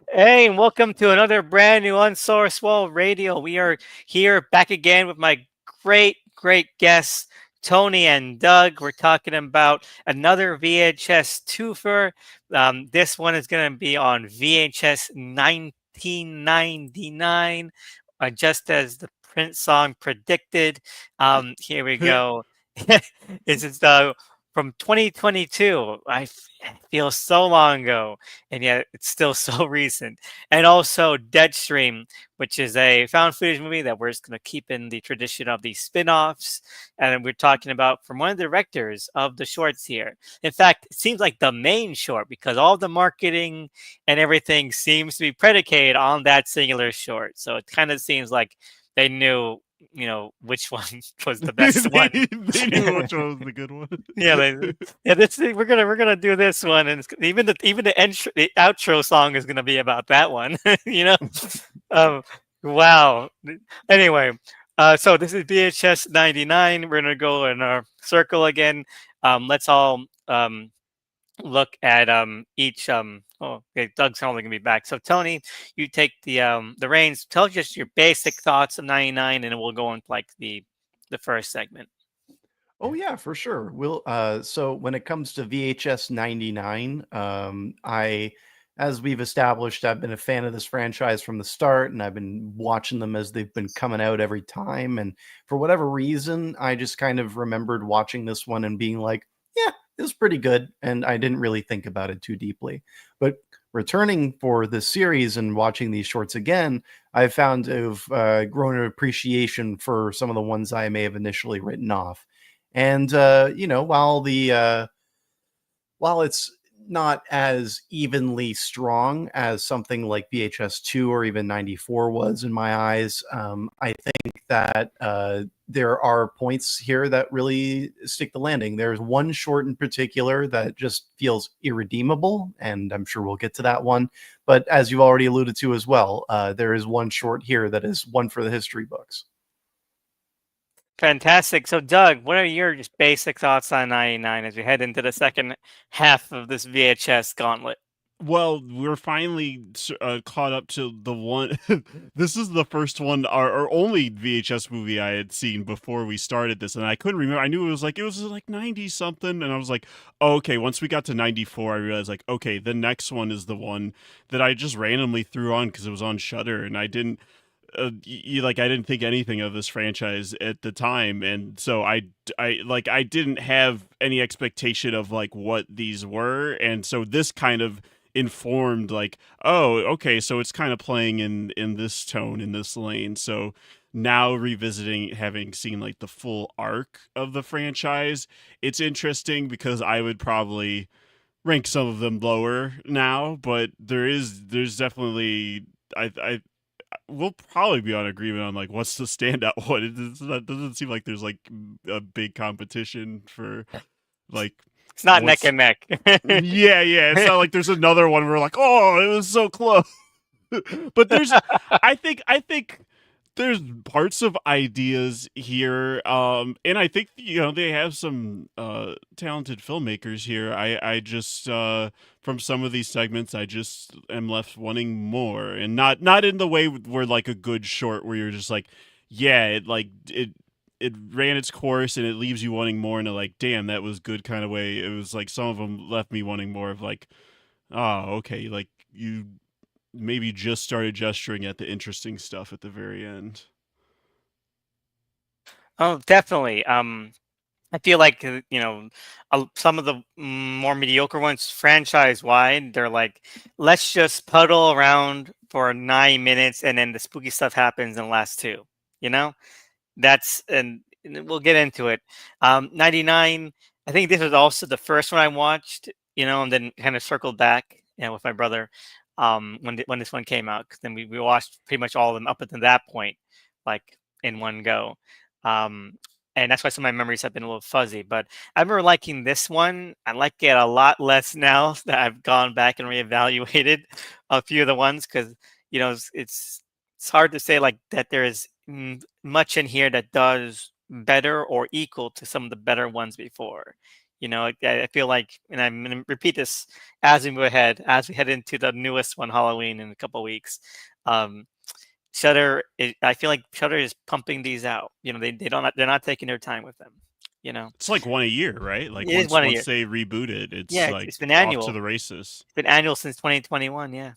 Hey, and welcome to another brand new Unsourced Wall Radio. We are here back again with my great guests, Tony and Doug. We're talking about another VHS twofer. This one is going to be on VHS 1999, just as the Prince song predicted. Here we go. This is from 2022. Feel so long ago, and yet it's still so recent. And also Deadstream, which is a found footage movie that we're just going to keep in the tradition of these spin-offs. And we're talking about from one of the directors of the shorts here. In fact, it seems like the main short because all the marketing and everything seems to be predicated on that singular short. So it kind of seems like they knew, which one was the they, best one. they knew which one was the good one. Yeah, yeah. We're gonna do this one, and the outro song is gonna be about that one. you know, um, wow. Anyway, so this is VHS 99. We're gonna go in our circle again. Let's all look at each. Oh, okay. Doug's only gonna be back. So Tony, you take the reins. Tell us just your basic thoughts of 99, and then we'll go on like the first segment. Oh yeah, for sure. So when it comes to VHS 99, as we've established, I've been a fan of this franchise from the start, and I've been watching them as they've been coming out every time. And for whatever reason, I just kind of remembered watching this one and being like, yeah, it was pretty good. And I didn't really think about it too deeply. But returning for the series and watching these shorts again, I've found to have grown an appreciation for some of the ones I may have initially written off. And while it's not as evenly strong as something like VHS 2 or even 94 was in my eyes, I think that there are points here that really stick the landing. There's one short in particular that just feels irredeemable, and I'm sure we'll get to that one. But as you already alluded to as well, there is one short here that is one for the history books. Fantastic. So, Doug, what are your just basic thoughts on 99 as we head into the second half of this VHS gauntlet? Well, we're finally caught up to the one. This is the first one, our only VHS movie I had seen before we started this, and I couldn't remember. I knew it was like 90 something, and I was like, oh, okay. Once we got to 94, I realized like, okay, the next one is the one that I just randomly threw on because it was on Shutter, and I didn't. I didn't think anything of this franchise at the time, and so I didn't have any expectation of like what these were, and so this kind of informed like, oh, okay, so it's kind of playing in this tone, in this lane. So now revisiting, having seen like the full arc of the franchise, it's interesting because I would probably rank some of them lower now, but there's definitely I we'll probably be on agreement on like what's the standout one. That doesn't seem like there's like a big competition for like It's not neck what's and neck. yeah. It's not like there's another one where we're like, oh, it was so close. But I think there's parts of ideas here, and I think they have some talented filmmakers here. I just from some of these segments, I just am left wanting more, and not in the way where like a good short where you're just like, yeah, it ran its course and it leaves you wanting more in a like, damn, that was good kind of way. It was like some of them left me wanting more of like, oh, okay, like you maybe just started gesturing at the interesting stuff at the very end. Oh, definitely. I feel like some of the more mediocre ones, franchise wide, they're like, let's just puddle around for 9 minutes, and then the spooky stuff happens in the last two. You know, and we'll get into it. 99. I think this was also the first one I watched. And then kind of circled back, with my brother, when this one came out. 'Cause then we watched pretty much all of them up until that point, like in one go. Um, and that's why some of my memories have been a little fuzzy. But I remember liking this one. I like it a lot less now that I've gone back and reevaluated a few of the ones because it's hard to say like that there is much in here that does better or equal to some of the better ones before. You know, I feel like, and I'm going to repeat this as we move ahead, as we head into the newest one, Halloween, in a couple of weeks. Um, Shutter, I feel like Shutter is pumping these out. You know, they're not taking their time with them. You know, It's like one a year, right? Like it is one a once year. they reboot it, it's Yeah, like it's been off to annual. the races. It's been annual since 2021. Yeah.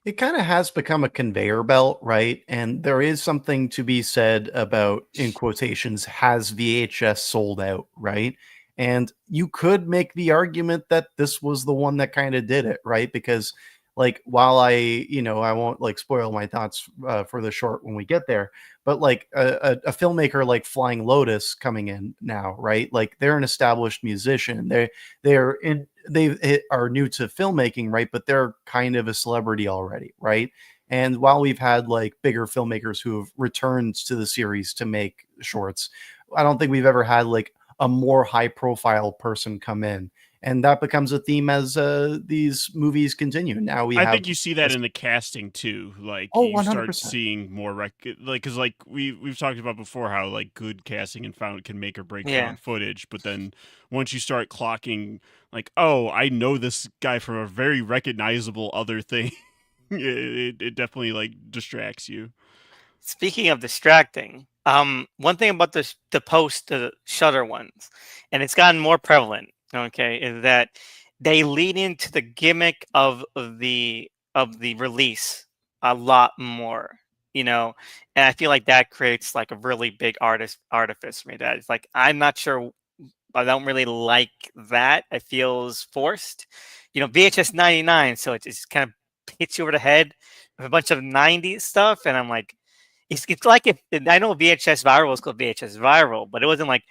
It kind of has become a conveyor belt, right? And there is something to be said about, in quotations, has VHS sold out, right? And you could make the argument that this was the one that kind of did it, right? Because, like, while I won't like spoil my thoughts for the short when we get there, but like a filmmaker like Flying Lotus coming in now, right? Like, they're an established musician. They are new to filmmaking, right? But they're kind of a celebrity already, right? And while we've had like bigger filmmakers who have returned to the series to make shorts, I don't think we've ever had like a more high profile person come in. And that becomes a theme as these movies continue. Now we I have think you see that in the casting too. Like oh, you start 100%. seeing more like because like we've talked about before how like good casting and found can make or break Yeah. found footage, but then once you start clocking like, oh, I know this guy from a very recognizable other thing, it definitely like distracts you. Speaking of distracting, one thing about the post the Shutter ones, and it's gotten more prevalent, okay, is that they lean into the gimmick of the release a lot more, you know, and I feel like that creates like a really big artifice for me. That it's like I'm not sure, I don't really like that. It feels forced, you know. VHS 99, so it just kind of hits you over the head with a bunch of 90s stuff, and I'm like, it's like if I know VHS viral was called VHS viral, but it wasn't like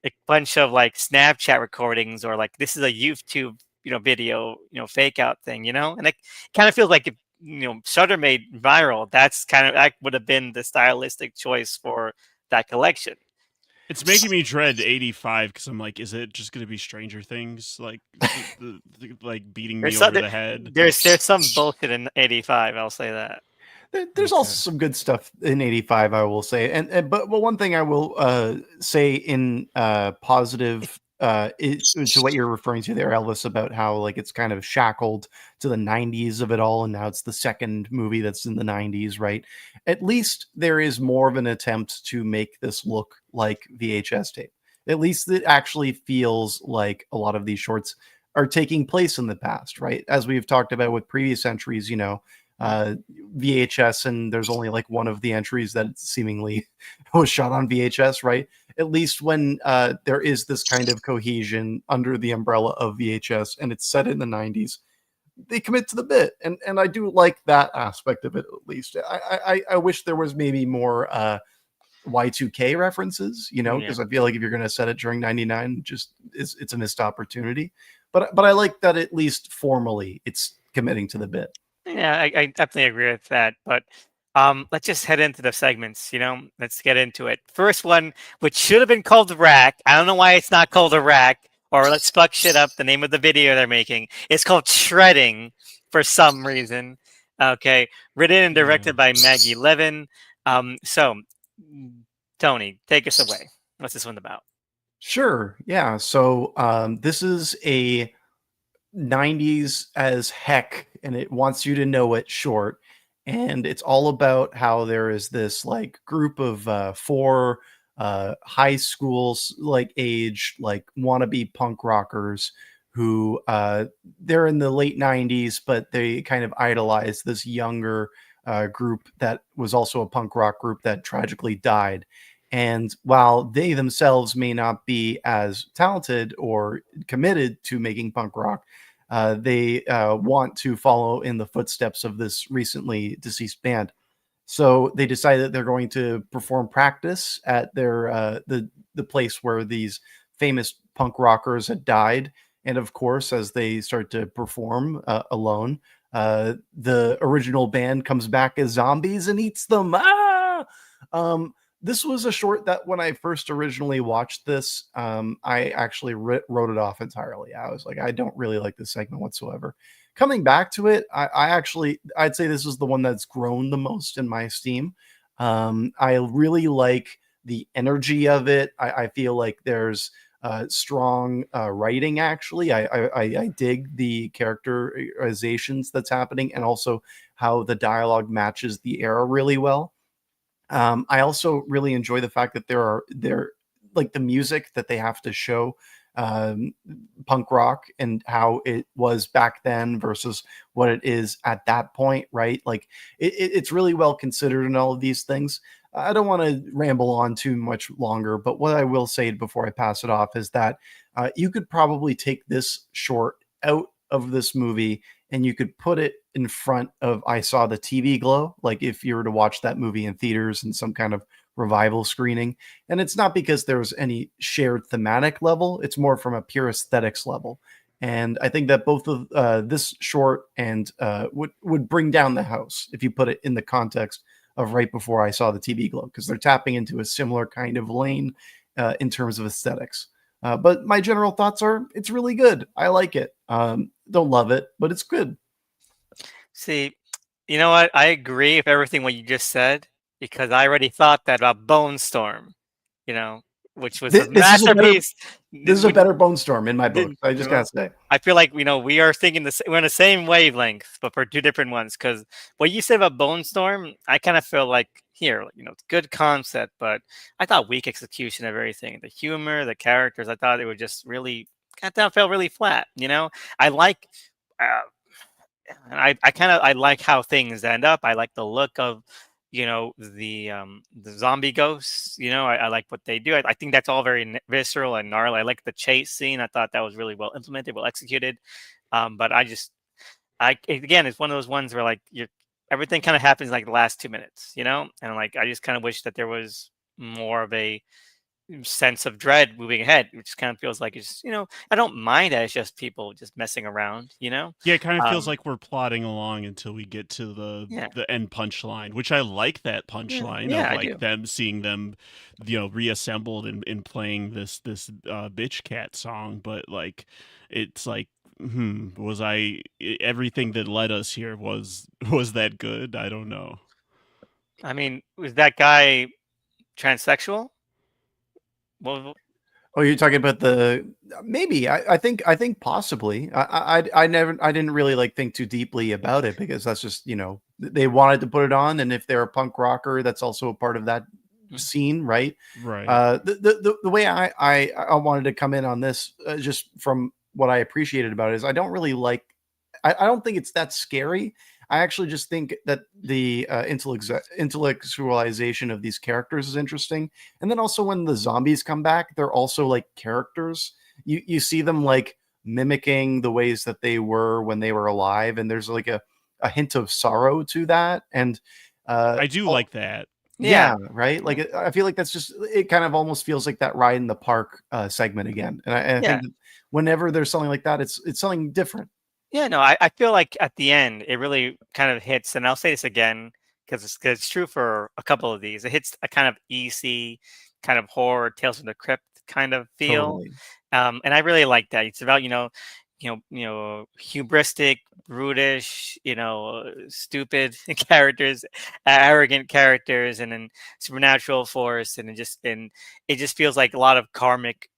a bunch of like Snapchat recordings or like this is a YouTube, you know, video, you know, fake out thing, you know? And it kind of feels like if, you know, Shutter made viral, that would have been the stylistic choice for that collection. It's making me dread 85 because I'm like, is it just gonna be Stranger Things like like beating me There's some over the head? there's some bullshit in 85, I'll say that. There's also Okay. some good stuff in 85, I will say. But one thing I will say in positive to what you're referring to there, Elvis, about how like it's kind of shackled to the 90s of it all, and now it's the second movie that's in the 90s, right? At least there is more of an attempt to make this look like VHS tape. At least it actually feels like a lot of these shorts are taking place in the past, right? As we've talked about with previous entries, uh, VHS, and there's only like one of the entries that seemingly was shot on VHS, right? At least when there is this kind of cohesion under the umbrella of VHS and it's set in the 90s, they commit to the bit. And I do like that aspect of it at least. I wish there was maybe more Y2K references, Yeah. because I feel like if you're going to set it during 99, it's a missed opportunity. But I like that at least formally it's committing to the bit. Yeah, I definitely agree with that. But let's just head into the segments, you know? Let's get into it. First one, which should have been called Rack. I don't know why it's not called a Rack, or let's fuck shit up the name of the video they're making. It's called Shredding for some reason. Okay. Written and Yeah. directed by Maggie Levin. So Tony, take us away. What's this one about? Sure. Yeah. So this is a 90s as heck, and it wants you to know it short. And it's all about how there is this like group of four high schools like age, like wannabe punk rockers who they're in the late 90s, but they kind of idolize this younger group that was also a punk rock group that tragically died. And while they themselves may not be as talented or committed to making punk rock, they want to follow in the footsteps of this recently deceased band. So they decide that they're going to perform practice at their the place where these famous punk rockers had died. And of course, as they start to perform alone, the original band comes back as zombies and eats them. Ah! Um, this was a short that when I first originally watched this, I actually wrote it off entirely. I was like, I don't really like this segment whatsoever. Coming back to it, I'd say this is the one that's grown the most in my esteem. I really like the energy of it. I feel like there's strong writing. Actually, I dig the characterizations that's happening, and also how the dialogue matches the era really well. I also really enjoy the fact that there like the music that they have to show, um, punk rock and how it was back then versus what it is at that point, right? Like it's really well considered in all of these things. I don't want to ramble on too much longer, but what I will say before I pass it off is that you could probably take this short out of this movie and you could put it in front of I Saw the TV Glow, like if you were to watch that movie in theaters in some kind of revival screening. And it's not because there was any shared thematic level, it's more from a pure aesthetics level. And I think that both of this short and would bring down the house if you put it in the context of right before I Saw the TV Glow, because they're tapping into a similar kind of lane in terms of aesthetics. But my general thoughts are it's really good. I like it. Don't love it, but it's good. See, you know what? I agree with everything what you just said because I already thought that about Bone Storm, you know, which was a This is a better masterpiece. this is a better Bone Storm in my book. I just gotta say. I feel like we are thinking we're on the same wavelength, but for two different ones. Because what you said about Bone Storm, I kind of feel like here, it's good concept, but I thought weak execution of everything. The humor, the characters, I thought it would just really, I thought it felt really flat. I like. Uh, and I like how things end up. I like the look of, the zombie ghosts. I like what they do. I think that's all very visceral and gnarly. I like the chase scene. I thought that was really well implemented, well executed. But again, it's one of those ones where like everything kind of happens like the last 2 minutes, and like I just kind of wish that there was more of a sense of dread moving ahead, which kind of feels like it's I don't mind that it's just people just messing around. Yeah, it kind of feels Um, like we're plodding along until we get to yeah, the end punchline, which I like that yeah, punchline yeah, of I like do. them seeing them, reassembled and playing this bitch cat song. But like, it's like, was everything that led us here was that good? I don't know. I mean, was that guy transsexual? Well, Oh, you're talking about the maybe. I think possibly. I didn't really like think too deeply about it because that's just they wanted to put it on, and if they're a punk rocker, that's also a part of that mm, scene, right? Right. The way I wanted to come in on this, just from what I appreciated about it, is I don't really like. I don't think it's that scary. I actually just think that the intellectualization of these characters is interesting, and then also when the zombies come back, they're also like characters. You see them like mimicking the ways that they were when they were alive, and there's like a hint of sorrow to that. And I do oh, like that. yeah, yeah, right. yeah, Like I feel like that's just it. Kind of almost feels like that ride in the park segment again. And I yeah. think that whenever there's something like that, it's something different. Yeah, no, I feel like at the end it really kind of hits, and I'll say this again because it's true for a couple of these. It hits a kind of easy, kind of horror Tales from the Crypt kind of feel, Totally. and I really like that. It's about hubristic, brutish, stupid characters, arrogant characters, and then supernatural force, and it just feels like a lot of karmic,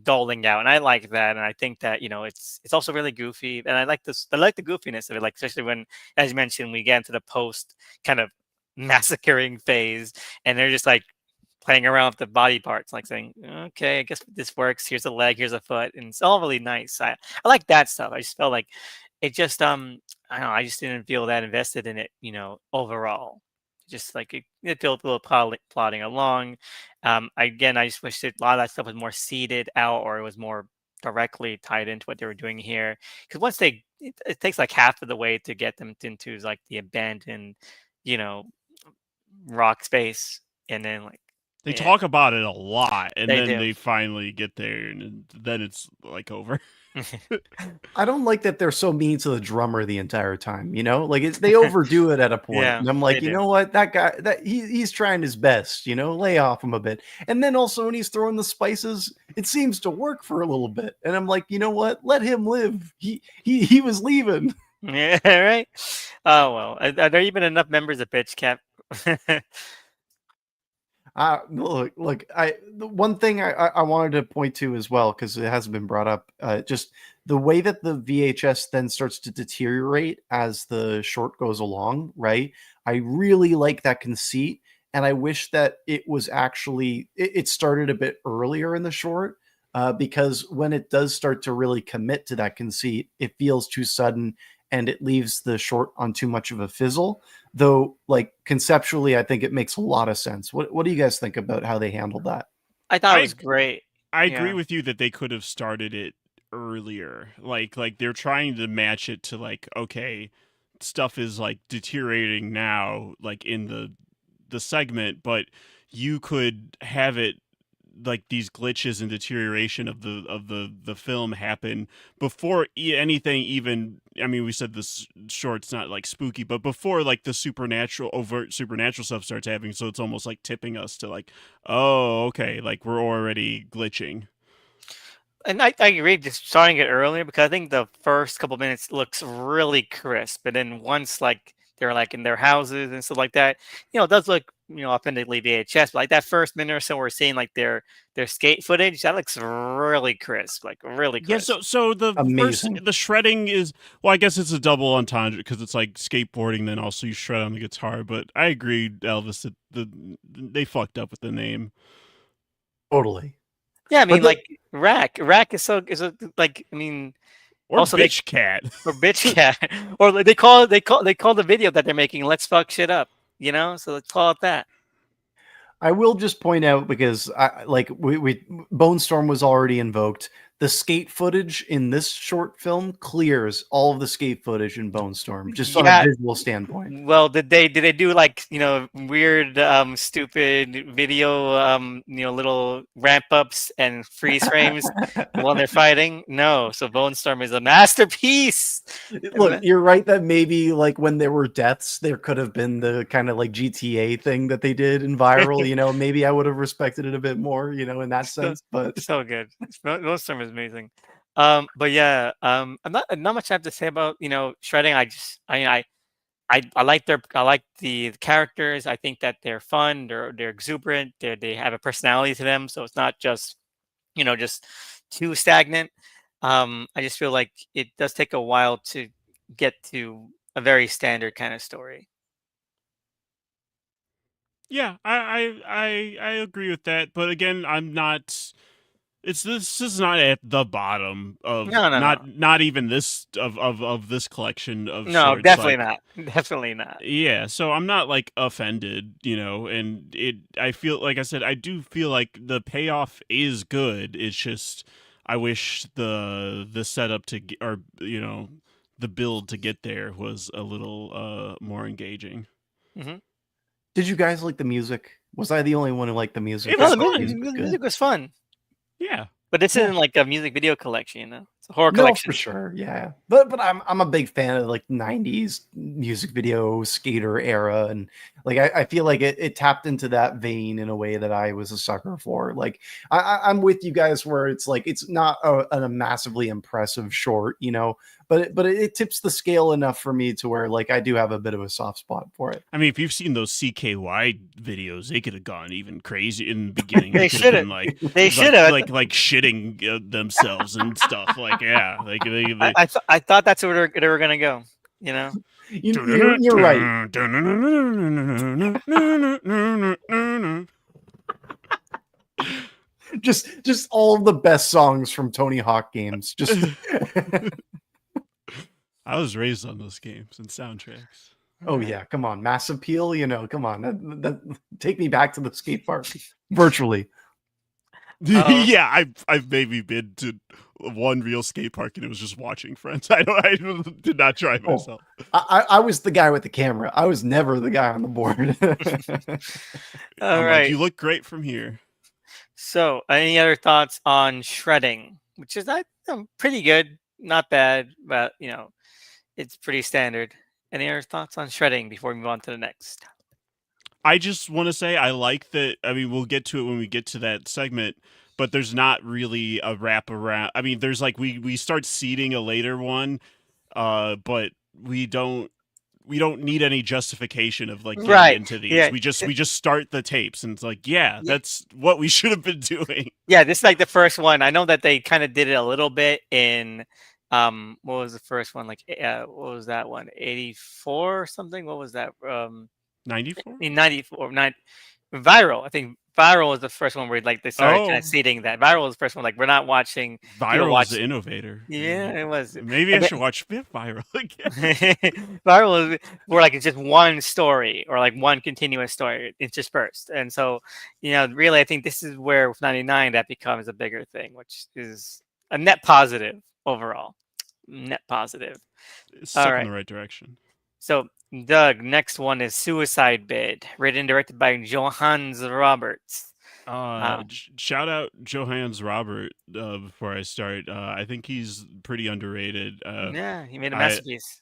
doling out, and I like that, and I think that it's also really goofy, and I like this. I like the goofiness of it, like especially when, as you mentioned, we get into the post kind of massacring phase, and they're just like playing around with the body parts, like saying, "Okay, I guess this works. Here's a leg, here's a foot," and it's all really nice. I like that stuff. I just felt like it just I don't know. I just didn't feel that invested in it, overall. Just like it felt a little plodding along. Again, I just wish that a lot of that stuff was more seeded out, or it was more directly tied into what they were doing here. Because once it takes like half of the way to get them into like the abandoned, you know, rock space, and then like They yeah, talk about it a lot, and they then do. they finally get there, and then it's like over. I don't like that they're so mean to the drummer the entire time, Like they overdo it at a point. Yeah, And I'm they like, you do. know what? That guy he's trying his best, lay off him a bit. And then also when he's throwing the spices, it seems to work for a little bit. And I'm like, you know what? Let him live. He was leaving. Yeah, right? Oh, well, are there even enough members of Bitch Cap? Look, the one thing I wanted to point to as well, because it hasn't been brought up, just the way that the VHS then starts to deteriorate as the short goes along, right? I really like that conceit, and I wish that it was actually it started a bit earlier in the short, because when it does start to really commit to that conceit, it feels too sudden and it leaves the short on too much of a fizzle. Though, like conceptually, I think it makes a lot of sense. What do you guys think about how they handled that? I thought it I was great. I agree Yeah. with you that they could have started it earlier. Like they're trying to match it to like, okay, stuff is like deteriorating now, like in the segment, but you could have it like these glitches and deterioration of the film happen before anything even. I mean, we said this short's not like spooky, but before like the supernatural overt supernatural stuff starts happening, so it's almost like tipping us to like, oh, okay, like we're already glitching. And I agree, just starting it earlier because I think the first couple minutes looks really crisp, and then once like they're like in their houses and stuff like that, it does look authentically VHS. But like that first minute or so, we're seeing like their skate footage that looks really crisp, like really Yeah, crisp. so Amazing. the shredding is, well, I guess it's a double entendre because it's like skateboarding, then also you shred on the guitar. But I agree, Elvis, that they fucked up with the name. Totally. Yeah, I But mean like rack like I mean Or also they bitch cat. or bitch cat or like they call the video that they're making "Let's fuck shit up," so let's call it that. I will just point out, because I like we Bone Storm was already invoked. The skate footage in this short film clears all of the skate footage in Bone Storm, just on a Yeah. visual standpoint. Well, did they do like weird stupid video little ramp ups and freeze frames while they're fighting? No. So Bone Storm is a masterpiece. Look, you're right that maybe like when there were deaths, there could have been the kind of like GTA thing that they did in viral. Maybe I would have respected it a bit more, in that so, sense. But so good. Bone Storm is amazing. But yeah, I'm not much I have to say about shredding. I like the characters. I think that they're fun. They're exuberant. They have a personality to them. So it's not just just too stagnant. I just feel like it does take a while to get to a very standard kind of story. Yeah, I agree with that. But again, I'm not. It's this is not at the bottom of No, no, no, not even this of this collection of no, shorts. definitely Like, not. Definitely not. yeah, so I'm not like offended, and I feel like I said, I do feel like the payoff is good. It's just I wish the setup to get, or the build to get there was a little more engaging. Hmm. did you guys like the music? Was I the only one who liked the music? It I No, was the thought the music, fun. music was the good. music was fun, Yeah. but this Yeah. isn't like a music video collection. It's a horror No, for collection. sure. Yeah. But I'm a big fan of like 90s music video skater era. And like I feel like it tapped into that vein in a way that I was a sucker for. Like I'm with you guys where it's like it's not a massively impressive short, but it tips the scale enough for me to where like I do have a bit of a soft spot for it. I mean, if you've seen those CKY videos, they could have gone even crazy in the beginning. They They could have should have. been like, They should have. shitting themselves and stuff. Like, yeah, like I thought that's where they were gonna go. You know. You're right. Just all of the best songs from Tony Hawk games. Just I was raised on those games and soundtracks. oh yeah, come on, Mass Appeal. Come on, take me back to the skate park virtually. Oh, Yeah, I've maybe been to one real skate park and it was just watching friends. I did not try Oh, myself. I was the guy with the camera. I was never the guy on the board. all I'm like, right. you look great from here. So, any other thoughts on shredding? Which is pretty good, not bad, but it's pretty standard. Any other thoughts on shredding before we move on to the next? I just want to say I like that. I mean, we'll get to it when we get to that segment, but there's not really a wrap around. I mean, there's like we start seeding a later one, but we don't. need any justification of like getting Right. into these. Yeah. We just start the tapes, and it's like, yeah, that's what we should have been doing. Yeah, this is like the first one. I know that they kind of did it a little bit in what was the first one? Like what was that one? 84 or something? What was that? 94? In 94, Viral. I think Viral was the first one where like they started kind Oh, of seeding that. Viral was the first one like we're not watching people Viral's watch. the innovator. Yeah, it was. Maybe I And should watch Viral again. Viral is where like it's just one story or like one continuous story. It's dispersed. And so, really I think this is where with 99 that becomes a bigger thing, which is a net positive overall. Net positive. It's All step in right. the right direction. So Doug, next one is Suicide Bid, written and directed by Johannes Roberts. Shout out Johannes Robert before I start. I think he's pretty underrated. Yeah, he made a I masterpiece.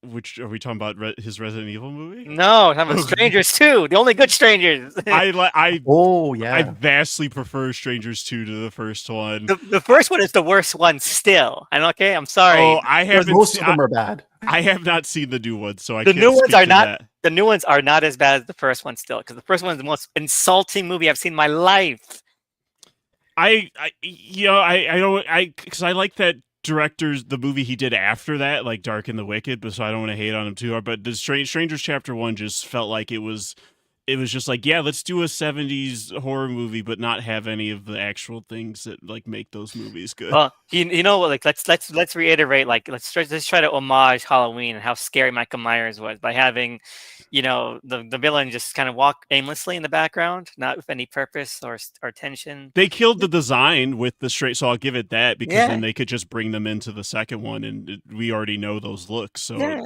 which are we talking about? His Resident Evil movie? No, I'm talking about Strangers 2, the only good Strangers. Oh yeah. I vastly prefer Strangers 2 to the first one. The first one is the worst one still. And okay, I'm sorry. Oh, I Because haven't. most of them are bad. I have not seen the new one, so I The can't new ones speak are to not. that. The new ones are not as bad as the first one still, because the first one is the most insulting movie I've seen in my life. I don't, because I like that director's the movie he did after that, like Dark and the Wicked, but so I don't want to hate on him too hard. But the Strangers Chapter 1 just felt like it was just like, yeah, let's do a 70s horror movie, but not have any of the actual things that like make those movies good. Well, you know what? Like let's reiterate. Like let's try to homage Halloween and how scary Michael Myers was by having, the villain just kind of walk aimlessly in the background, not with any purpose or tension. They killed the design with the straight, so I'll give it that, because Yeah. then they could just bring them into the second one, and we already know those looks. So Yeah.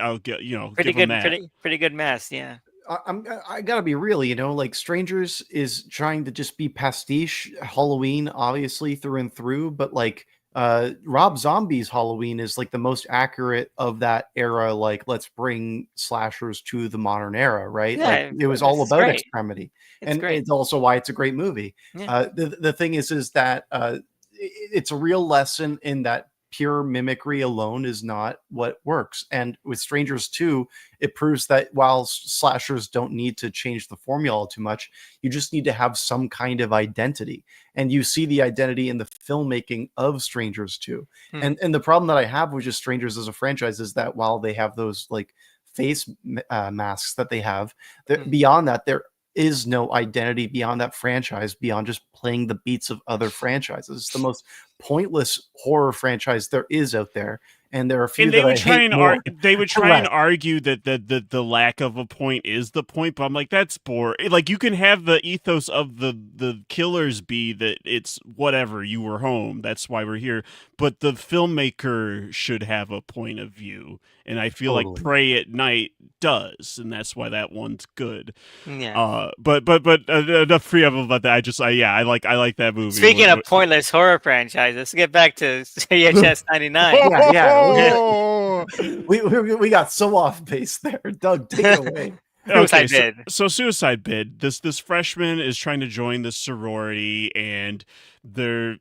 I'll get Pretty give them good, that. pretty good mess. Yeah. I gotta be real, like Strangers is trying to just be pastiche Halloween, obviously through and through, but like Rob Zombie's Halloween is like the most accurate of that era. Like, let's bring slashers to the modern era, right? Yeah, Like, it was all it's about great. extremity, It's and great. it's also why it's a great movie. Yeah. The thing is that it's a real lesson in that pure mimicry alone is not what works. And with Strangers 2, it proves that while slashers don't need to change the formula too much, you just need to have some kind of identity. And you see the identity in the filmmaking of Strangers 2. And the problem that I have with just Strangers as a franchise is that while they have those like face masks that they have, beyond that, there is no identity beyond that franchise, beyond just playing the beats of other franchises. It's the most pointless horror franchise there is out there, and there are a few And they that would I try hate and more. they would try and Correct. argue that the lack of a point is the point, but I'm like, that's boring. Like, you can have the ethos of the killers be that it's whatever, you were home, that's why we're here, but the filmmaker should have a point of view, and I feel Totally. like Prey at Night does, and that's why that one's good. Yeah. But enough preamble about that. I like that movie. Speaking of pointless horror franchises, let's get back to VHS 99. Yeah. We got so off base there. Doug, take it away. Okay, Suicide Bid. so Suicide Bid. This freshman is trying to join the sorority, and they're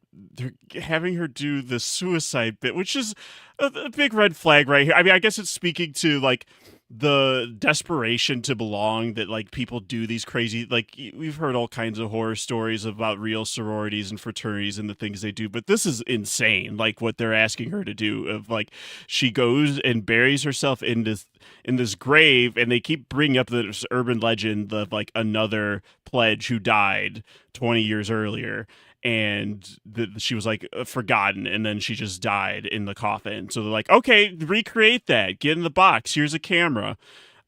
having her do the suicide bit, which is a big red flag right here. I mean, I guess it's speaking to like the desperation to belong that like people do these crazy, like, we've heard all kinds of horror stories about real sororities and fraternities and the things they do, but this is insane, like what they're asking her to do, of like she goes and buries herself in this grave, and they keep bringing up this urban legend of like another pledge who died 20 years earlier, and she was like forgotten, and then she just died in the coffin. So they're like, okay, recreate that, get in the box, here's a camera,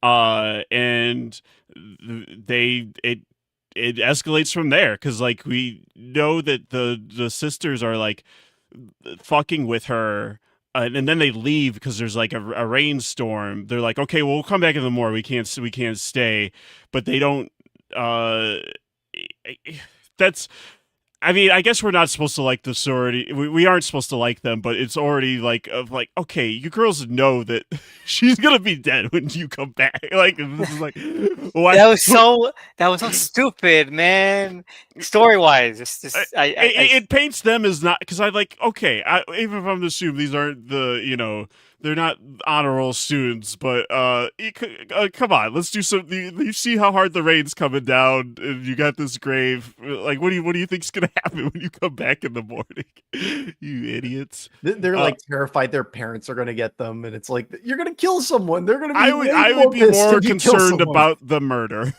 and it escalates from there, because like we know that the sisters are like fucking with her, and then they leave because there's like a rainstorm. They're like, okay, well, we'll come back in the morning, we can't stay, but they don't. That's, I mean, I guess we're not supposed to like the sorority. We aren't supposed to like them, but it's already like, okay, you girls know that she's gonna be dead when you come back. Like, this is like, what? That was so stupid, man. Story wise, it paints them as not, because I like, okay, even if I'm to assume these aren't the they're not honor roll students, but come on, let's do some. You see how hard the rain's coming down, and you got this grave. Like, what do you think's gonna happen when you come back in the morning? You idiots! They're like terrified their parents are going to get them, and it's like you're going to kill someone. They're going to be. I would be more concerned about the murder,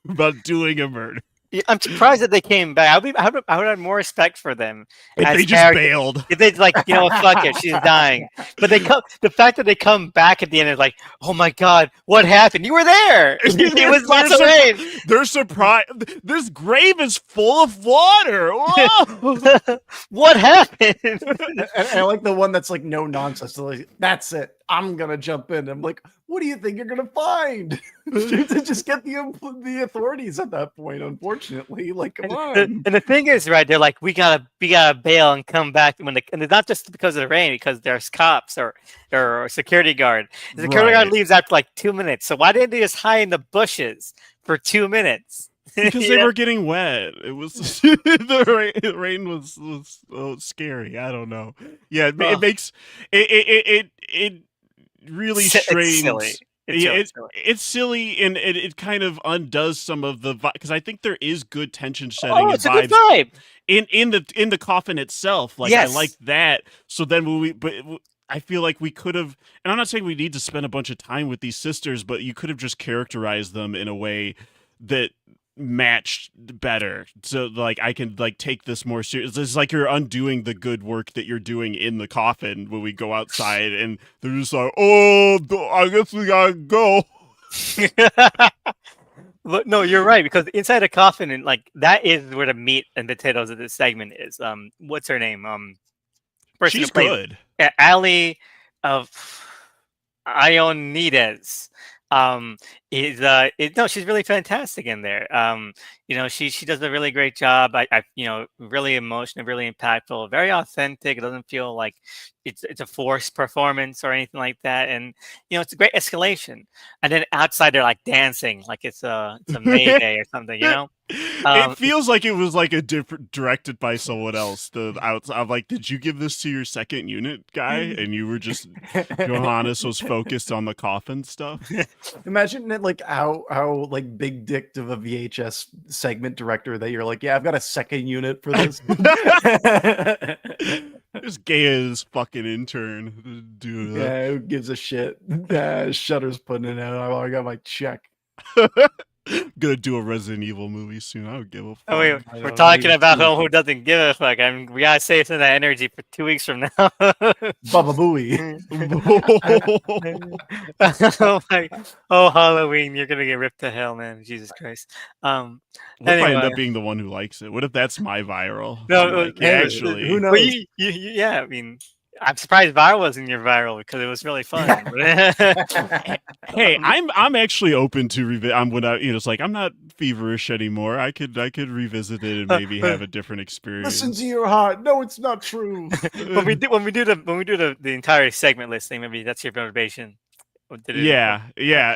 about doing a murder. I'm surprised that they came back. I would have more respect for them if as they just bailed. If they like, fuck it, she's dying. But the fact that they come back at the end is like, oh my god, what happened? You were there. It was lots of rain. They're surprised. This grave is full of water. What happened? And I like the one that's like no nonsense. Like, that's it. I'm gonna jump in. I'm like, what do you think you're gonna find? Just get the authorities at that point. Unfortunately, like, come on. And the thing is, right? They're like, we gotta bail and come back and it's not just because of the rain, because there's cops or security guard. The security guard leaves after like 2 minutes. So why didn't they just hide in the bushes for 2 minutes? Because they were getting wet. It was the rain was scary. I don't know. Yeah, it makes it really strains. It's silly, and it kind of undoes some of the vibe, because I think there is good tension setting and vibes. A good vibe in the coffin itself. Like, yes. I like that. So then I feel like we could have, and I'm not saying we need to spend a bunch of time with these sisters, but you could have just characterized them in a way that matched better, so like I can like take this more serious. It's like you're undoing the good work that you're doing in the coffin when we go outside, and they're just like, oh, I guess we gotta go. But no, you're right, because inside a coffin, and like that is where the meat and potatoes of this segment is. What's her name? She's good. Ali of Ionides. She's really fantastic in there. She does a really great job. Really emotional, really impactful, very authentic. It doesn't feel like it's a forced performance or anything like that. And it's a great escalation. And then outside they're like dancing, like it's a May Day or something. It feels like it was like a different directed by someone else. I'm like, did you give this to your second unit guy, and you were just Johannes was focused on the coffin stuff? Imagine it, like how like big dicked of a VHS segment director that you're like, yeah, I've got a second unit for this. As gay as fucking intern, dude. Yeah, who gives a shit? Shutter's putting it out. I already got my check. Gonna do a Resident Evil movie soon. I don't give a fuck. Oh, wait, we're talking about who doesn't give a fuck. We gotta save some of that energy for 2 weeks from now. Baba Booey. Halloween, you're gonna get ripped to hell, man. Jesus Christ. What if I end up being the one who likes it? What if that's my viral? No, actually, who knows? Yeah, I mean, I'm surprised viral wasn't your viral, because it was really fun. Hey, I'm actually open to it's like I'm not feverish anymore. I could revisit it and maybe have a different experience. Listen to your heart. No, it's not true. when we do the entire segment listing, maybe that's your motivation. Yeah,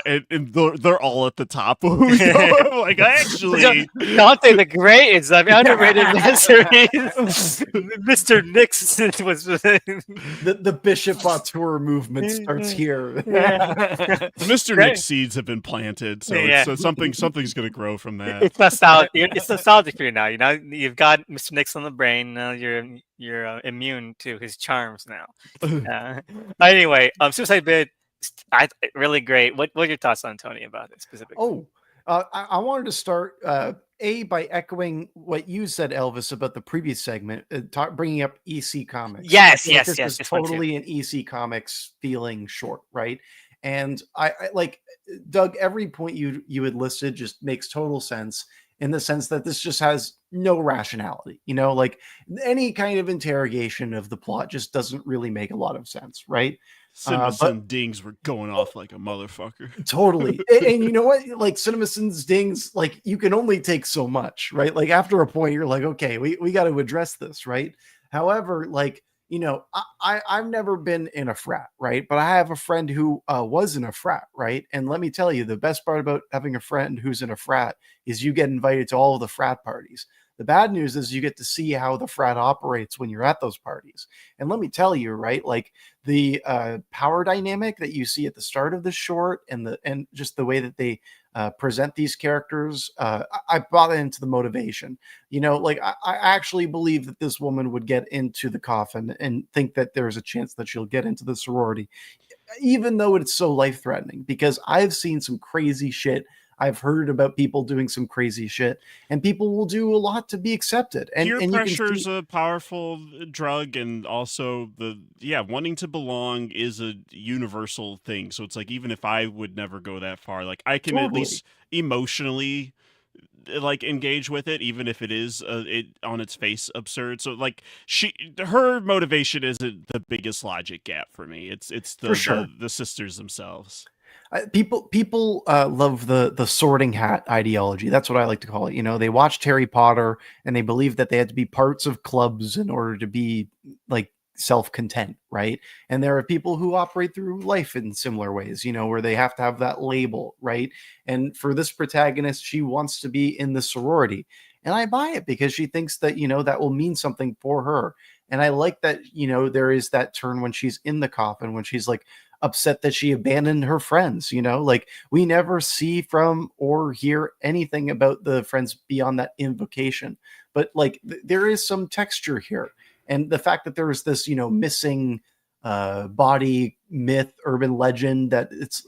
and they're all at the top. Like, actually, Dante the Great is underrated mysteries. Mr. Nix was the Bishop Auteur movement starts here. Mr. Nix seeds have been planted, so something's going to grow from that. It's nostalgic. It's nostalgic for you now. You've got Mr. Nix on the brain. Now you're immune to his charms now. Anyway, Suicide Bid. Really great. What are your thoughts on Tony about it specifically? I wanted to start by echoing what you said, Elvis, about the previous segment, bringing up EC Comics. Yes. This is totally an EC Comics feeling short, right? And I like, Doug, every point you had listed just makes total sense, in the sense that this just has no rationality. Like any kind of interrogation of the plot just doesn't really make a lot of sense, right? CinemaSin dings were going off like a motherfucker. Totally. And you know what? Like, CinemaSin's dings, like, you can only take so much, right? Like, after a point, you're like, okay, we got to address this, right? However, like, I've never been in a frat, right? But I have a friend who was in a frat, right? And let me tell you, the best part about having a friend who's in a frat is you get invited to all of the frat parties. The bad news is you get to see how the frat operates when you're at those parties. And let me tell you, right, like the power dynamic that you see at the start of the short, and just the way that they present these characters, I bought into the motivation. Like I actually believe that this woman would get into the coffin and think that there's a chance that she'll get into the sorority, even though it's so life threatening, because I've seen some crazy shit. I've heard about people doing some crazy shit, and people will do a lot to be accepted. And Peer you can pressure see, is a powerful drug, and also wanting to belong is a universal thing. So it's like, even if I would never go that far, like I can at totally, least emotionally like engage with it, even if it is it on its face absurd. So like her motivation isn't the biggest logic gap for me. It's for the sure. the sisters themselves. People love the sorting hat ideology. That's what I like to call it. They watched Harry Potter and they believed that they had to be parts of clubs in order to be like self-content, right? And there are people who operate through life in similar ways, where they have to have that label, right? And for this protagonist, she wants to be in the sorority. And I buy it because she thinks that, that will mean something for her. And I like that, there is that turn when she's in the coffin, when she's like upset that she abandoned her friends. Like we never see from or hear anything about the friends beyond that invocation, but like there is some texture here. And the fact that there is this missing body myth, urban legend, that it's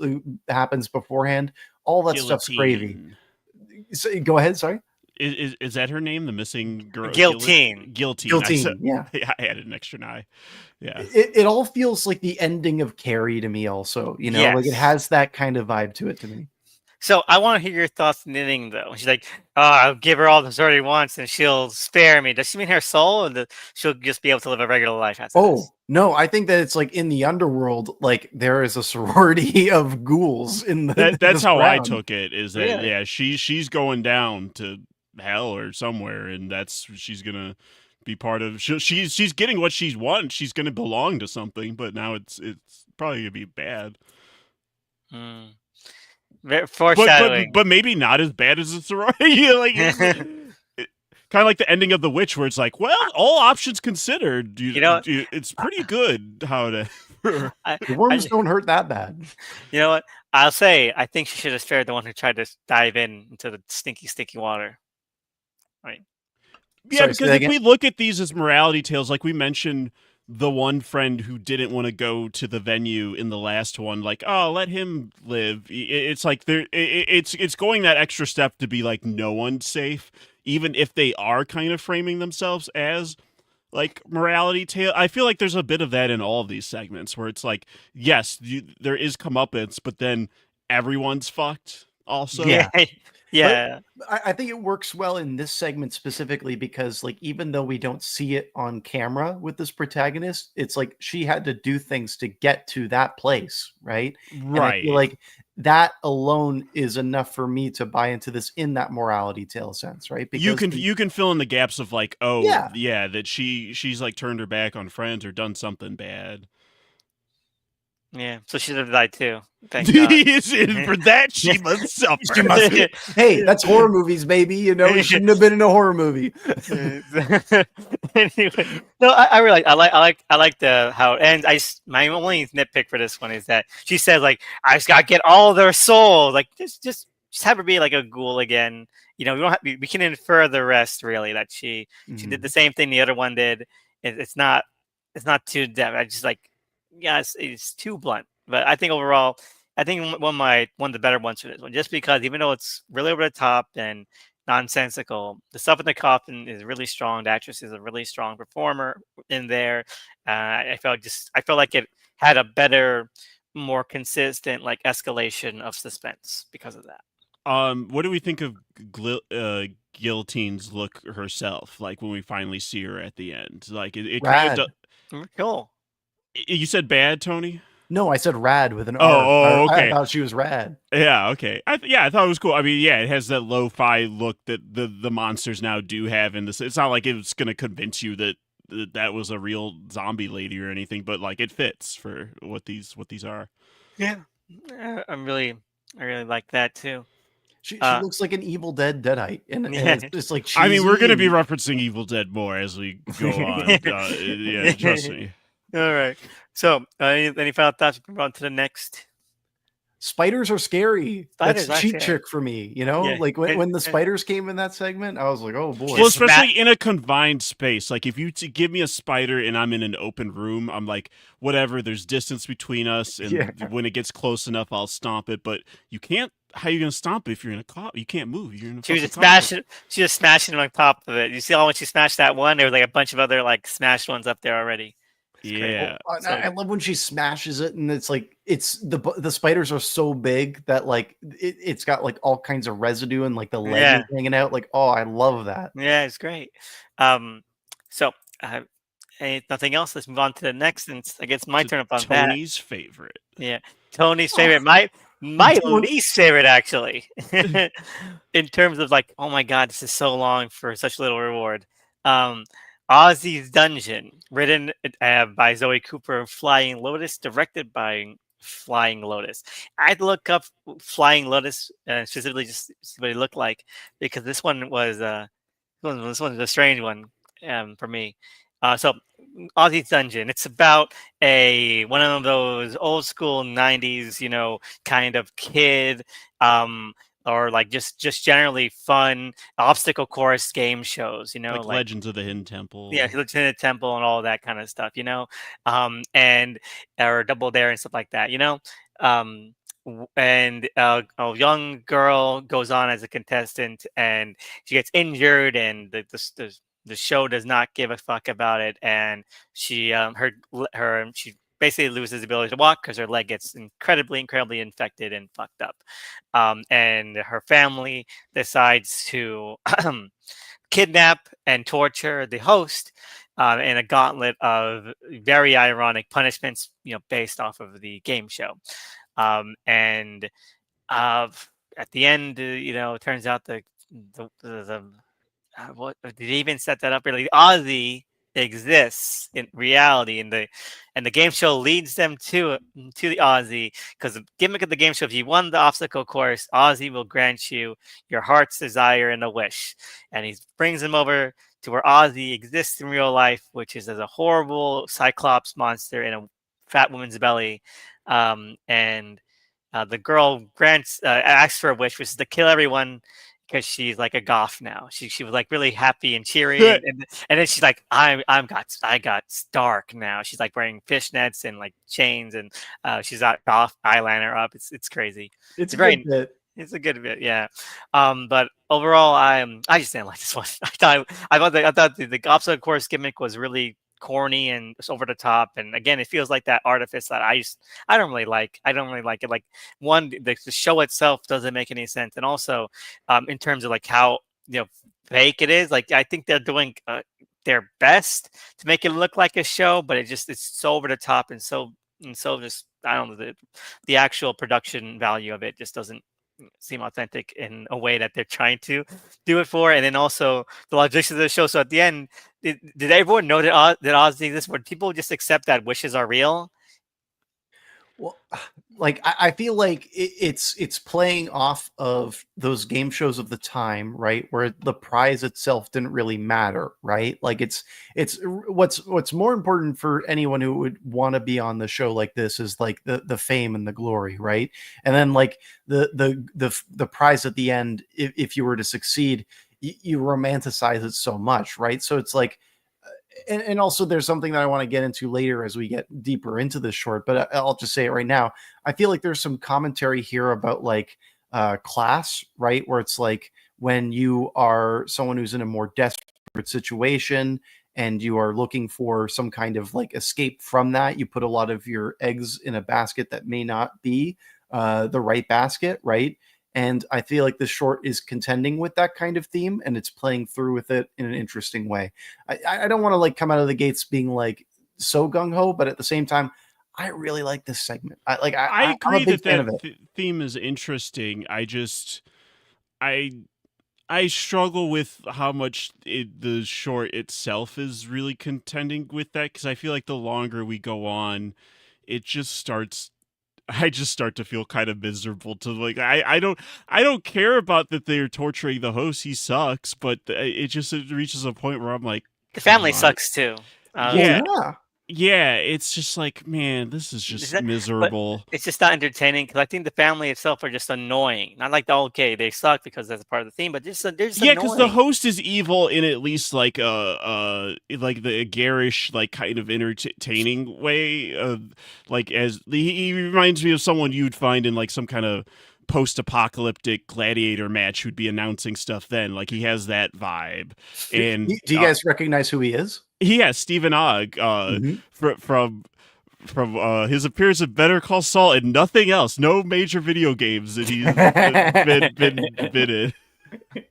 happens beforehand, all that stuff's gravy. Guillotine. So, go ahead, sorry. Is that her name? The missing girl? Guillotine. Guillotine. I said. Guillotine, yeah. I added an extra eye. Yeah. It all feels like the ending of Carrie to me also, like it Yes. has that kind of vibe to it to me. So I want to hear your thoughts on knitting, though. She's like, "Oh, I'll give her all the sorority wants, and she'll spare me." Does she mean her soul, or she'll just be able to live a regular life after this? Oh, no, I think that it's like in the underworld, like there is a sorority of ghouls in That's this how I ground. took it. Is that Really? yeah? She's going down to hell or somewhere, and she's gonna be part of. She's getting what she wants. She's gonna belong to something, but now it's probably gonna be bad. Mm. But Foreshadowing. maybe not as bad as the sorority. Like kind of like the ending of The Witch, where it's like, well, all options considered, You know, it's pretty good how to. I, The worms I, don't hurt that bad. you know what? I'll say I think she should have spared the one who tried to dive into the stinky, sticky water. Right? Yeah, Sorry, say because that if again. we look at these as morality tales, like we mentioned, the one friend who didn't want to go to the venue in the last one, like, oh, let him live. It's like it's going that extra step to be like no one's safe, even if they are kind of framing themselves as like morality tale. I feel like there's a bit of that in all of these segments where it's like, yes, there is comeuppance, but then everyone's fucked also. Yeah. Yeah. But Yeah. I think it works well in this segment specifically because, like, even though we don't see it on camera with this protagonist, it's like she had to do things to get to that place, right? And I feel Right. like that alone is enough for me to buy into this in that morality tale sense, right? You Because can you can fill in the gaps of like, oh yeah, yeah, that she's like turned her back on friends or done something bad. Yeah. So she should have died too. Thank God. For that she must she suffer. must. Hey, that's horror movies, baby. It shouldn't have been in a horror movie. Anyway, no, I really I like the how it ends. My only nitpick for this one is that she says like I just gotta get all their souls. Like just have her be like a ghoul again. We don't have, we can infer the rest really that she did the Mhm. same thing the other one did. It's not too depth. I just like yeah, it's too blunt. But I think overall, I think one of the better ones for this one, just because even though it's really over the top and nonsensical, the stuff in the coffin is really strong. The actress is a really strong performer in there. I felt like it had a better, more consistent like escalation of suspense because of that. What do we think of Guillotine's look herself? Like when we finally see her at the end, like it kind of. Rad. Cool. You said bad, Tony? No, I said rad with an Oh, R. I okay. thought she was rad. Yeah, okay. I thought it was cool. I mean, yeah, it has that lo-fi look that the monsters now do have in this. It's not like it's going to convince you that was a real zombie lady or anything, but like it fits for what these are. Yeah. I really like that too. She looks like an Evil Dead Deadite, and Yeah. it's just like I mean, we're cheesy going to be and referencing Evil Dead more as we go on. Yeah, trust me. All right. So, any final thoughts? We move on to the next. spiders are scary. That's Spiders, cheap actually. trick for me, you know? Yeah. Like when the spiders came in that segment, I was like, oh Well, boy. Just especially in a confined space. Like if you give me a spider and I'm in an open room, I'm like, whatever. There's distance between us, Yeah. and when it gets close enough, I'll stomp it. But you can't. How are you gonna stomp it if you're in a car? You can't move. You're in a She was fucking just car. smashing. She was smashing on top of it. You see, all when she smashed that one, there was like a bunch of other like smashed ones up there already. It's crazy. Oh, Yeah. and So I love when she smashes it, and it's like the spiders are so big that like it's got like all kinds of residue and like the leg is Yeah, hanging out. Like, oh, I love that. yeah, it's great. Um, so, uh, nothing else. Let's move on to the next, and I guess my to turn up on that. Tony's favorite. Yeah, Tony's Oh, favorite. My don't- least favorite, actually, in terms of like, oh my god, this is so long for such little reward. Um, Ozzy's Dungeon, written by Zoe Cooper, Flying Lotus, directed by Flying Lotus. I had to look up Flying Lotus specifically just to see what he looked like because this one's a strange one for me. So Ozzy's Dungeon. It's about a one of those old school '90s, kind of kid, or like just generally fun obstacle course game shows. Like Like Legends of the Hidden yeah, Temple. Lieutenant Temple and all that kind of stuff. And or Double Dare and stuff like that. And a young girl goes on as a contestant, and she gets injured, and the show does not give a fuck about it, and she basically loses the ability to walk because her leg gets incredibly infected and fucked up, and her family decides to kidnap and torture the host in a gauntlet of very ironic punishments, based off of the game show. And uh, at the end, it turns out the what did he even set that up? Really, Ozzy exists in reality, and the game show leads them to the Ozzy because the gimmick of the game show: if you won the obstacle course, Ozzy will grant you your heart's desire and a wish, and he brings them over to where Ozzy exists in real life, which is as a horrible Cyclops monster in a fat woman's belly, and the girl asks for a wish, which is to kill everyone because she's like a goth now. She was like really happy and cheery, and then she's like, I got dark now. She's like wearing fishnets and like chains, and she's got goth eyeliner up. It's crazy. it's It's a good very bit. it's a good bit, yeah. But overall, I just didn't like this one. I thought the obstacle course gimmick was really corny and just over the top. And again, it feels like that artifice that I don't really like. I don't really like it. Like one, the show itself doesn't make any sense, and also in terms of like how fake it is. Like I think they're doing their best to make it look like a show, but it's so over the top and so just I don't know the actual production value of it just doesn't seem authentic in a way that they're trying to do it for. And then also the logistics of the show. So at the end, did everyone know that Oz exists? Where people just accept that wishes are real? Well, like I feel like it's playing off of those game shows of the time, right? Where the prize itself didn't really matter, right? Like it's what's more important for anyone who would want to be on the show like this is like the fame and the glory, right? And then like the prize at the end, if you were to succeed, you romanticize it so much, right? So it's like and also there's something that I want to get into later as we get deeper into this short, but I'll just say it right now. I feel like there's some commentary here about like class, right? Where it's like when you are someone who's in a more desperate situation and you are looking for some kind of like escape from that, you put a lot of your eggs in a basket that may not be the right basket, right? And I feel like this short is contending with that kind of theme and it's playing through with it in an interesting way. I don't want to like come out of the gates being like so gung ho, but at the same time, I really like this segment. I I'm a agree big that fan of it. theme is interesting. I I struggle with how much the short itself is really contending with that because I feel like the longer we go on, it just starts. I just start to feel kind of miserable to like I don't care about that they're torturing the host. He sucks, but it reaches a point where I'm like, The come family on. sucks too. Well, Yeah, yeah. yeah, it's just like, man, this is Is just that, but miserable. it's just not entertaining because I think the family itself are just annoying. Not like okay, they suck because that's a part of the theme, but they're just Yeah, because the annoying. host is evil in at least like the garish, like kind of entertaining way. Like as he reminds me of someone you'd find in like some kind of post-apocalyptic gladiator match who'd be announcing stuff. Then, like he has that vibe, and Do you guys recognize who he is? he has Stephen Ogg, Mhm. from his appearance in Better Call Saul and nothing else. No major video games that he's been in.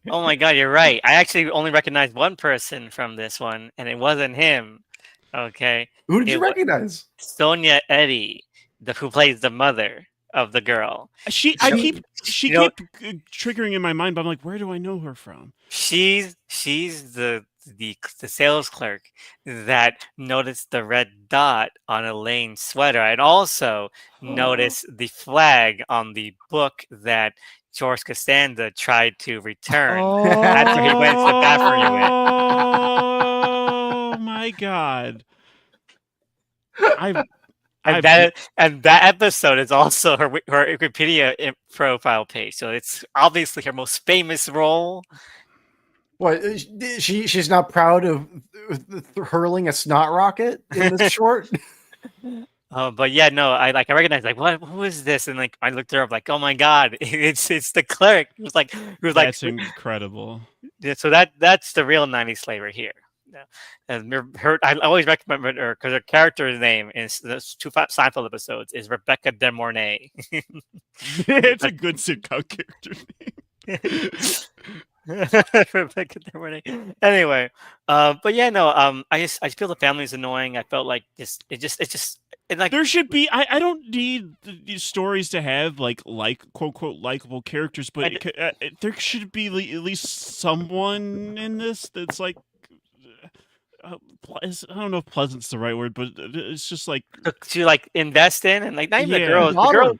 Oh my god, you're right. I actually only recognized one person from this one, and it wasn't him. Okay, Who did you it was recognize? Sonia Eddy, who plays the mother of the girl. She She You know, keep triggering in my mind, but I'm like, where do I know her from? she's the sales clerk that noticed the red dot on Elaine's sweater. I'd also noticed the flag on the book that George Costanza tried to return after he went to the bathroom with. Oh my god! I've And I've that episode is also her Wikipedia profile page. So it's obviously her most famous role. what she's not proud of hurling a snot rocket in this short. But yeah, no, I recognized like what who is this? And like I looked her up like, oh my god, it's the clerk. It was like That's incredible. yeah, so that's the real 90s flavor here. Yeah. And I always recommend her because her character's name in those two Seinfeld episodes is Rebecca De Mornay. It's a good sitcom character Rebecca De Mornay. Anyway, but yeah, no, I feel the family is annoying. I felt like it like There should be. I don't need these stories to have like quote unquote likable characters, but there should be at least someone in this that's like. I don't know if pleasant's the right word, but it's just like to like invest in and like not even the yeah. girls. The girl,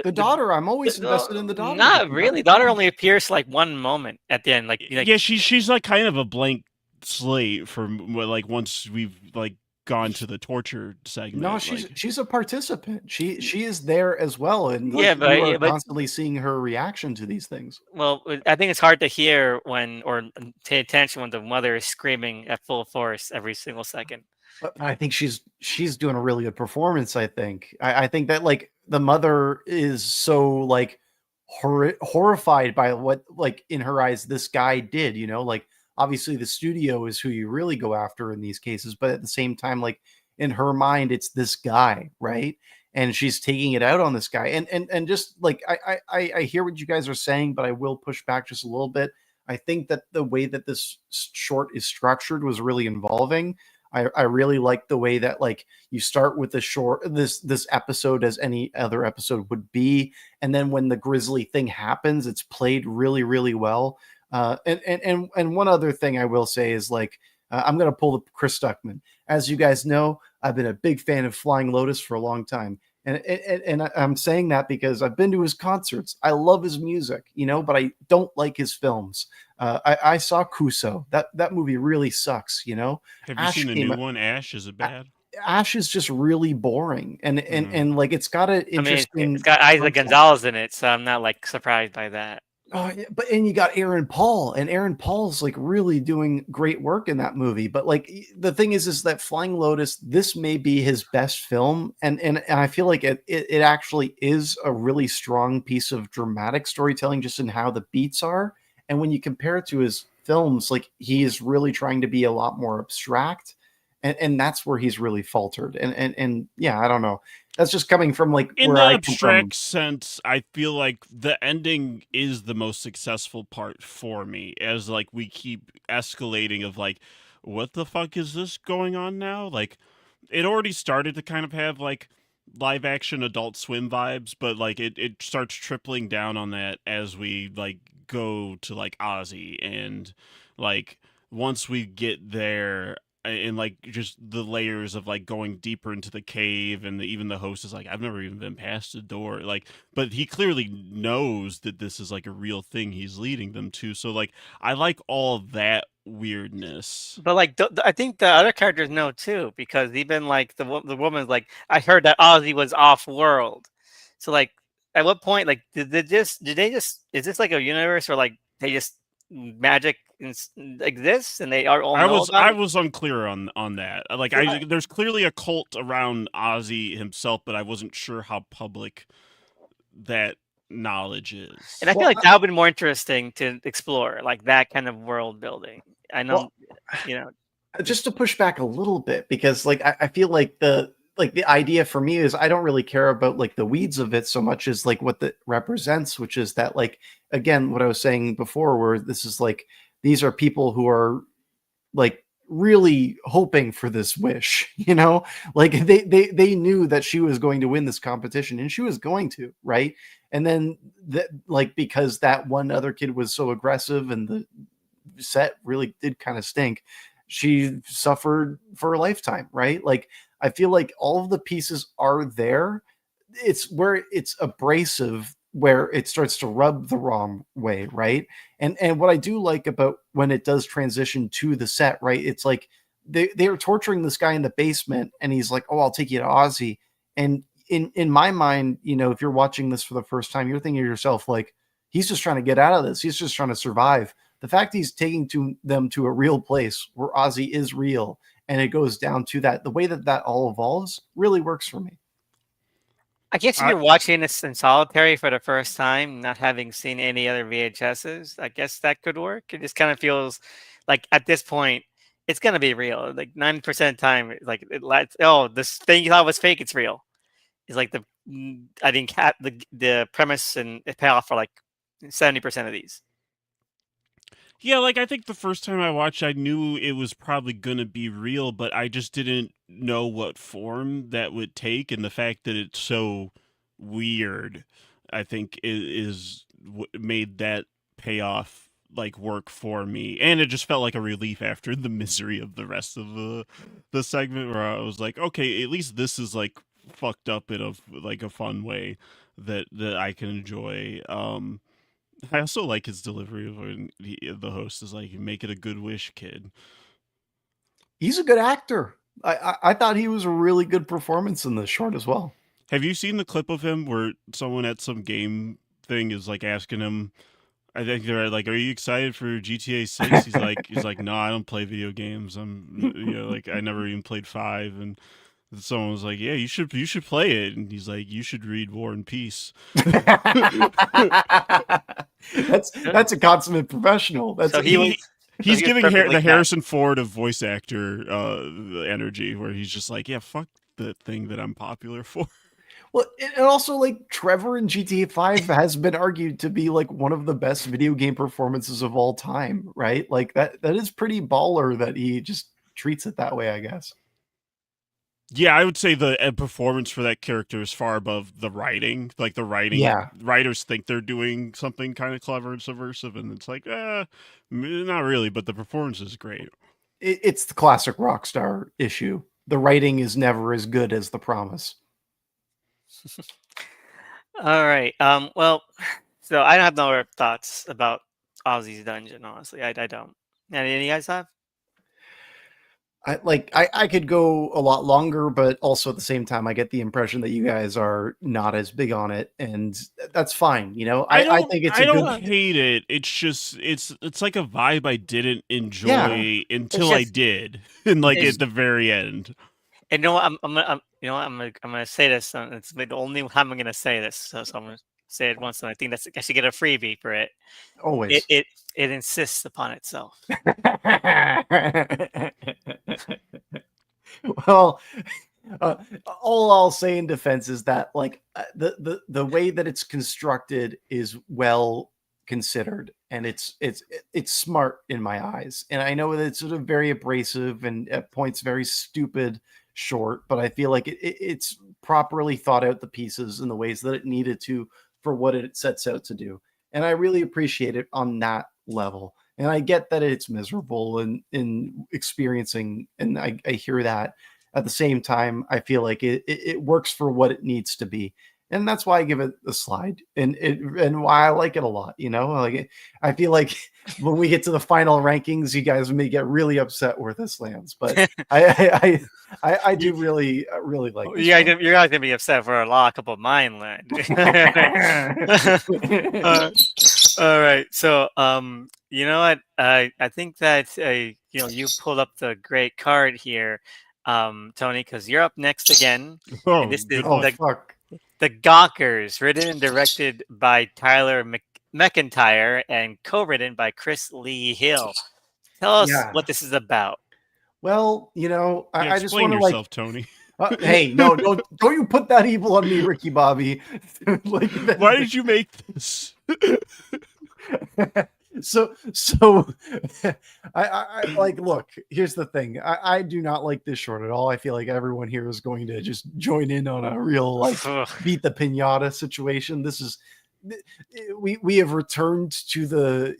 The daughter. I'm always invested in the daughter. not really. Daughter only appears like one moment at the end. Like Yeah, she's like kind of a blank slate for like once we've like gone to the torture segment. No, she's a participant. She is there as well, and like yeah, you are but constantly seing her reaction to these things. well, I think it's hard to hear when or pay attention when the mother is screaming at full force every single second. But I think she's doing a really good performance. I think that like the mother is so like horrified by what like in her eyes this guy did. You know, like obviously the studio is who you really go after in these cases, but at the same time, like in her mind, it's this guy, right? And she's taking it out on this guy. And just like I hear what you guys are saying, but I will push back just a little bit. I think that the way that this short is structured was really involving. I really like the way that like you start with the short this episode as any other episode would be, and then when the grisly thing happens, it's played really really well. And one other thing I will say is like I'm gonna pull the Chris Stuckman. As you guys know, I've been a big fan of Flying Lotus for a long time, and I'm saying that because I've been to his concerts. I love his music, you know, but I don't like his films. I saw Kuso. That movie really sucks, you know. Have you Ash seen the came new out- one? Ash, is it bad? Ash is just really boring, Mm. and like it's got an I mean, interesting. it's got Isaac concept. Gonzalez in it, so I'm not like surprised by that. Oh, yeah, but and you got Aaron Paul, and Aaron Paul's like really doing great work in that movie. But like the thing is that Flying Lotus, this may be his best film, and I feel like it actually is a really strong piece of dramatic storytelling, just in how the beats are. And when you compare it to his films, like he is really trying to be a lot more abstract, and that's where he's really faltered. And yeah, I don't know. That's just coming from like In where the I come from. abstract sense, I feel like the ending is the most successful part for me, as like we keep escalating of like, what the fuck is this going on now? Like, it already started to kind of have like live action Adult Swim vibes, but like it starts tripling down on that as we like go to like Ozzy, and like once we get there, and like just the layers of like going deeper into the cave, and even the host is like, I've never even been past the door, like, but he clearly knows that this is like a real thing he's leading them to. So like I like all of that weirdness. But like, I think the other characters know too, because even like the woman's like, I heard that Ozzy was off world. So like, at what point, like, did they just is this like a universe where like they just magic exists and they are all know about I it? was unclear on that. Like Well, I- there's clearly a cult around Ozzy himself, but I wasn't sure how public that knowledge And is. I feel well, like that would be more interesting to explore, like that kind of world building. I know, well, you know, just to push back a little bit, because like I feel like the idea for me is I don't really care about like the weeds of it so much as like what it represents, which is that, like, again, what I was saying before, where this is like these are people who are like really hoping for this wish, like they knew that she was going to win this competition, and she was going to, right? And then that, like, because that one other kid was so aggressive and the set really did kind of stink, she suffered for a lifetime, right? Like, I feel like all of the pieces are there. It's where it's abrasive, where it starts to rub the wrong way, right? And what I do like about when it does transition to the set, right? It's like they are torturing this guy in the basement, and he's like, "Oh, I'll take you to Aussie." And in my mind, if you're watching this for the first time, you're thinking to yourself, like, he's just trying to get out of this. He's just trying to survive. The fact he's taking them to a real place where Ozzy is real, and it goes down to that, the way that all evolves really works for me. I guess if I you're watching this in solitary for the first time, not having seen any other VHSs, I guess that could work. It just kind of feels like at this point, it's gonna be real. Like 90% of the time, like oh, this thing you thought was fake, it's real. It's like I think the premise and the payoff for like 70% of these. Yeah, like I think the first time I watched, I knew it was probably gonna be real, but I just didn't know what form that would take, and the fact that it's so weird, I think, is what made that payoff like work for me, and it just felt like a relief after the misery of the rest of the segment, where I was like, okay, at least this is like fucked up in a fun way that I can enjoy. I also like his delivery of when the host is like, "Make it a good wish, kid." He's a good actor. I thought he was a really good performance in this short as well. Have you seen the clip of him where someone at some game thing is like asking him? I think they're like, "Are you excited for GTA 6?" He's like, "No, I don't play video games. Like I never even played 5." And someone was like, "Yeah, you should play it." And he's like, "You should read War and Peace." That's a consummate professional. That's So he was. So He's he was giving perfectly the cast. Harrison Ford of voice actor energy, where he's just like, yeah, fuck the thing that I'm popular for. Well, and also, like, Trevor in GTA 5 has been argued to be like one of the best video game performances of all time, right? Like that is pretty baller that he just treats it that way, I guess. Yeah, I would say the performance for that character is far above the writing. Like the Yeah. writers think they're doing something kind of clever and subversive, and it's like, not really. But the performance is great. It's the classic rock star issue. The writing is never as good as the promise. All right. Well, so I have no other thoughts about Ozzy's Dungeon. Honestly, I don't. Any of you guys have? I could go a lot longer, but also at the same time, I get the impression that you guys are not as big on it, and that's fine. I think it's I a don't good. hate it. It's just it's like a vibe I didn't Yeah. enjoy It's until I just did, and like it's at the very end. and you know what I'm gonna say this. It's the only time I'm gonna say this. So I'm gonna say it once, and I think I should get a freebie for it. It Always. it it insists upon itself. Well, uh, all I'll say in defense is that, like, the way that it's constructed is well considered, and it's smart in my eyes. And I know that it's sort of very abrasive and at points very stupid short, but I feel like it's properly thought out, the pieces in the ways that it needed to for what it sets out to do. And I really appreciate it on that level. And I get that it's miserable and in experiencing, and I hear that. At the same time, I feel like it works for what it needs to be. And that's why I give it a slide, and why I like it a lot. Like I feel like when we get to the final rankings, you guys may get really upset where this lands, but I do really like this Yeah, one. you're not gonna be upset for a couple of mine land. All right. So, you know what? I think that you pulled up the great card here, Tony, because you're up next again, and Oh, this is good Oh luck. fuck. the Gawkers, written and directed by Tyler McIntyre and co-written by Chris Lee Hill. Tell us Yeah. what this is about. Well, Yeah, I just explain want to like. yourself, Tony. Hey, no, don't you put that evil on me, Ricky Bobby. Like Why did you make this? so I like, look, here's the thing. I do not like this short at all. I feel like everyone here is going to just join in on a real like Ugh. beat the pinata situation. This is we have returned to the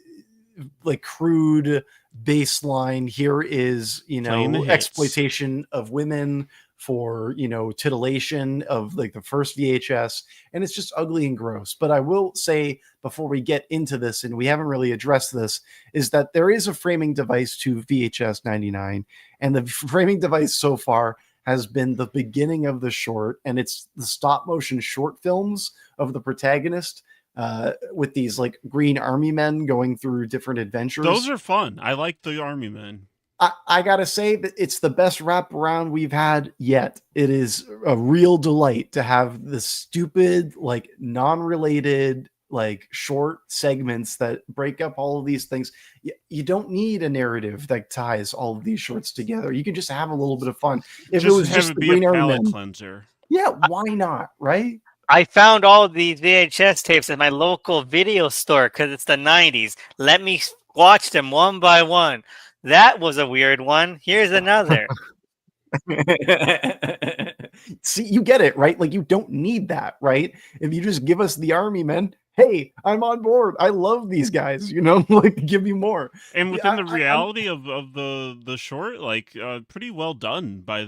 like crude baseline. Here is Playing the hits. exploitation of women for titillation of like the first VHS, and it's just ugly and gross. But I will say before we get into this, and we haven't really addressed this, is that there is a framing device to VHS 99, and the framing device so far has been the beginning of the short, and it's the stop motion short films of the protagonist with these like green army men going through different adventures. Those are fun. I like the army men. I gotta say that it's the best wraparound we've had yet. It is a real delight to have the stupid, like non-related, like short segments that break up all of these things. You don't need a narrative that ties all of these shorts together. You can just have a little bit of fun. If it was have just it the be Green a Army palate Men, cleanser. yeah, why not? Right? I found all of these VHS tapes at my local video store because it's the 90s. Let me watch them one by one. That was a weird one. Here's another. See, you get it, right? Like you don't need that, right? If you just give us the army men, hey, I'm on board. I love these guys, like give me more. And Yeah, within the reality of the short, like pretty well done by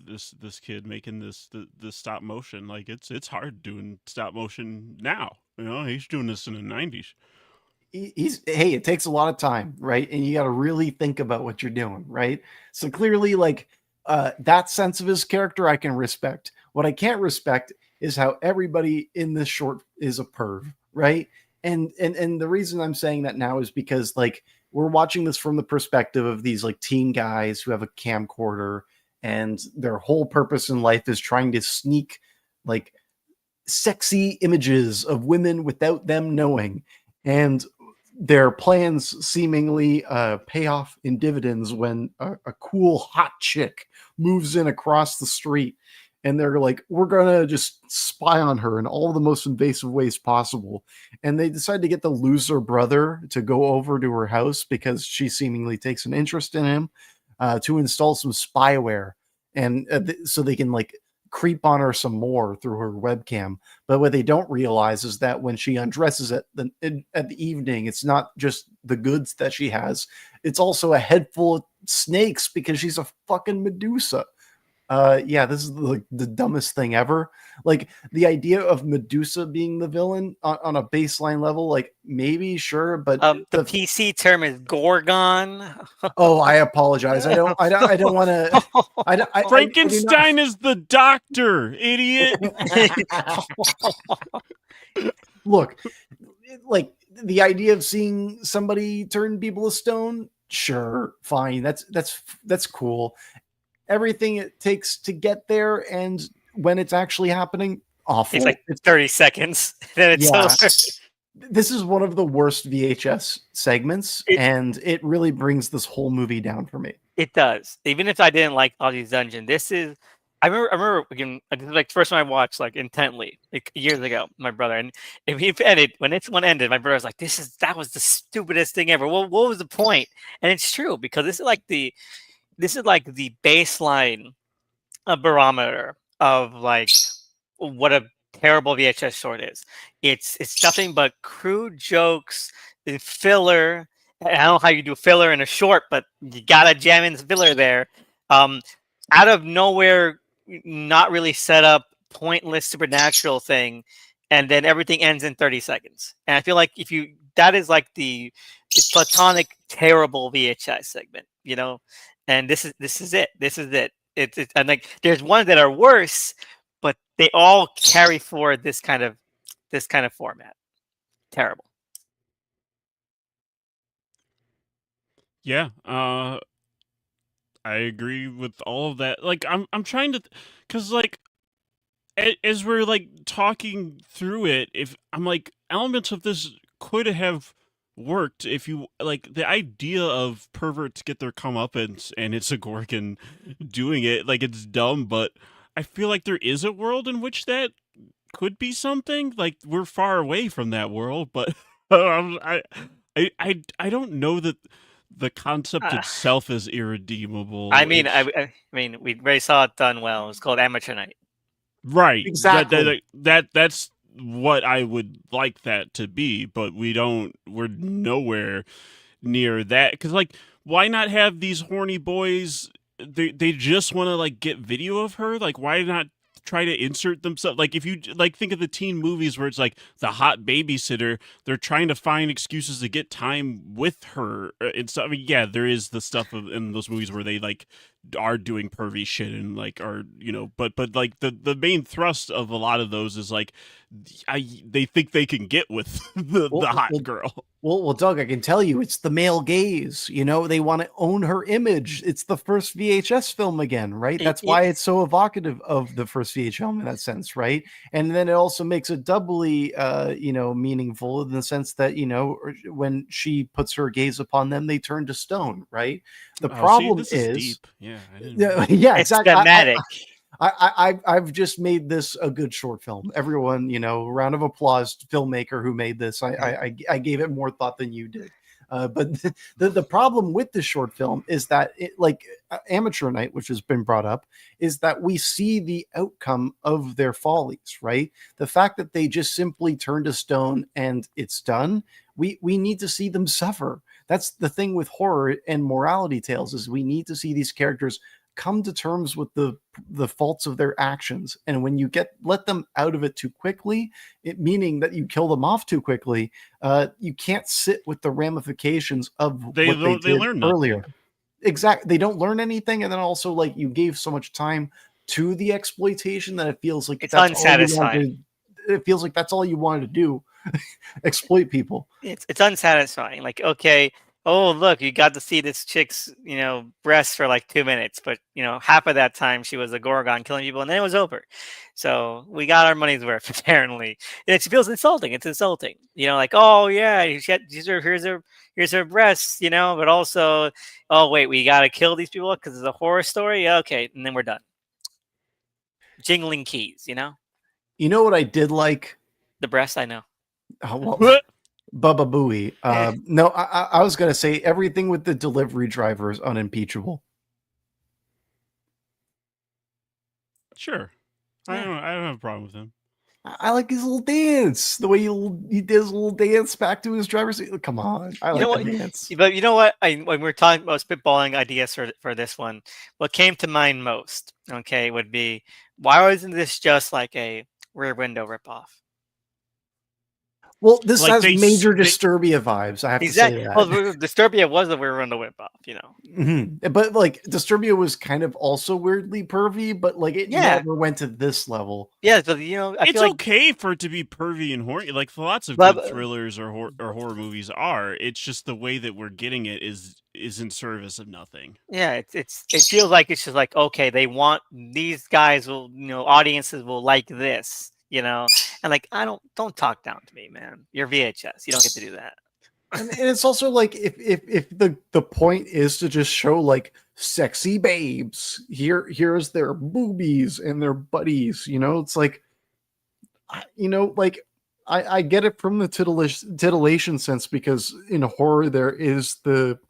this kid making this stop motion. Like it's hard doing stop motion now. He's doing this in the 90s. hey, it takes a lot of time, right? And you got to really think about what you're doing, right? So clearly, like that sense of his character, I can respect. What I can't respect is how everybody in this short is a perv, right? And the reason I'm saying that now is because like we're watching this from the perspective of these like teen guys who have a camcorder, and their whole purpose in life is trying to sneak like sexy images of women without them knowing. And their plans seemingly pay off in dividends when a cool hot chick moves in across the street, and they're like, we're gonna just spy on her in all the most invasive ways possible. And they decide to get the loser brother to go over to her house because she seemingly takes an interest in him, to install some spyware, and so they can like creep on her some more through her webcam. But what they don't realize is that when she undresses at the evening, it's not just the goods that she has, it's also a head full of snakes because she's a fucking Medusa. Yeah, this is like the dumbest thing ever. Like the idea of Medusa being the villain on a baseline level, like maybe sure, but The PC term is Gorgon. oh, I apologize. I don't want to. Frankenstein is the doctor, idiot. Look, like the idea of seeing somebody turn people to stone, sure, fine. That's cool. Everything it takes to get there, and when it's actually happening, awful. It's like 30 seconds, then it's Yeah. over. This is one of the worst VHS segments, and it really brings this whole movie down for me. It does. Even if I didn't like Ozzy's Dungeon, this is. I remember again, like first one I watched like intently like years ago. My brother, and if he ended when this one ended, my brother was like, that was the stupidest thing ever. Well, what was the point?" And it's true because this is like the baseline barometer of like what a terrible VHS short is. It's nothing but crude jokes, filler, I don't know how you do filler in a short, but you gotta jam in filler there. Um, Out of nowhere, not really set up, pointless supernatural thing, and then everything ends in 30 seconds. And I feel like if you that is like the platonic terrible VHS segment, and this is it. This is it. It's and like there's ones that are worse, but they all carry forward this kind of format. Terrible. Yeah, I agree with all of that. Like, I'm trying to, because like as we're like talking through it, if I'm like elements of this could have worked if you like the idea of perverts get their comeuppance and it's a Gorgon doing it, like it's dumb, but I feel like there is a world in which that could be something. Like we're far away from that world, but I don't know that the concept Uh, itself is irredeemable. I mean, I mean, we already saw it done well. It's called Amateur Night. Right. Exactly. That's what I would like that to be, but we're nowhere near that, cuz like why not have these horny boys, they just want to like get video of her? Like why not try to insert themselves, like if you like think of the teen movies where it's like the hot babysitter, they're trying to find excuses to get time with her and stuff. I mean, yeah, there is the stuff in those movies where they like are doing pervy shit and like are, but like the main thrust of a lot of those is like they think they can get with the hot Well, girl. well, Doug, I can tell you, it's the male gaze. They want to own her image. It's the first VHS film again, right? It, That's it, why it's so evocative of the first VHS film in that sense, right? And then it also makes it doubly, meaningful in the sense that when she puts her gaze upon them, they turn to stone, right? The Oh, see, problem this is is, deep. Yeah, I didn't yeah, realize. yeah, it's exactly. thematic. I've just made this a good short film. Everyone, round of applause to filmmaker who made this. I gave it more thought than you did. But the problem with this short film is that Amateur Night, which has been brought up, is that we see the outcome of their follies, right? The fact that they just simply turn to stone and it's done. We need to see them suffer. That's the thing with horror and morality tales, is we need to see these characters come to terms with the faults of their actions. And when you let them out of it too quickly, meaning that you kill them off too quickly, you can't sit with the ramifications of what they did learn earlier. nothing. Exactly. They don't learn anything. And then also, like, you gave so much time to the exploitation that it feels like It's that's all you unsatisfying. wanted to, it feels like that's all you wanted to do. Exploit people. It's unsatisfying. Like, okay, oh look, you got to see this chick's breasts for like 2 minutes, but half of that time she was a Gorgon killing people, and then it was over. So we got our money's worth apparently. And it feels insulting. It's insulting. Like, oh yeah, here's her breasts, but also, oh wait, we got to kill these people because it's a horror story. Okay, and then we're done. Jingling keys, You know what I did like? the breasts. I know. Well, Bubba Booey. No, I was gonna say everything with the delivery driver is unimpeachable. Sure. I don't have a problem with him. I like his little dance. The way he did his little dance back to his driver's seat. Come on, I You know like what? the dance. But you know what? When we're talking about spitballing ideas for this one, what came to mind most, okay, would be, why wasn't this just like a Rear Window ripoff? Well, this Like has they major they Disturbia vibes. I have to say Exactly. Well, that. Disturbia was a Rear Window ripoff. But like Disturbia was kind of also weirdly pervy, but like it Yeah, never went to this level. yeah. But I it's feel like, okay for it to be pervy and horny. Like lots of but good thrillers or horror movies are. It's just the way that we're getting it is in service of nothing. yeah, it feels like it's just like, okay, they want these guys will audiences will like this, and like, don't talk down to me, man. You're VHS. You don't get to do that. And it's also like if the point is to just show like sexy babes, here's their boobies and their buddies, it's like, like I get it from the titillation sense, because in horror there is the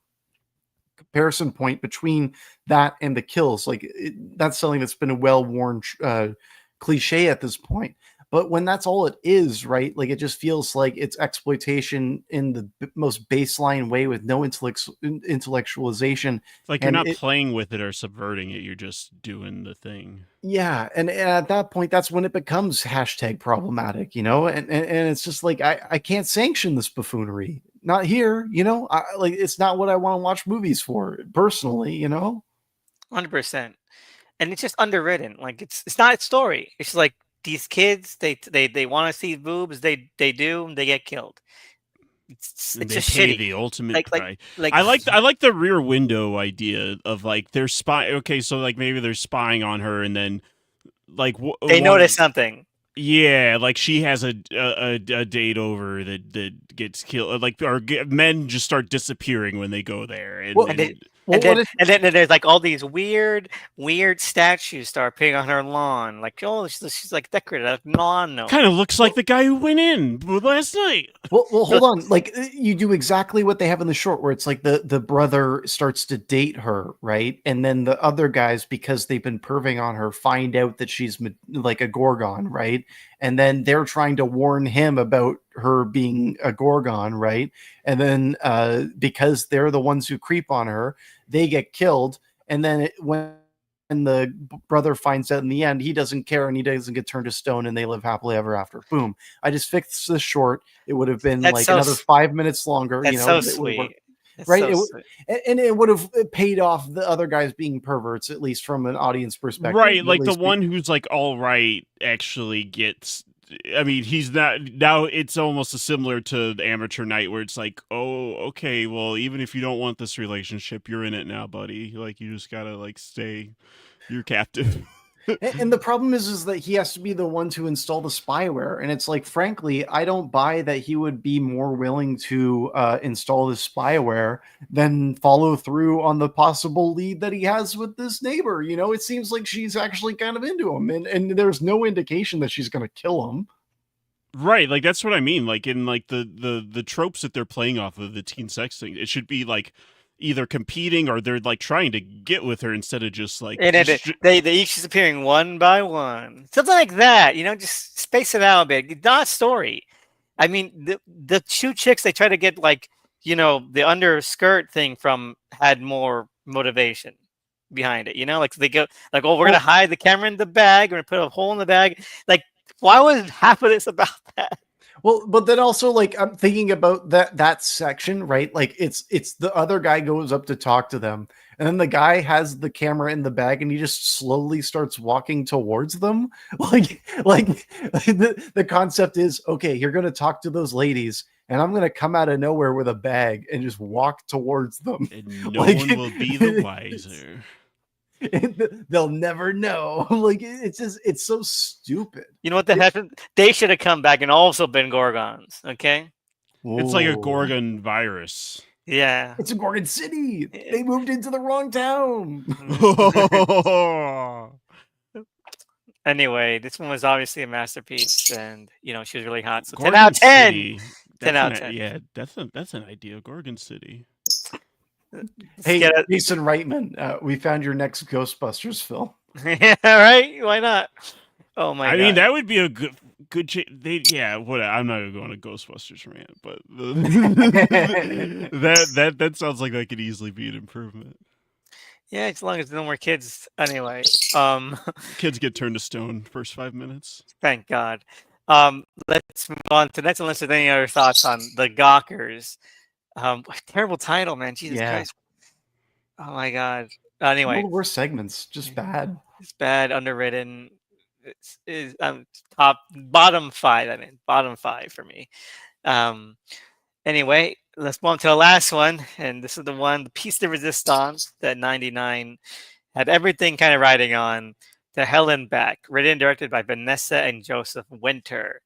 comparison point between that and the kills. Like that's something that's been a well-worn cliche at this point. But when that's all it is, right? Like it just feels like it's exploitation in the most baseline way with no intellectualization. Like you're And not it, playing with it or subverting it, you're just doing the thing. yeah, and at that point, that's when it becomes hashtag problematic, you know. And it's just like I can't sanction this buffoonery, not here, you know. Like it's not what I want to watch movies for personally, you know. 100%. And it's just underwritten. Like it's not a story. It's like these kids, they want to see boobs, they do, they get killed. And It's they just pay shitty. the ultimate Like like price. like I like the rear window idea of like they're spy. Okay, so like maybe they're spying on her, and then like they notice one. something. Yeah, like she has a date over that gets killed. Like men just start disappearing when they go there, Well, And it, well, what if and then there's like all these weird statues start appearing on her lawn. Like, oh, she's like decorated like lawn gnome. kind of looks like well, the guy who went in last night. well, So hold on. Like you do exactly what they have in the short, where it's like the brother starts to date her, right? And then the other guys, because they've been perving on her, find out that she's like a Gorgon, right? And then they're trying to warn him about her being a Gorgon, right? And then because they're the ones who creep on her, they get killed. And then when the brother finds out in the end, he doesn't care and he doesn't get turned to stone and they live happily ever after. Boom. I just fixed this short. It would have been that's like so another 5 minutes longer, you that's know, so but it would have worked. sweet. That's Right. so sweet. And it would have paid off the other guys being perverts, at least from an audience perspective. Right, At like the least one who's like all right actually gets. I mean, he's not now. It's almost similar to the Amateur Night, where it's like, oh, okay, well, even if you don't want this relationship, you're in it now, buddy. Like, you just gotta like stay. You're captive. and the problem is that he has to be the one to install the spyware, and it's like, frankly, I don't buy that he would be more willing to install the spyware than follow through on the possible lead that he has with this neighbor. You know, it seems like she's actually kind of into him, and there's no indication that she's going to kill him. Right, like that's what I mean. Like in like the tropes that they're playing off of the teen sex thing, it should be like either competing or they're like trying to get with her instead of just like And then they each disappearing one by one, something like that. You know, just space it out a bit. Not a story. I mean, the two chicks they try to get like the underskirt thing from had more motivation behind it. You know, like they go like, oh, we're gonna hide the camera in the bag. We're gonna put a hole in the bag. Like, why was half of this about that? Well, but then also, like, I'm thinking about that section, right? Like it's the other guy goes up to talk to them, and then the guy has the camera in the bag and he just slowly starts walking towards them. Like the concept is, okay, you're gonna talk to those ladies, and I'm gonna come out of nowhere with a bag and just walk towards them. and no Like, one will be the wiser. They'll never know. Like it's so stupid. You know what the heck? They should have come back and also been Gorgons. Okay. It's like a Whoa. Gorgon virus. Yeah. It's a Gorgon City. They moved into the wrong town. Anyway, this one was obviously a masterpiece, and she was really hot. So Gorgon 10 out of 10. City. 10 out of 10. Yeah, that's an idea. Gorgon City. Hey, Get it. Jason Reitman, we found your next Ghostbusters film. Yeah, right? Why not? Oh my god. I mean, that would be a good. What? I'm not going to Ghostbusters rant, but that sounds like that could easily be an improvement. Yeah, as long as no more kids. Anyway, Kids get turned to stone first 5 minutes. thank God. Let's move on to next. Unless there's any other thoughts on the Gawkers. Terrible title, man. Jesus Christ. Oh my God. Anyway, One of the worst segments, just bad. it's bad, underwritten. It's bottom five. I mean, bottom five for me. Anyway, let's move on to the last one, and this is the one, the piece de resistance that 99 had everything kind of riding on. To Hell and Back, written and directed by Vanessa and Joseph Winter,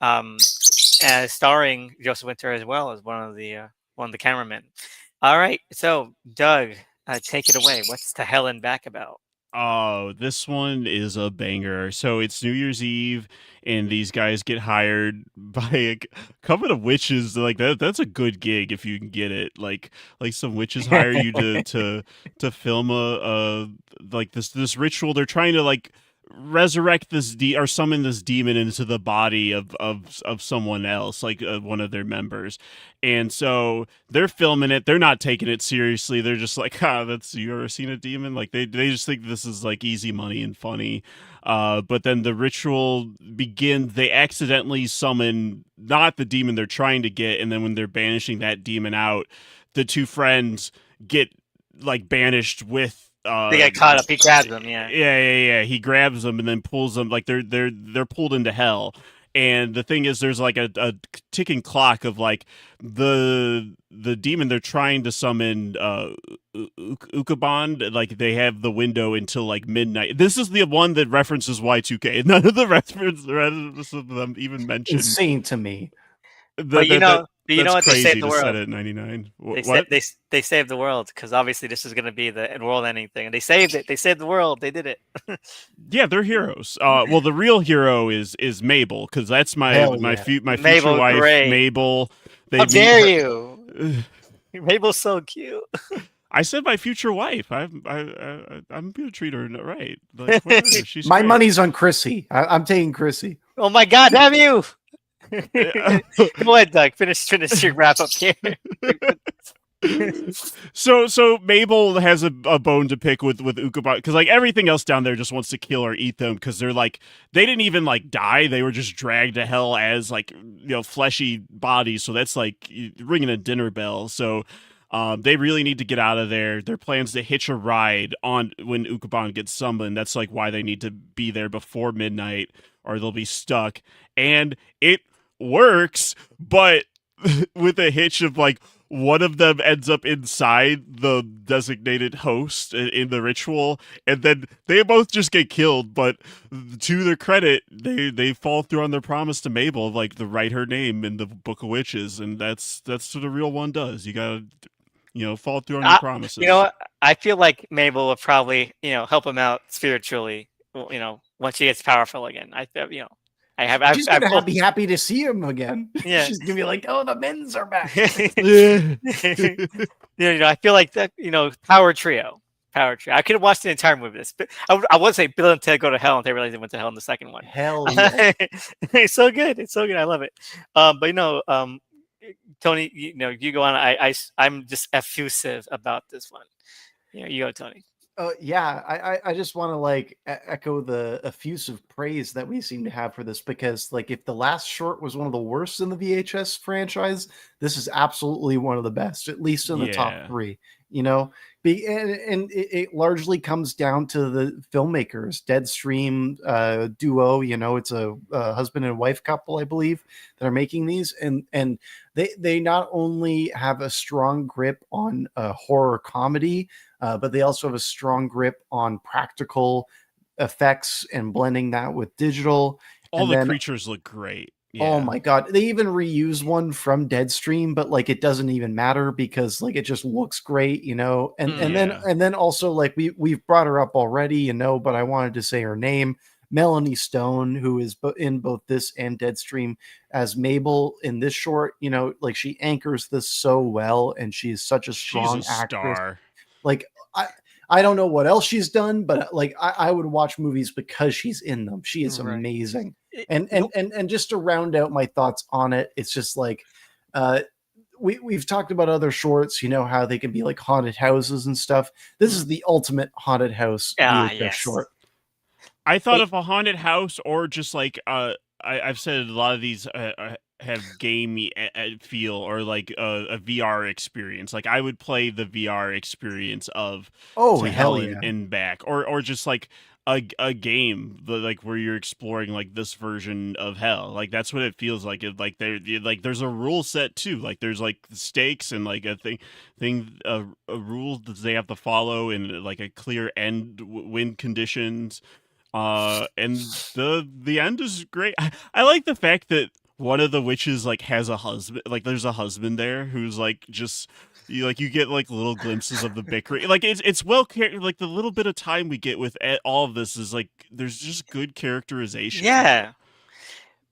as starring Joseph Winter as well as one of the cameramen. All right, so Doug, take it away. What's To Hell and Back about? Oh, this one is a banger. So it's New Year's Eve, and these guys get hired by a coven of witches. Like that's a good gig if you can get it. Like some witches hire you to film like this ritual. They're trying to like resurrect this or summon this demon into the body of someone else, like one of their members. And so they're filming it. They're not taking it seriously. They're just like, that's, you ever seen a demon? Like they just think this is like easy money and funny. But then the ritual begins. They accidentally summon not the demon they're trying to get, and then when they're banishing that demon out, the two friends get like banished with. They get caught up. He grabs them. Yeah. He grabs them and then pulls them, like they're pulled into hell. And the thing is, there's like a ticking clock of like the demon they're trying to summon, Ukabond. Like they have the window until like midnight. This is the one that references Y2K. None of the references of them even mentioned. Insane to me. But you know what, they saved the world. Set it at 99. They saved the world, because obviously this is going to be the world-ending thing, and they saved it. They saved the world. They did it. Yeah, they're heroes. Well, the real hero is Mabel, because that's my future wife, great. Mabel. How dare you? Mabel's so cute. I said my future wife. I'm gonna treat her right. Like, she's my great. money's on Chrissy. I'm taking Chrissy. Oh my God, have you? Go ahead, Doug. Finish your wrap up here. So Mabel has a bone to pick with Ukabot, because like everything else down there just wants to kill or eat them, because they're like, they didn't even like die, they were just dragged to hell as like, fleshy bodies. So that's like ringing a dinner bell. So they really need to get out of there. Their plans to hitch a ride on when Ukabon gets summoned. That's like why they need to be there before midnight, or they'll be stuck. And it works, but with a hitch of like, one of them ends up inside the designated host in the ritual, and then they both just get killed. But to their credit, they fall through on their promise to Mabel of like to write her name in the Book of Witches, and that's what a real one does. You gotta, fall through on your promises. You know what? I feel like Mabel will probably, help him out spiritually. Once she gets powerful again. She's gonna be happy to see him again. Yeah, she's gonna be like, "Oh, the men's are back." I feel like that. Power trio. I could have watched the entire movie. But I would say Bill and Ted Go to Hell, and they realized they went to hell in the second one. Hell yeah! It's so good. It's so good. I love it. But Tony, you go on. I'm just effusive about this one. You go, Tony. Yeah, I just want to like echo the effusive praise that we seem to have for this, because like if the last short was one of the worst in the VHS franchise, this is absolutely one of the best, at least in the top three. And it largely comes down to the filmmakers, Deadstream duo. It's a husband and wife couple, I believe, that are making these, and they not only have a strong grip on horror comedy, but they also have a strong grip on practical effects and blending that with digital. All the creatures look great. Yeah. Oh my God. They even reuse one from Deadstream, but like it doesn't even matter because like it just looks great, and then also like we've brought her up already, but I wanted to say her name, Melanie Stone, who is in both this and Deadstream as Mabel in this short, like she anchors this so well, and she's such a strong actress. Star. Like I don't know what else she's done, but like I would watch movies because she's in them. She is amazing. And just to round out my thoughts on it, it's just like we've talked about other shorts, how they can be like haunted houses and stuff. This is the ultimate haunted house short. I thought of a haunted house, or just like I've said a lot of these have gamey feel, or like a VR experience. Like I would play the VR experience of hell yeah. and back, or just like a game like where you're exploring like this version of hell. Like that's what it feels like. Like there's a rule set too. Like there's like stakes and like a rule that they have to follow, and like a clear end win conditions. And the end is great. I like the fact that one of the witches like has a husband. Like there's a husband there who's like just. You get like little glimpses of the bickering. Like it's well like the little bit of time we get with all of this is like there's just good characterization. Yeah,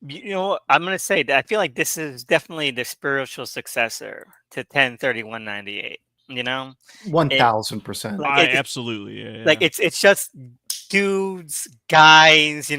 I'm gonna say that I feel like this is definitely the spiritual successor to 10/31/98. 1000%. Absolutely. Yeah. Like it's just dudes, guys,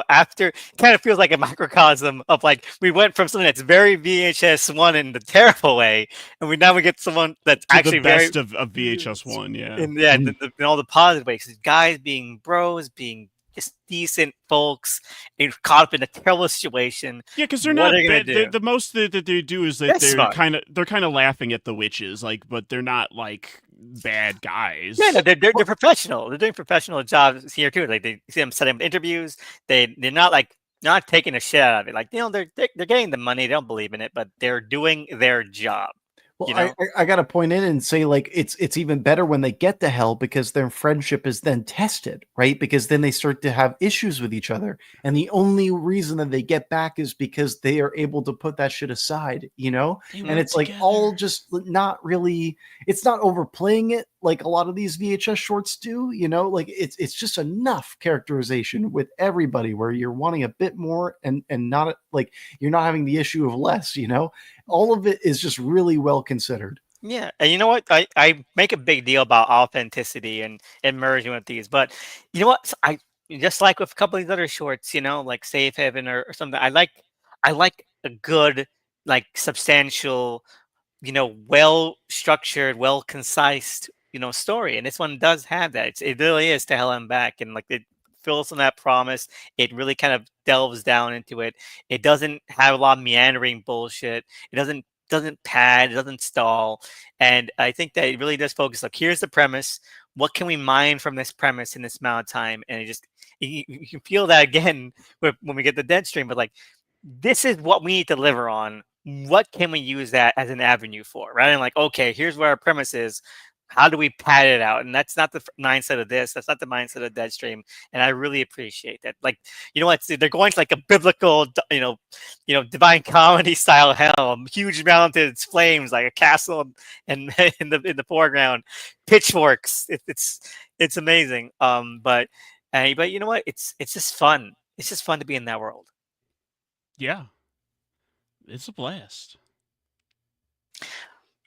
after kind of feels like a microcosm of like we went from something that's very VHS one in the terrible way, and we get someone that's To the actually very best of VHS one, yeah. in yeah Mhm. in all the positive ways. 'Cause guys being bros, being just decent folks, and caught up in a terrible situation. Yeah, because they're What are not they gonna bad. do? The most that they do is that They're smart. they're kind of laughing at the witches, like, but they're not like bad Yeah, no, guys. they're professional. They're doing professional jobs here too. Like they see them setting up interviews. They're not like not taking a shit out of it. Like they're getting the money. They don't believe in it, but they're doing their job. Well, You I, know. I I gotta point in and say, like, it's even better when they get to hell because their friendship is then tested, right? Because then they start to have issues with each other, and the only reason that they get back is because they are able to put that shit aside, you know. They And work it's like all together. just not really. It's not overplaying it like a lot of these VHS shorts do, you know. Like it's just enough characterization with everybody where you're wanting a bit more, and not like you're not having the issue of less, you know. All of it is just really well considered. Yeah, and you know what? I make a big deal about authenticity and merging with these, but you know what? I just like with a couple of these other shorts, like Safe Haven or something. I like a good, like substantial, well structured, well concise, story. And this one does have that. It really is to hell and back, and like it fills on that promise. It really kind of delves down into it. It doesn't have a lot of meandering bullshit. It doesn't pad. It doesn't stall. And I think that it really does focus. Like, here's the premise. What can we mine from this premise in this amount of time? And it just you can feel that again when we get the Deadstream. But like, this is what we need to deliver on. What can we use that as an avenue for? Rather than like, okay, here's where our premise is. How do we pad it out? And that's not the mindset of this. That's not the mindset of Deadstream. And I really appreciate that. Like, you know what? They're going to like a biblical, divine comedy style hell. Huge mounted flames, like a castle, and in the foreground, pitchforks. It's amazing. But you know what? It's just fun. It's just fun to be in that world. Yeah, it's a blast.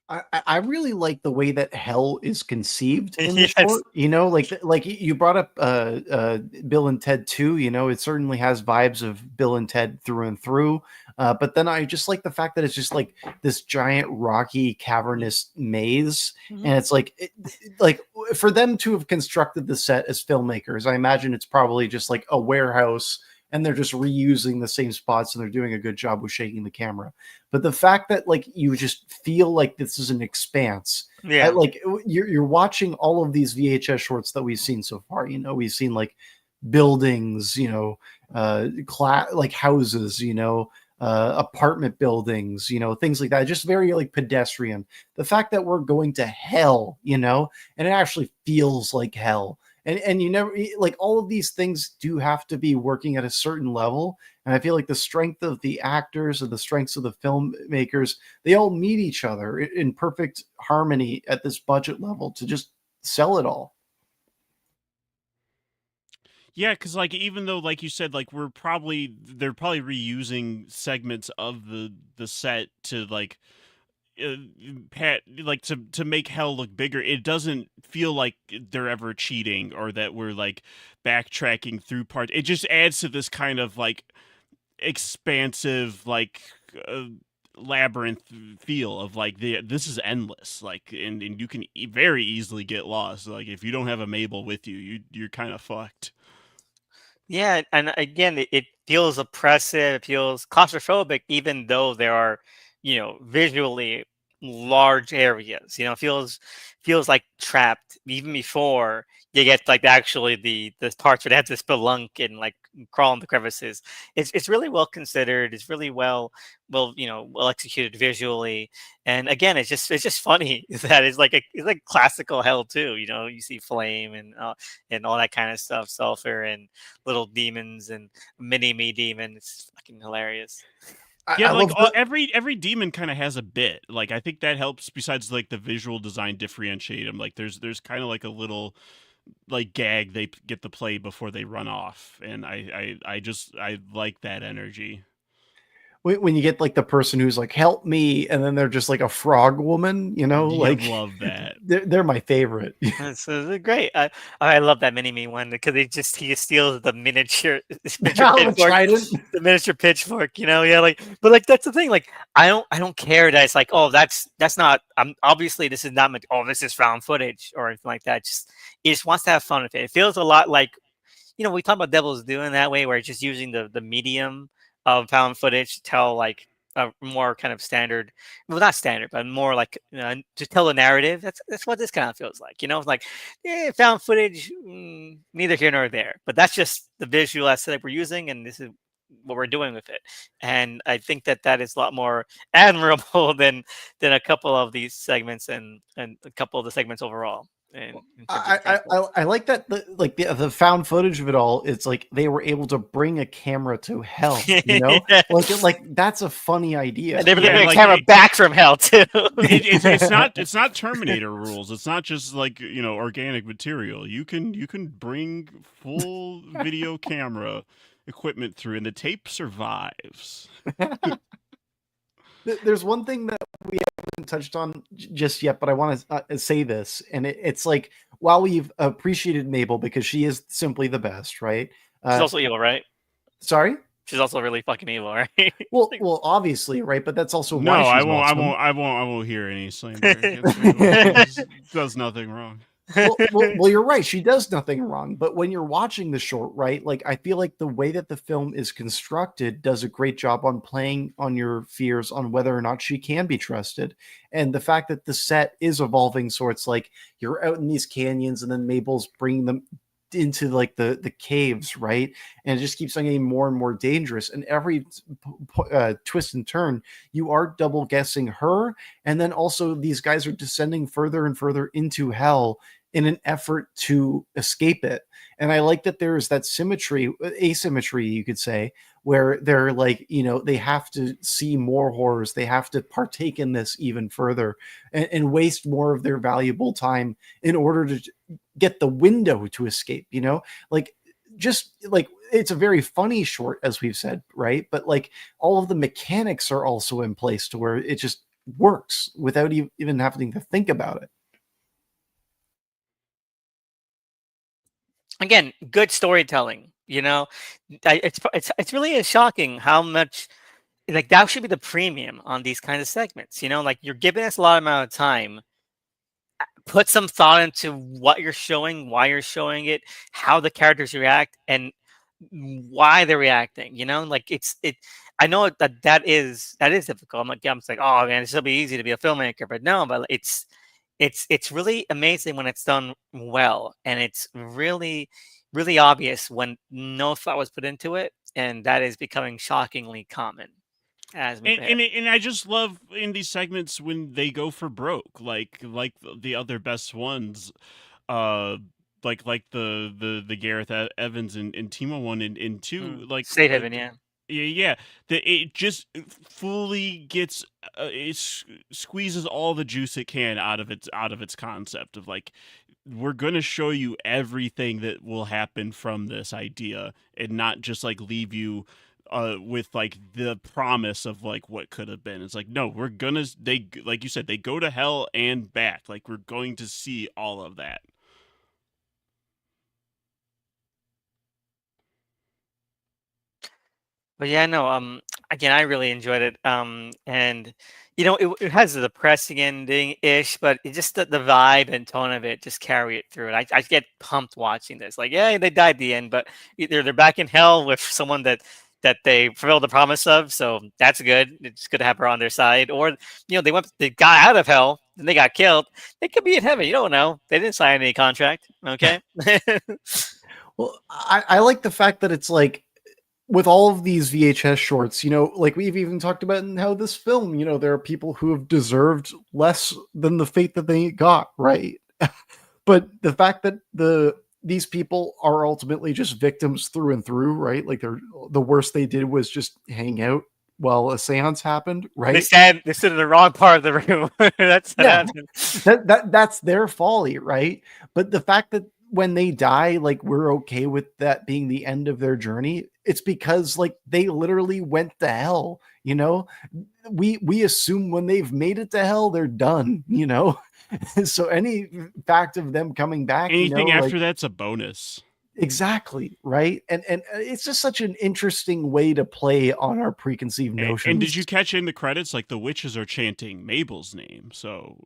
I really like the way that hell is conceived in the Yes. short. You know, like you brought up Bill and Ted 2, you know, it certainly has vibes of Bill and Ted through and through. But then I just like the fact that it's just like this giant rocky cavernous maze, Mhm. and it's like like for them to have constructed the set as filmmakers, I imagine it's probably just like a warehouse, and they're just reusing the same spots, and they're doing a good job with shaking the camera. But the fact that like you just feel like this is an expanse, Yeah. like you're watching all of these VHS shorts that we've seen so far. You know, we've seen like buildings, like houses, apartment buildings, things like that. Just very like pedestrian. The fact that we're going to hell, and it actually feels like hell. And you never like all of these things do have to be working at a certain level. And I feel like the strength of the actors and the strengths of the filmmakers, they all meet each other in perfect harmony at this budget level to just sell it all. Yeah, because like even though like you said, like they're probably reusing segments of the set to like uh, like to make hell look bigger. It doesn't feel like they're ever cheating or that we're like backtracking through parts. It just adds to this kind of like expansive like uh, labyrinth feel of like this is endless, like, and you can very easily get lost. Like if you don't have a Mabel with you, you're kind of fucked. Yeah, and again, it feels oppressive, it feels claustrophobic, even though there are, visually large areas. Feels like trapped even before you get like actually the parts where they have to spelunk and like crawl in the crevices. It's really well considered. It's really well executed visually. And again, it's just funny that it's like classical hell too. You see flame and all that kind of stuff, sulfur and little demons and mini me demon. It's fucking hilarious. Yeah, I like love the every demon kind of has a bit. Like I think that helps. Besides, like the visual design differentiate them. Like there's kind of like a little like gag they get to play before they run off, and I like that energy. when you get like the person who's like help me, and then they're just like a frog woman, Yeah, like love that. they're my favorite. This is great. I love that mini me one because he just steals the miniature Now the pitchfork, trident. the miniature pitchfork. Yeah, like, but like that's the thing. Like, I don't care that it's like, oh, that's not. Obviously this is not. Oh, this is found footage or anything like that. Just he just wants to have fun with it. It feels a lot like, we talk about Devil's doing that way, where it's just using the medium of found footage to tell like a more kind of standard, well, not standard, but more like to tell a narrative. That's what this kind of feels like. It's like, found footage, neither here nor there. But that's just the visual aesthetic we're using, and this is what we're doing with it. And I think that is a lot more admirable than a couple of these segments and a couple of the segments overall. In terms of I like that the found footage of it all. It's like they were able to bring a camera to hell, Yes. like that's a funny idea. And they were Yeah, bringing a like, camera back from hell too. It's not Terminator rules. It's not just like organic material. You can bring full video camera equipment through, and the tape survives. There's one thing that we haven't touched on just yet, but I want to say this, and it's like, while we've appreciated Mabel because she is simply the best, right? She's also evil, right? Sorry. She's also really fucking evil, right? Well, obviously, right? But that's also No, why she's I awesome. won't hear any slander against Mabel. She does nothing wrong. Well, you're right. She does nothing wrong. But when you're watching the short, right, like I feel like the way that the film is constructed does a great job on playing on your fears on whether or not she can be trusted. And the fact that the set is evolving, so it's like you're out in these canyons and then Mabel's bringing them into like the caves, right? And it just keeps on getting more and more dangerous. And every twist and turn, you are double guessing her. And then also these guys are descending further and further into hell in an effort to escape it. And I like that there's that asymmetry, you could say, where they're like, they have to see more horrors. They have to partake in this even further and waste more of their valuable time in order to get the window to escape, like, just like, it's a very funny short, as we've said, right? But like all of the mechanics are also in place to where it just works without even having to think about it. Again, good storytelling. It's really shocking how much, like, that should be the premium on these kinds of segments. Like, you're giving us a lot amount of time. Put some thought into what you're showing, why you're showing it, how the characters react, and why they're reacting. Like, I know that is difficult. I'm like, oh man, this will be easy to be a filmmaker, but no, but it's really amazing when it's done well, and it's really, really obvious when no thought was put into it, and that is becoming shockingly common as we And I just love in these segments when they go for broke, like the other best ones, uh, like the Gareth Evans and Timo one and two, like State Heaven, yeah. yeah, that it just fully gets squeezes all the juice it can out of its concept of like, we're gonna show you everything that will happen from this idea and not just like leave you with like the promise of like what could have been. It's like, no, they, like you said, they go to hell and back. Like, we're going to see all of that. But yeah, no, again, I really enjoyed it. And it has a depressing ending ish, but it just the vibe and tone of it just carry it through. And I get pumped watching this. Like, yeah, they died at the end, but either they're back in hell with someone that they fulfilled the promise of, so that's good. It's good to have her on their side. Or they got out of hell, and they got killed. They could be in heaven. You don't know. They didn't sign any contract. Okay. Well, I like the fact that it's like, with all of these VHS shorts, like we've even talked about in how this film, there are people who have deserved less than the fate that they got, right? But the fact that these people are ultimately just victims through and through, right? Like, the worst they did was just hang out while a seance happened, right? They stood in the wrong part of the room. That's that's their folly, right? But the fact that when they die, like, we're okay with that being the end of their journey, it's because like they literally went to hell, you know. We assume when they've made it to hell, they're done, you know. So any fact of them coming back, you know, Anything like after that's a bonus. exactly, right? And it's just such an interesting way to play on our preconceived notions. And did you catch in the credits, like the witches are chanting Mabel's name? So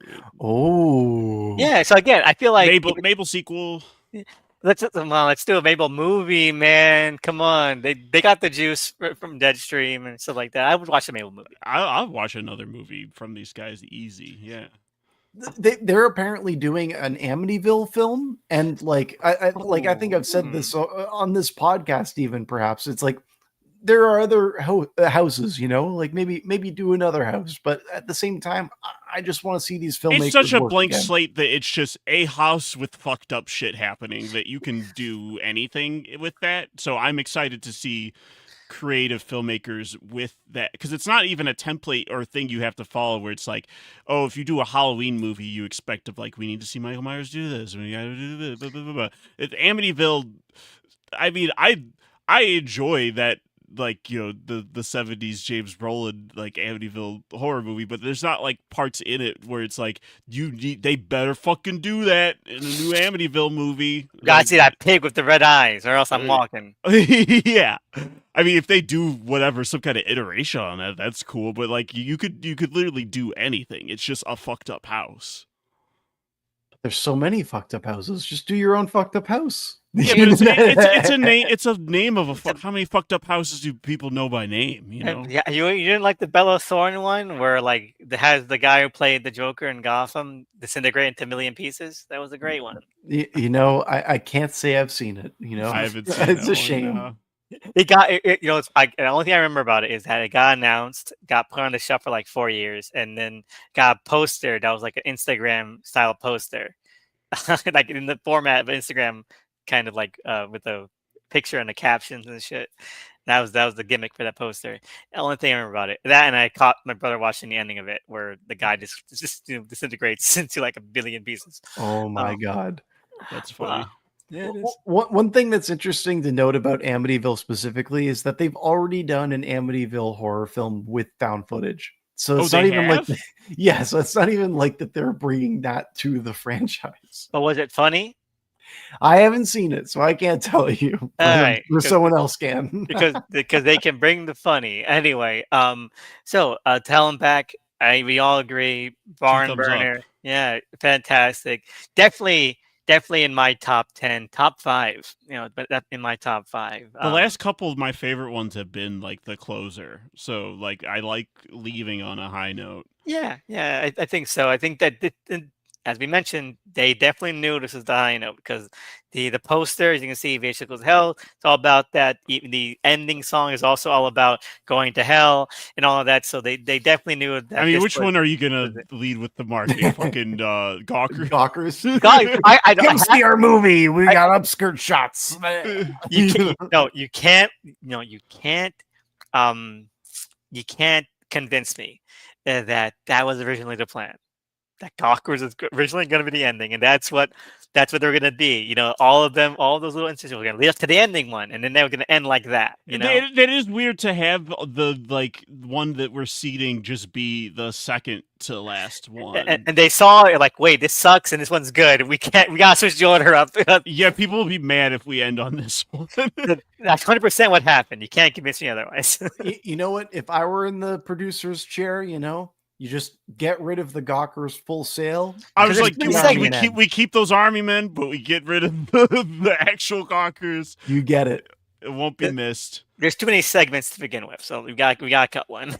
Oh, Yeah. So again, I feel like Mabel sequel. let's do a Mabel movie, man. Come on, they got the juice from Deadstream and stuff like that. I would watch a Mabel movie. I'll watch another movie from these guys easy. Yeah. they're apparently doing an Amityville film, and like I think I've said this on this podcast, even perhaps it's like there are other houses, you know, like maybe do another house, but at the same time, I just want to see these filmmakers. It's such a work blank again. slate that it's just a house with fucked up shit happening that you can do anything with that. So I'm excited to see creative filmmakers with that, because it's not even a template or thing you have to follow where it's like, oh, if you do a Halloween movie, you expect of like, we need to see Michael Myers do this, we gotta do this, blah, blah, blah, blah. It's Amityville. I mean, I enjoy that, like, you know, the 70s James Brolin like Amityville horror movie, but there's not like parts in it where it's like they better fucking do that in a new Amityville movie. Gotta Like, see that pig with the red eyes, or else I'm walking. yeah. I mean, if they do whatever, some kind of iteration on that, that's cool. But like, you could literally do anything. It's just a fucked up house. There's so many fucked up houses. Just do your own fucked up house. Yeah, but it's a name. It's a name of a fuck. How many fucked up houses do people know by name? You know? Yeah, you didn't like the Bella Thorne one where like it has the guy who played the Joker in Gotham disintegrate into a million pieces? That was a great one. You know, I can't say I've seen it. You know, I haven't seen it's that a shame. one, It got it, you know. The only thing I remember about it is that it got announced, got put on the shelf for like 4 years, and then got a poster that was like an Instagram style poster, like in the format of Instagram, kind of like with a picture and the captions and shit. That was the gimmick for that poster. The only thing I remember about it. That, and I caught my brother watching the ending of it, where the guy just disintegrates into like a billion pieces. Oh my god, that's funny. Yeah, it is. One thing that's interesting to note about Amityville specifically is that they've already done an Amityville horror film with found footage. So it's not even like, yeah, so it's not even like that they're bringing that to the franchise. But was it funny? I haven't seen it, so I can't tell you. Right, someone else can. because they can bring the funny anyway. So tell them back. We all agree. Barn burner. Yeah, fantastic. Definitely in my top 10, top 5. You know, but that's in my top 5. The last couple of my favorite ones have been like the closer. So like I like leaving on a high note. Yeah, I think so. I think that as we mentioned, they definitely knew this was the high note because the poster, as you can see, VHS Goes to Hell, it's all about that. The ending song is also all about going to hell and all of that. So they definitely knew that. I mean, which one are you gonna lead with the marketing? Fucking Gawkers. Gawkers. Come see our movie. We got upskirt shots. You can't convince me that was originally the plan. That Gawkers is originally going to be the ending, and that's what they're going to be. You know, all of those little instances were going to lead us to the ending one, and then they were going to end like that. You know, that is weird to have the like one that we're seeding just be the second to last one. And they saw it like, wait, this sucks, and this one's good. We gotta switch the order up. Yeah, people will be mad if we end on this one. That's 100% what happened. You can't convince me otherwise. You know what? If I were in the producer's chair, you know, you just get rid of the Gawkers full sail. I was like, we keep those army men, but we get rid of the actual Gawkers. You get it. It won't be missed. There's too many segments to begin with, so we got to cut one.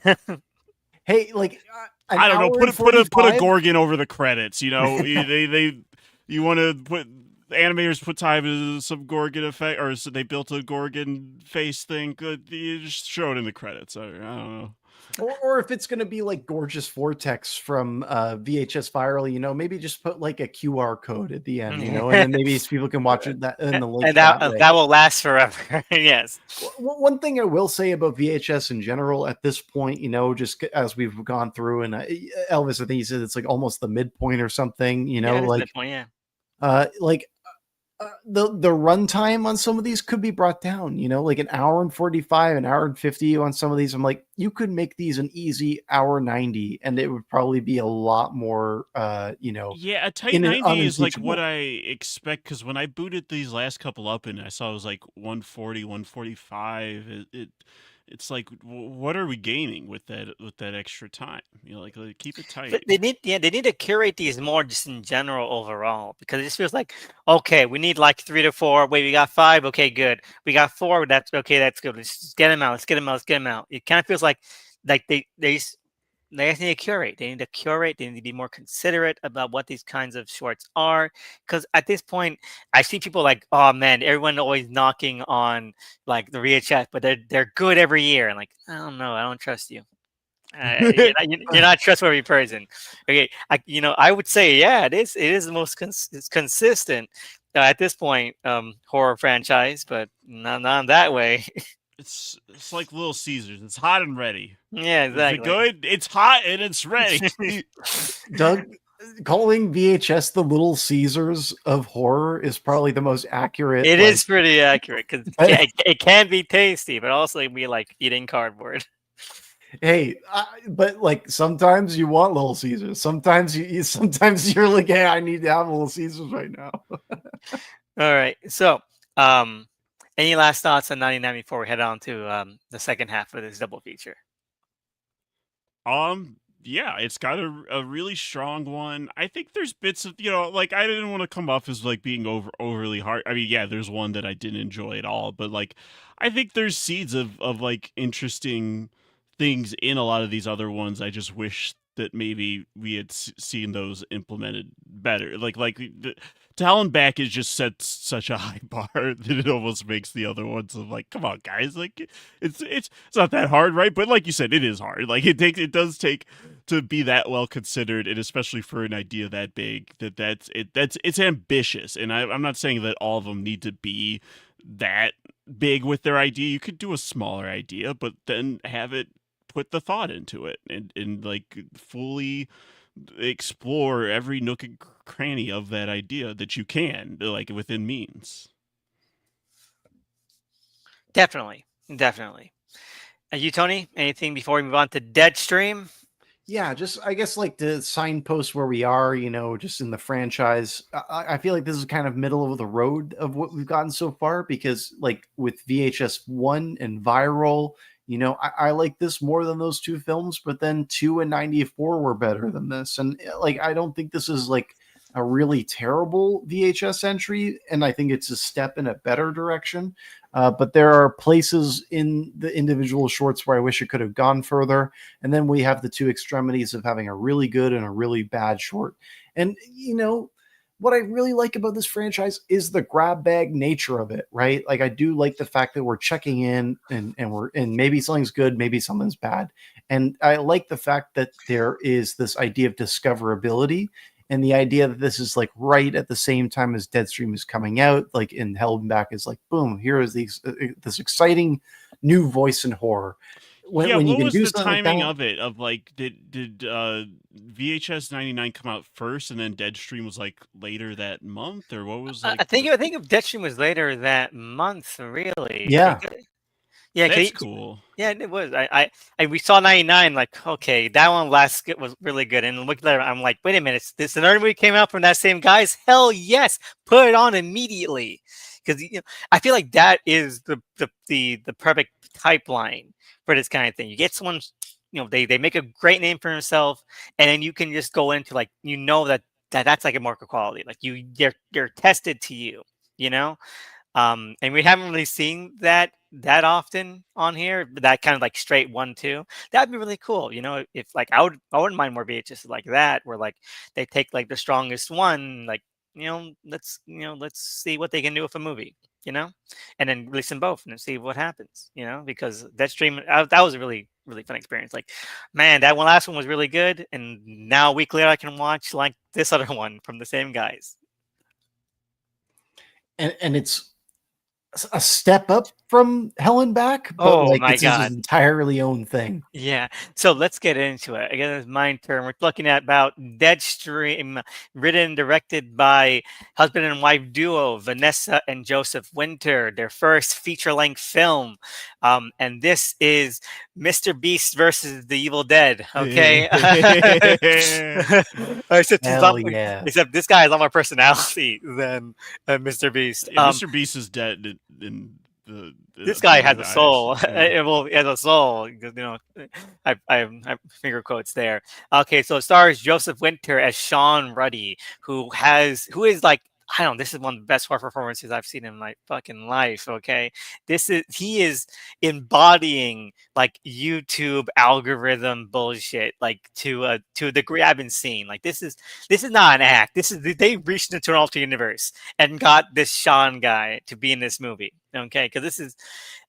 Hey, like I don't know, put a Gorgon over the credits. You know, you want to put animators put time into some Gorgon effect, or so they built a Gorgon face thing. You just show it in the credits. I don't know. Or if it's going to be like Gorgeous Vortex from VHS Viral, you know, maybe just put like a QR code at the end, you know, and then maybe people can watch it in the link. And that will last forever. Yes. One thing I will say about VHS in general at this point, you know, just as we've gone through, and Elvis, I think he said it's like almost the midpoint or something, you know, yeah, like, midpoint, yeah. Like The runtime on some of these could be brought down, like an hour and 45, an hour and 50 on some of these. I'm like, you could make these an easy hour 90, and it would probably be a lot more, Yeah, a tight in an 90 is like what unimpeachable. I expect, because when I booted these last couple up and I saw it was like 140, 145, it's like, what are we gaining with that extra time? Like keep it tight. But they need to curate these more just in general overall, because it just feels like, okay, we need like 3 to 4. Wait, we got 5. Okay, good. We got 4. That's okay. That's good. Let's just get them out. Let's get them out. Let's get them out. It kind of feels like they just need to curate. They need to curate. They need to be more considerate about what these kinds of shorts are. Because at this point, I see people like, oh man, everyone always knocking on like the VHS, but they're good every year. And like, I don't know. I don't trust you. You're not a trustworthy person. Okay, I would say, yeah, it is. It is the most it's consistent at this point horror franchise, but not in that way. It's like Little Caesars. It's hot and ready. Yeah, Is it exactly. good? It's hot and it's ready. Doug, calling VHS the Little Caesars of horror is probably the most accurate. It is pretty accurate because it can be tasty, but also it can be like eating cardboard. Hey, but like sometimes you want Little Caesars. Sometimes sometimes you're like, hey, I need to have Little Caesars right now. All right. So, any last thoughts on 99 before we head on to the second half of this double feature? Yeah, it's got a really strong one. I think there's bits of, like, I didn't want to come off as like being overly hard. I mean, yeah, there's one that I didn't enjoy at all, but like I think there's seeds of like interesting things in a lot of these other ones. I just wish that maybe we had seen those implemented better. Like the Talon back is just set such a high bar that it almost makes the other ones of like, come on, guys, like it's not that hard, right? But like you said, it is hard. Like it does take to be that well considered, and especially for an idea that big, it's ambitious. And I'm not saying that all of them need to be that big with their idea. You could do a smaller idea, but then have it put the thought into it and like fully explore every nook and cranny of that idea that you can, like within means. Definitely. You, Tony, anything before we move on to Deadstream? Yeah, just I guess like the signpost where we are, just in the franchise. I feel like this is kind of middle of the road of what we've gotten so far, because like with VHS 1 and Viral, I like this more than those two films, but then 2 and 94 were better than this. And like I don't think this is like a really terrible VHS entry, and I think it's a step in a better direction. But there are places in the individual shorts where I wish it could have gone further. And then we have the two extremities of having a really good and a really bad short. And, what I really like about this franchise is the grab bag nature of it, right? Like I do like the fact that we're checking in and maybe something's good, maybe something's bad. And I like the fact that there is this idea of discoverability, and the idea that this is like right at the same time as Deadstream is coming out, like in Held Back is like, boom, here is this exciting new voice in horror. When you what can was do the something timing like that, of it? Of like, did VHS 99 come out first, and then Deadstream was like later that month, or what was like? I think if Deadstream was later that month, really. yeah. Yeah, That's cool. Yeah, it was. We saw 99. Like, okay, that one was really good. And look later, I'm like, wait a minute, this another movie came out from that same guys? Hell yes, put it on immediately, because I feel like that is the perfect pipeline for this kind of thing. You get someone, they make a great name for himself, and then you can just go into like that's like a market quality. Like they're tested to you, you know. And we haven't really seen that often on here, that kind of like straight 1-2. That'd be really cool. If like I wouldn't mind more VHS like that, where like they take like the strongest one, like, let's see what they can do with a movie, and then release them both and then see what happens, because that was a really, really fun experience. Like, man, that last one was really good. And now a week later I can watch like this other one from the same guys. and it's a step up from Hell and Back, but Oh like my it's his god. entirely own thing. Yeah. So let's get into it. Again, it's my turn. We're looking at about Deadstream, written and directed by husband and wife duo Vanessa and Joseph Winter, their first feature-length film. And this is Mr. Beast versus the Evil Dead. Okay. Except he's Hell not, yeah. except this guy has a lot more personality than Mr. Beast. Yeah, Mr. Beast is dead in the This guy has movie a eyes. soul. Yeah. Well, he has a soul. I finger quotes there. Okay, so it stars Joseph Winter as Sean Ruddy, who is like, I don't know. This is one of the best horror performances I've seen in my fucking life. Okay, he is embodying like YouTube algorithm bullshit, like to a degree I've been seeing. Like this is not an act. They reached into an alternate universe and got this Sean guy to be in this movie. Okay, because this is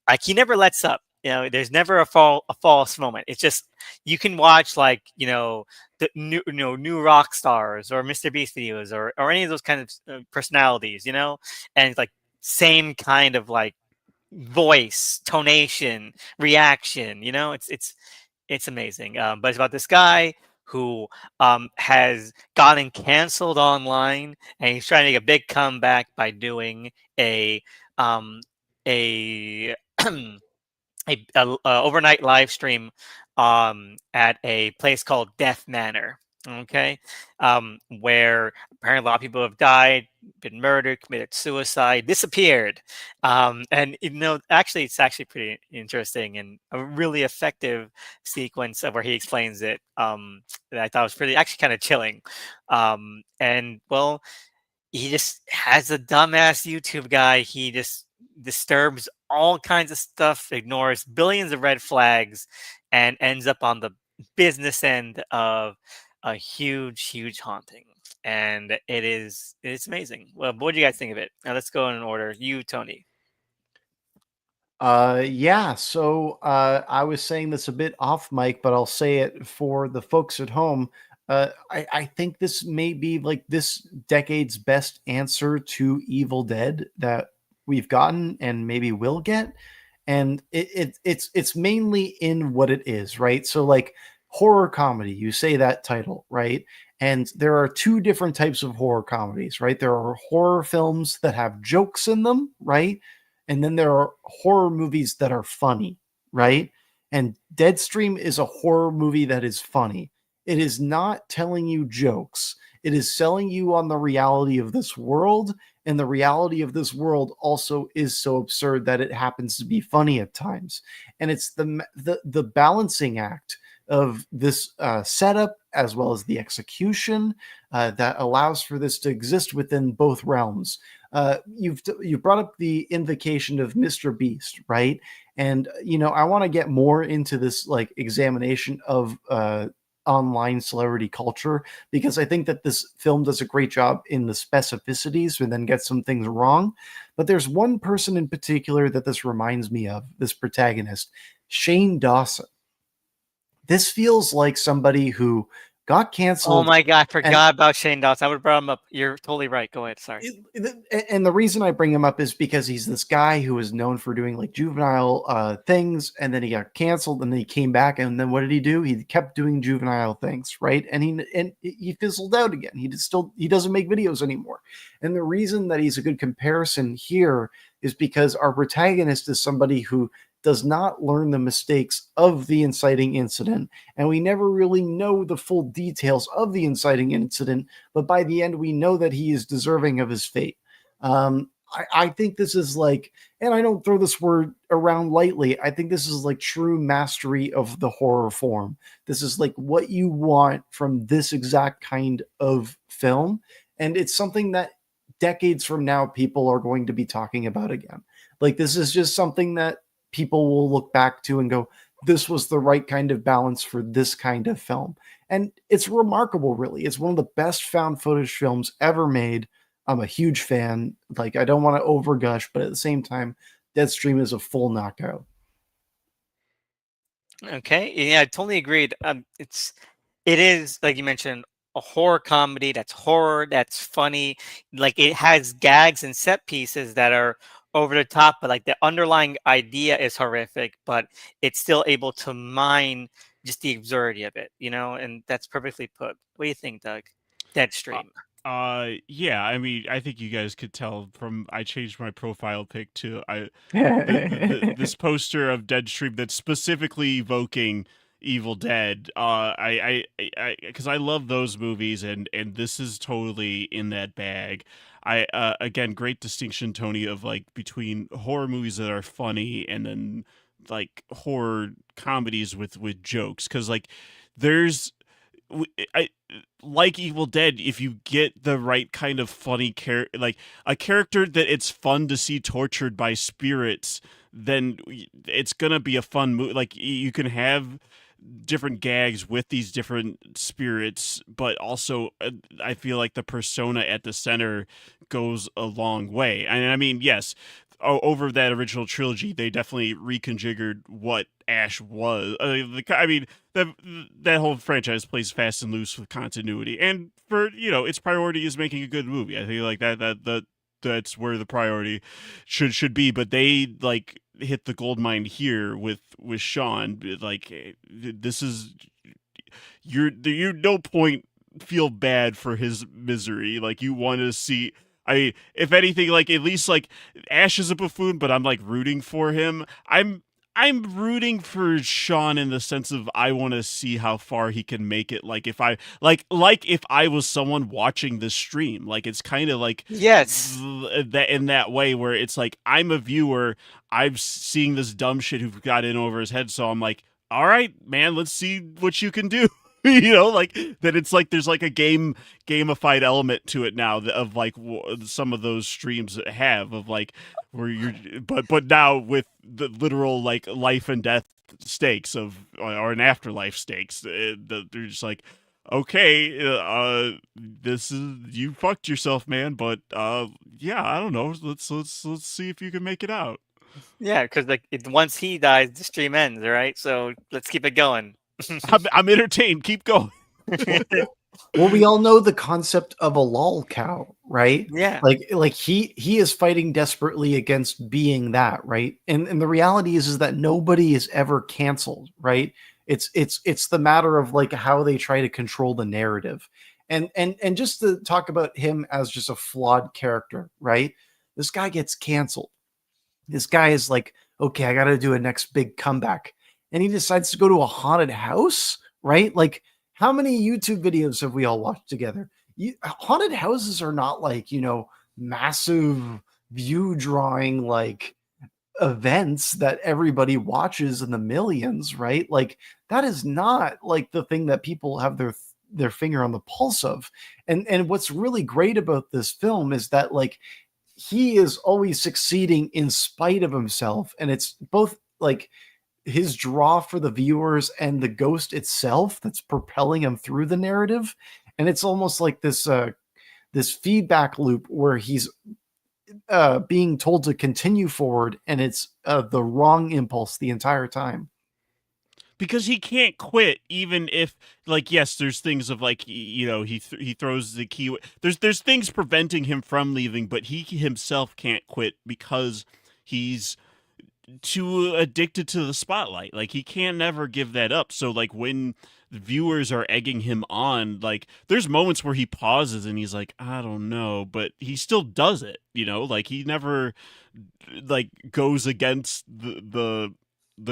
like he never lets up. There's never a false moment. It's just you can watch like the new rock stars or Mr. Beast videos or any of those kind of personalities, and it's like same kind of like voice, tonation, reaction. It's amazing. But it's about this guy who has gotten canceled online, and he's trying to make a big comeback by doing um, a overnight live stream at a place called Death Manor. Okay, where apparently a lot of people have died, been murdered, committed suicide, disappeared, and actually, it's actually pretty interesting and a really effective sequence of where he explains it. That I thought was pretty actually kind of chilling, and well, he just has a dumbass YouTube guy. He just disturbs all kinds of stuff, ignores billions of red flags, and ends up on the business end of a huge, huge haunting. And it's amazing. Well, what do you guys think of it? Now let's go in order. You, Tony. Yeah, so I was saying this a bit off mic, but I'll say it for the folks at home. I think this may be like this decade's best answer to Evil Dead that we've gotten and maybe will get. And it's mainly in what it is, right? So like horror comedy, you say that title, right? And there are two different types of horror comedies, right? There are horror films that have jokes in them, right? And then there are horror movies that are funny, right? And Deadstream is a horror movie that is funny. It is not telling you jokes. It is selling you on the reality of this world, and the reality of this world also is so absurd that it happens to be funny at times. And it's the balancing act of this setup as well as the execution that allows for this to exist within both realms. You brought up the invocation of Mr. Beast, right? And I want to get more into this like examination of online celebrity culture, because I think that this film does a great job in the specificities and then gets some things wrong. But there's one person in particular that this reminds me of, this protagonist, Shane Dawson. This feels like somebody who got Oh canceled. my god, I And forgot about Shane Dawson. I would have brought him up. You're totally right. Go ahead. Sorry. and the reason I bring him up is because he's this guy who is known for doing like juvenile things, and then he got canceled, and then he came back, and then what did he do? He kept doing juvenile things, right? And he fizzled out again. He doesn't make videos anymore. And the reason that he's a good comparison here is because our protagonist is somebody who does not learn the mistakes of the inciting incident, and we never really know the full details of the inciting incident, but by the end we know that he is deserving of his fate. I think this is like, and I don't throw this word around lightly, I think this is like true mastery of the horror form. This is like what you want from this exact kind of film, and it's something that decades from now people are going to be talking about again. Like this is just something that people will look back to and go, this was the right kind of balance for this kind of film. And it's remarkable, really. It's one of the best found footage films ever made. I'm a huge fan. Like, I don't want to overgush, but at the same time, Deadstream is a full knockout. Okay. Yeah, I totally agreed. It is like you mentioned, a horror comedy that's horror, that's funny. Like it has gags and set pieces that are over the top, but like the underlying idea is horrific, but it's still able to mine just the absurdity of it, and that's perfectly put. What do you think, Doug? Uh, Deadstream. yeah. I mean, I think you guys could tell from I changed my profile pic to this poster of Deadstream that's specifically evoking Evil Dead. Because I love those movies, and this is totally in that bag. I again, great distinction, Tony, of like between horror movies that are funny and then like horror comedies with jokes, because like there's I like Evil Dead, if you get the right kind of funny like a character that it's fun to see tortured by spirits, then it's gonna be a fun movie. Like you can have different gags with these different spirits, but also I feel like the persona at the center goes a long way. And I mean, yes, over that original trilogy, they definitely reconfigured what Ash was. I mean, that whole franchise plays fast and loose with continuity, and for its priority is making a good movie. I think like that's where the priority should be. But they like hit the gold mine here with Sean. Like this is you no point feel bad for his misery. Like you want to see. If anything, like at least like Ash is a buffoon, but I'm like rooting for him. I'm rooting for Sean in the sense of I want to see how far he can make it. Like if I if I was someone watching this stream, like it's kind of like Yes. that in that way where it's like I'm a viewer, I'm seeing this dumb shit who got in over his head, so I'm like, all right, man, let's see what you can do. Like that. It's like there's like a gamified element to it now of like some of those streams have of like where you're but now with the literal like life and death stakes of or an afterlife stakes. They're just like, okay, this is you fucked yourself, man, but yeah, I don't know, let's see if you can make it out. Yeah, because like once he dies, the stream ends. All right, so let's keep it going. I'm entertained, keep going. Well, we all know the concept of a lol cow, right? Yeah. Like he is fighting desperately against being that, right? And the reality is that nobody is ever canceled, right? It's the matter of like how they try to control the narrative. And just to talk about him as just a flawed character, right? This guy gets canceled. This guy is like, okay, I got to do a next big comeback. And he decides to go to a haunted house, right? Like, how many YouTube videos have we all watched together? Haunted houses are not like, massive view drawing, like events that everybody watches in the millions, right? Like, that is not like the thing that people have their finger on the pulse of. And what's really great about this film is that like he is always succeeding in spite of himself, and it's both like his draw for the viewers and the ghost itself that's propelling him through the narrative. And it's almost like this feedback loop where he's being told to continue forward, and it's the wrong impulse the entire time. Because he can't quit, even if like yes, there's things of like he throws the key. There's things preventing him from leaving, but he himself can't quit because he's too addicted to the spotlight. Like he can never give that up. So like when viewers are egging him on, like there's moments where he pauses and he's like, I don't know, but he still does it. Like he never like goes against the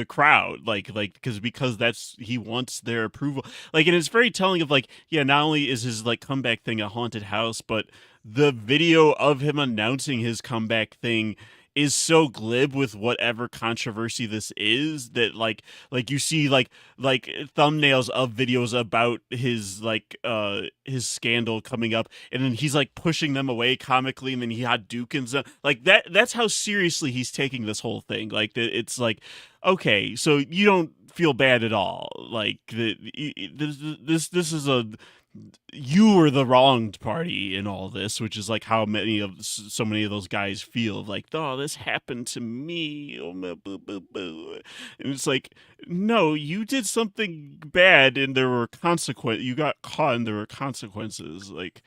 crowd, like because that's he wants their approval. Like, and it's very telling of like, yeah, not only is his like comeback thing a haunted house, but the video of him announcing his comeback thing is so glib with whatever controversy this is that like you see like thumbnails of videos about his like his scandal coming up, and then he's like pushing them away comically, and then he had Dukins like that's how seriously he's taking this whole thing. Like it's like, okay, so you don't feel bad at all, like this is a you were the wronged party in all this, which is like how so many of those guys feel of like, oh, this happened to me. Oh, boo, boo, boo. And it's like, no, you did something bad and there were consequences. You got caught and there were consequences. Like,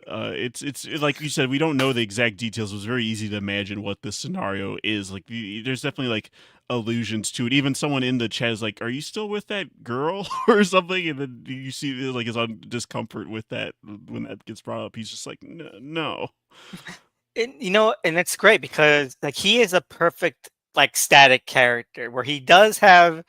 It's like you said, we don't know the exact details. It was very easy to imagine what this scenario is. Like, there's definitely like allusions to it. Even someone in the chat is like, "Are you still with that girl?" or something, and then you see like his own discomfort with that when that gets brought up. He's just like, "No." And and it's great because like he is a perfect like static character where he does have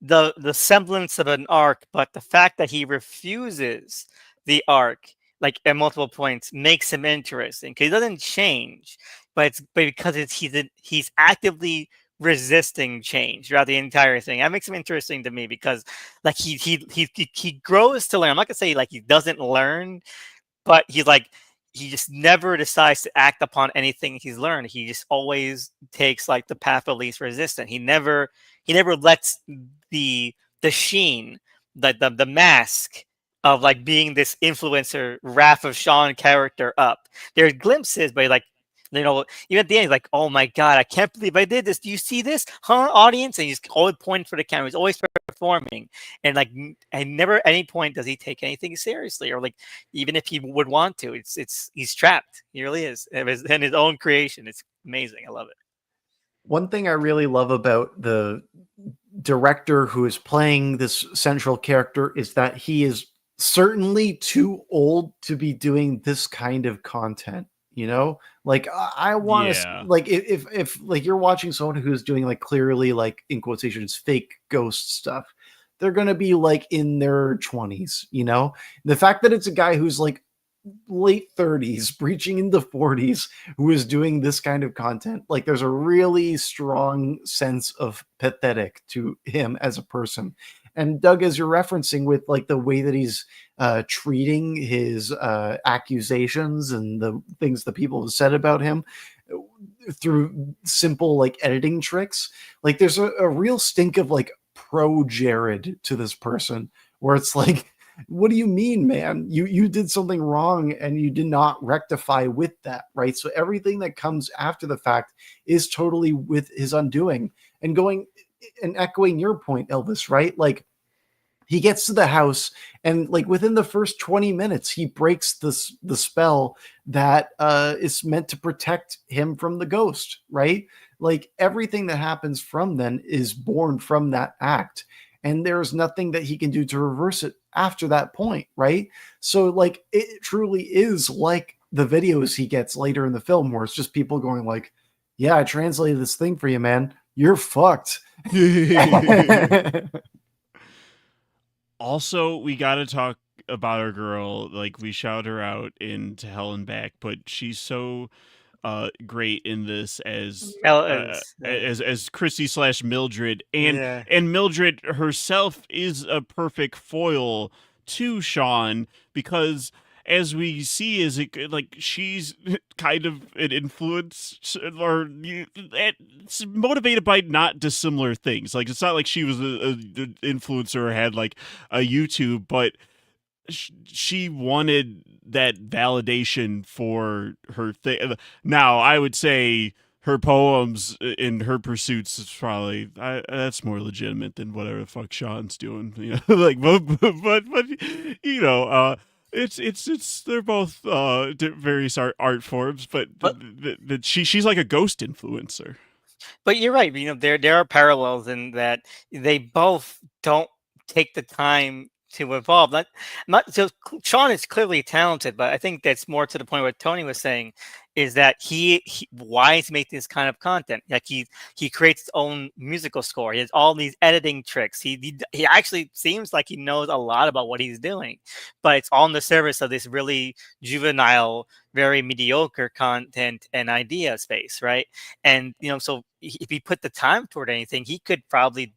the semblance of an arc, but the fact that he refuses the arc like at multiple points makes him interesting because he doesn't change, but because he's actively resisting change throughout the entire thing. That makes him interesting to me because like he grows to learn. I'm not gonna say like he doesn't learn, but he just never decides to act upon anything he's learned. He just always takes like the path of least resistance. He never lets the the sheen, the mask of like being this influencer Wrath of Sean character up. There's glimpses, but like even at the end, he's like, "Oh my god, I can't believe I did this. Do you see this, huh, audience?" And he's always pointing for the camera. He's always performing, and like, and never at any point does he take anything seriously, or like, even if he would want to, it's he's trapped. He really is, in his own creation. It's amazing. I love it. One thing I really love about the director who is playing this central character is that he is certainly too old to be doing this kind of content. Like I want to Yeah. like if like you're watching someone who's doing like clearly like in quotations fake ghost stuff, they're gonna be like in their 20s. The fact that it's a guy who's like late 30s breaching into 40s who is doing this kind of content, like there's a really strong sense of pathetic to him as a person. And Doug, as you're referencing with like the way that he's treating his accusations and the things that people have said about him through simple like editing tricks, like there's a real stink of like pro Jared to this person where it's like, what do you mean, man? You did something wrong and you did not rectify with that, right? So everything that comes after the fact is totally with his undoing. And going and echoing your point, Elvis, right? Like he gets to the house and like within the first 20 minutes he breaks the spell that is meant to protect him from the ghost, right? Like everything that happens from then is born from that act, and there's nothing that he can do to reverse it after that point, right? So like it truly is like the videos he gets later in the film where it's just people going like, yeah, I translated this thing for you, man, you're fucked. Also, we got to talk about our girl. Like, we shout her out in To Hell and Back, but she's so great in this as Chrissy slash Mildred, and Yeah. Mildred herself is a perfect foil to Sean, because as we see, is it like she's kind of an influence, or it's motivated by not dissimilar things. Like, it's not like she was an influencer or had like a YouTube, but she wanted that validation for her thing. Now, I would say her poems in her pursuits is probably that's more legitimate than whatever the fuck Sean's doing. Like, but it's they're both various art forms, but she's like a ghost influencer. But you're right. There are parallels in that they both don't take the time to evolve. Not so Sean is clearly talented, but I think that's more to the point what Tony was saying is that he why is he making this kind of content? Like he creates his own musical score. He has all these editing tricks. He actually seems like he knows a lot about what he's doing, but it's all in the service of this really juvenile, very mediocre content and idea space, right? And so if he put the time toward anything, he could probably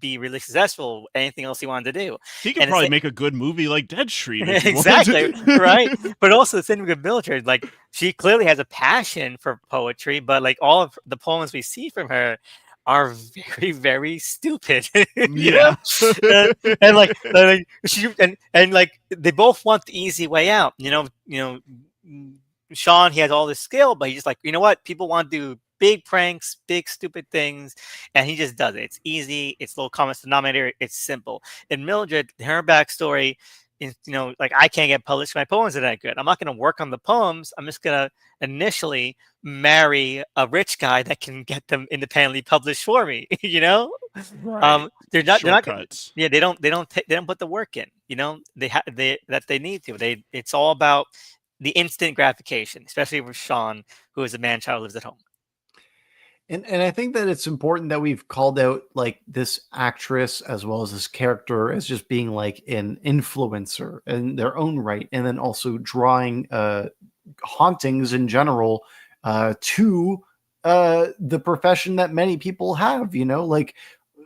be really successful. Anything else he wanted to do, he could and probably make a good movie like Deadstream if he exactly wanted. right. But also the same with Mildred. Like she clearly has a passion for poetry, but like all of the poems we see from her are very, very stupid. Yeah. And like she and like they both want the easy way out. Sean, he has all this skill, but he's just like, you know what? People want to do big pranks, big stupid things, and he just does it. It's easy. It's low common denominator. It's simple. And Mildred, her backstory like I can't get published. My poems are that good. I'm not going to work on the poems. I'm just going to initially marry a rich guy that can get them independently published for me. Right. They're not. Shortcuts. Yeah, they don't put the work in. They need to. It's all about the instant gratification, especially with Sean, who is a man child who lives at home. And I think that it's important that we've called out like this actress as well as this character as just being like an influencer in their own right, and then also drawing hauntings in general to the profession that many people have. Like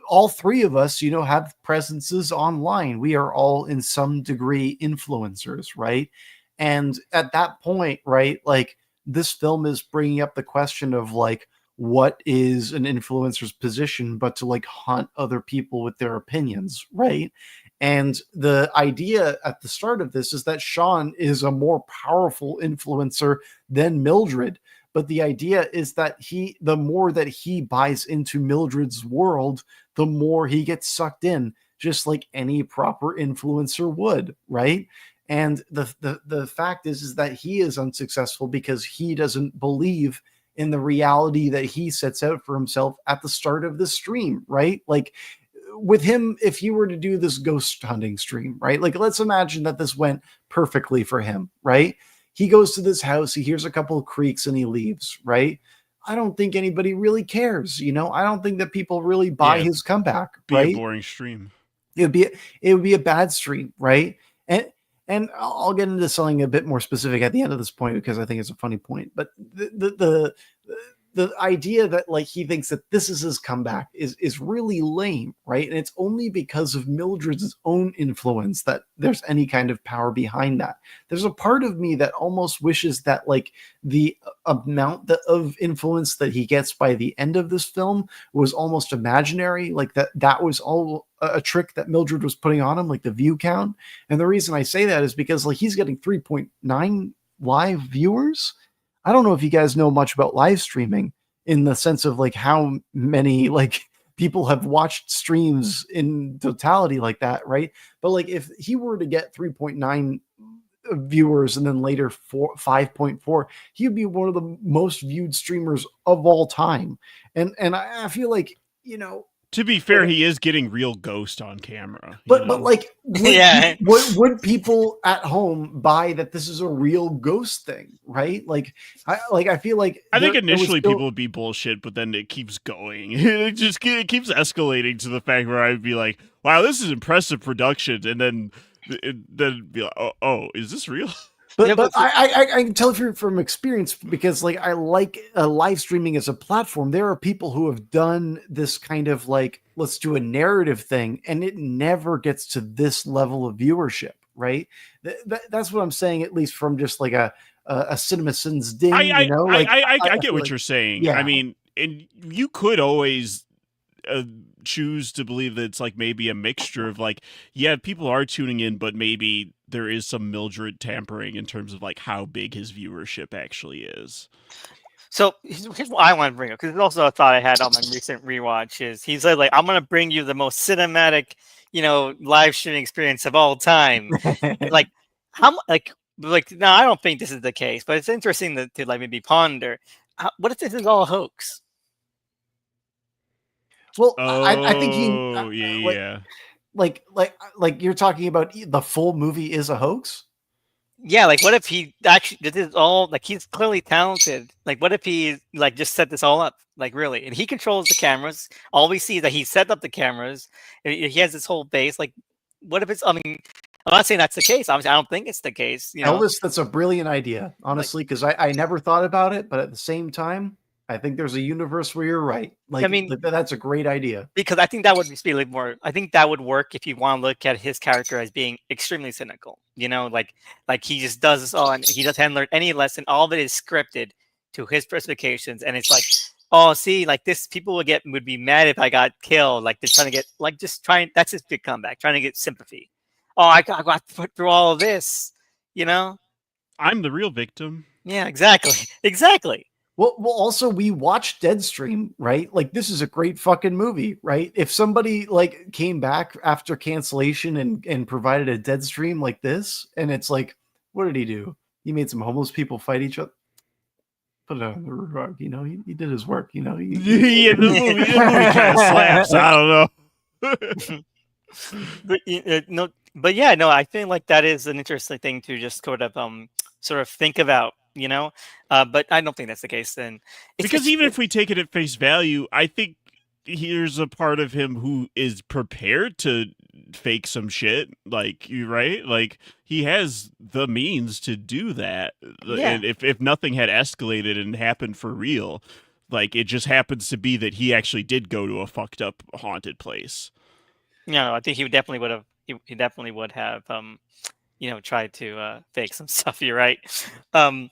all three of us, have presences online. We are all in some degree influencers, right? And at that point, right, like this film is bringing up the question of like, what is an influencer's position but to like haunt other people with their opinions, right? And the idea at the start of this is that Sean is a more powerful influencer than Mildred, but the idea is that the more that he buys into Mildred's world, the more he gets sucked in, just like any proper influencer would, right? And the fact is that he is unsuccessful because he doesn't believe in the reality that he sets out for himself at the start of the stream, right? Like with him, if he were to do this ghost hunting stream, right? Like let's imagine that this went perfectly for him, right? He goes to this house, he hears a couple of creaks and he leaves, right? I don't think anybody really cares, I don't think that people really buy his comeback, right? Be a boring stream. It would be a bad stream, right? And I'll get into something a bit more specific at the end of this point because I think it's a funny point. But the idea that like he thinks that this is his comeback is really lame, right? And it's only because of Mildred's own influence that there's any kind of power behind that. There's a part of me that almost wishes that like the amount of influence that he gets by the end of this film was almost imaginary, like that was all a trick that Mildred was putting on him, like the view count. And the reason I say that is because like he's getting 3.9 live viewers. I don't know if you guys know much about live streaming in the sense of like how many like people have watched streams in totality like that, right? But like if he were to get 3.9 viewers and then later 5.4, he would be one of the most viewed streamers of all time. And I feel like, to be fair, he is getting real ghost on camera. But like, Yeah. would people at home buy that this is a real ghost thing, right? Like, I feel like I think initially people would be bullshit, but then it keeps going. It keeps escalating to the fact where I'd be like, "Wow, this is impressive production," and then be like, "Oh, is this real?" But I can tell from experience because like I like live streaming as a platform. There are people who have done this kind of like, let's do a narrative thing, and it never gets to this level of viewership, right? That's what I'm saying, at least from just like a CinemaSins ding. I get what you're saying. Yeah. I mean, and you could always choose to believe that it's like maybe a mixture of like, yeah, people are tuning in, but maybe there is some Mildred tampering in terms of like how big his viewership actually is. So here's what I want to bring up, because it's also a thought I had on my recent rewatch. Is he said like, I'm going to bring you the most cinematic, live streaming experience of all time. Like how like no, I don't think this is the case, but it's interesting to like maybe ponder. What if this is all a hoax? Well, I think yeah. Like you're talking about the full movie is a hoax? Yeah, like what if he actually did this all, like he's clearly talented. Like what if he like just set this all up? Like really? And he controls the cameras. All we see is that he set up the cameras. He has this whole base. Like what if it's I'm not saying that's the case. Obviously, I don't think it's the case. Elvis, that's a brilliant idea, honestly, because I never thought about it, but at the same time, I think there's a universe where you're right. Like, I mean, that's a great idea. Because I think that would be like more. I think that would work if you want to look at his character as being extremely cynical. Like he just does this all, and he doesn't learn any lesson. All of it is scripted to his specifications, and it's like, oh, see, like this, people would be mad if I got killed. Like they're trying to get, like just trying. That's his big comeback, trying to get sympathy. Oh, I got to put through all of this. I'm the real victim. Yeah, exactly. Well, also we watched Deadstream, right? Like this is a great fucking movie, right? If somebody like came back after cancellation and provided a Deadstream like this, and it's like, what did he do? He made some homeless people fight each other. Put it on the rug, you know. He did his work, you know. Yeah, this movie kind of slaps. I don't know. No, but yeah, no, I feel like that is an interesting thing to just sort of think about, you know. But I don't think that's the case. Then Because even if we take it at face value, I think here's a part of him who is prepared to fake some shit, like you, right? Like he has the means to do that, yeah. and if nothing had escalated and happened for real, like it just happens to be that he actually did go to a fucked up haunted place. No, I think he definitely would have. He definitely would have. Tried to fake some stuff. You're right. Um,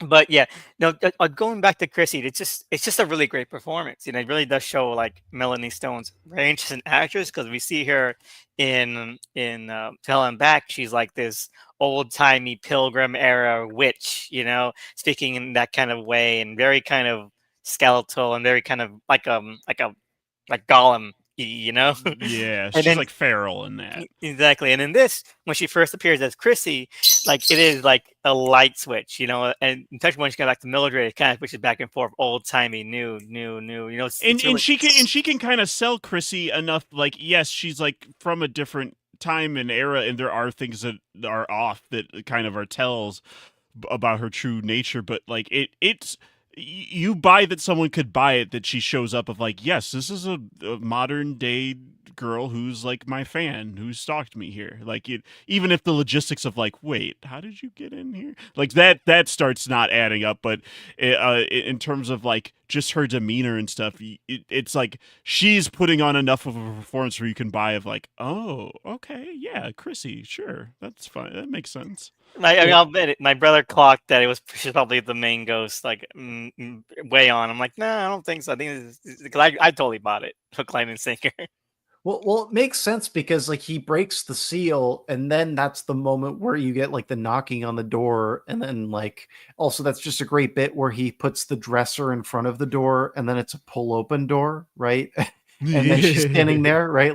but yeah, no. Going back to Chrissy, it's just a really great performance. You know, it really does show like Melanie Stone's range as an actress because we see her in Hell and Back. She's like this old timey Pilgrim era witch. You know, speaking in that kind of way and very kind of skeletal and very kind of like Gollum. You know, Yeah, and she's then like feral in that. exactly. And in this, when she first appears as Chrissy, like it is like a light switch, you know. And especially when she comes back to Mildred, it kind of switches back and forth, old timey, new, new, new. You know, and it's really she can kind of sell Chrissy enough. Like, yes, she's like from a different time and era, and there are things that are off that kind of are tells about her true nature. But like, you buy that someone could buy it that she shows up of like, yes, this is a modern day girl who's like my fan who stalked me here. Like it, even if the logistics of like, wait, how did you get in here? Like that starts not adding up. But in terms of like just her demeanor and stuff, it's like she's putting on enough of a performance where you can buy of like, oh, okay, yeah, Chrissy, sure, that's fine, that makes sense. I'll bet it. My brother clocked that it was she's probably the main ghost, like way on. I'm like, no, I don't think so. I think because I totally bought it, hook, line, and sinker. Well, it makes sense because like he breaks the seal, and then that's the moment where you get like the knocking on the door, and then like also that's just a great bit where he puts the dresser in front of the door, and then it's a pull open door, right? And then she's standing there, right?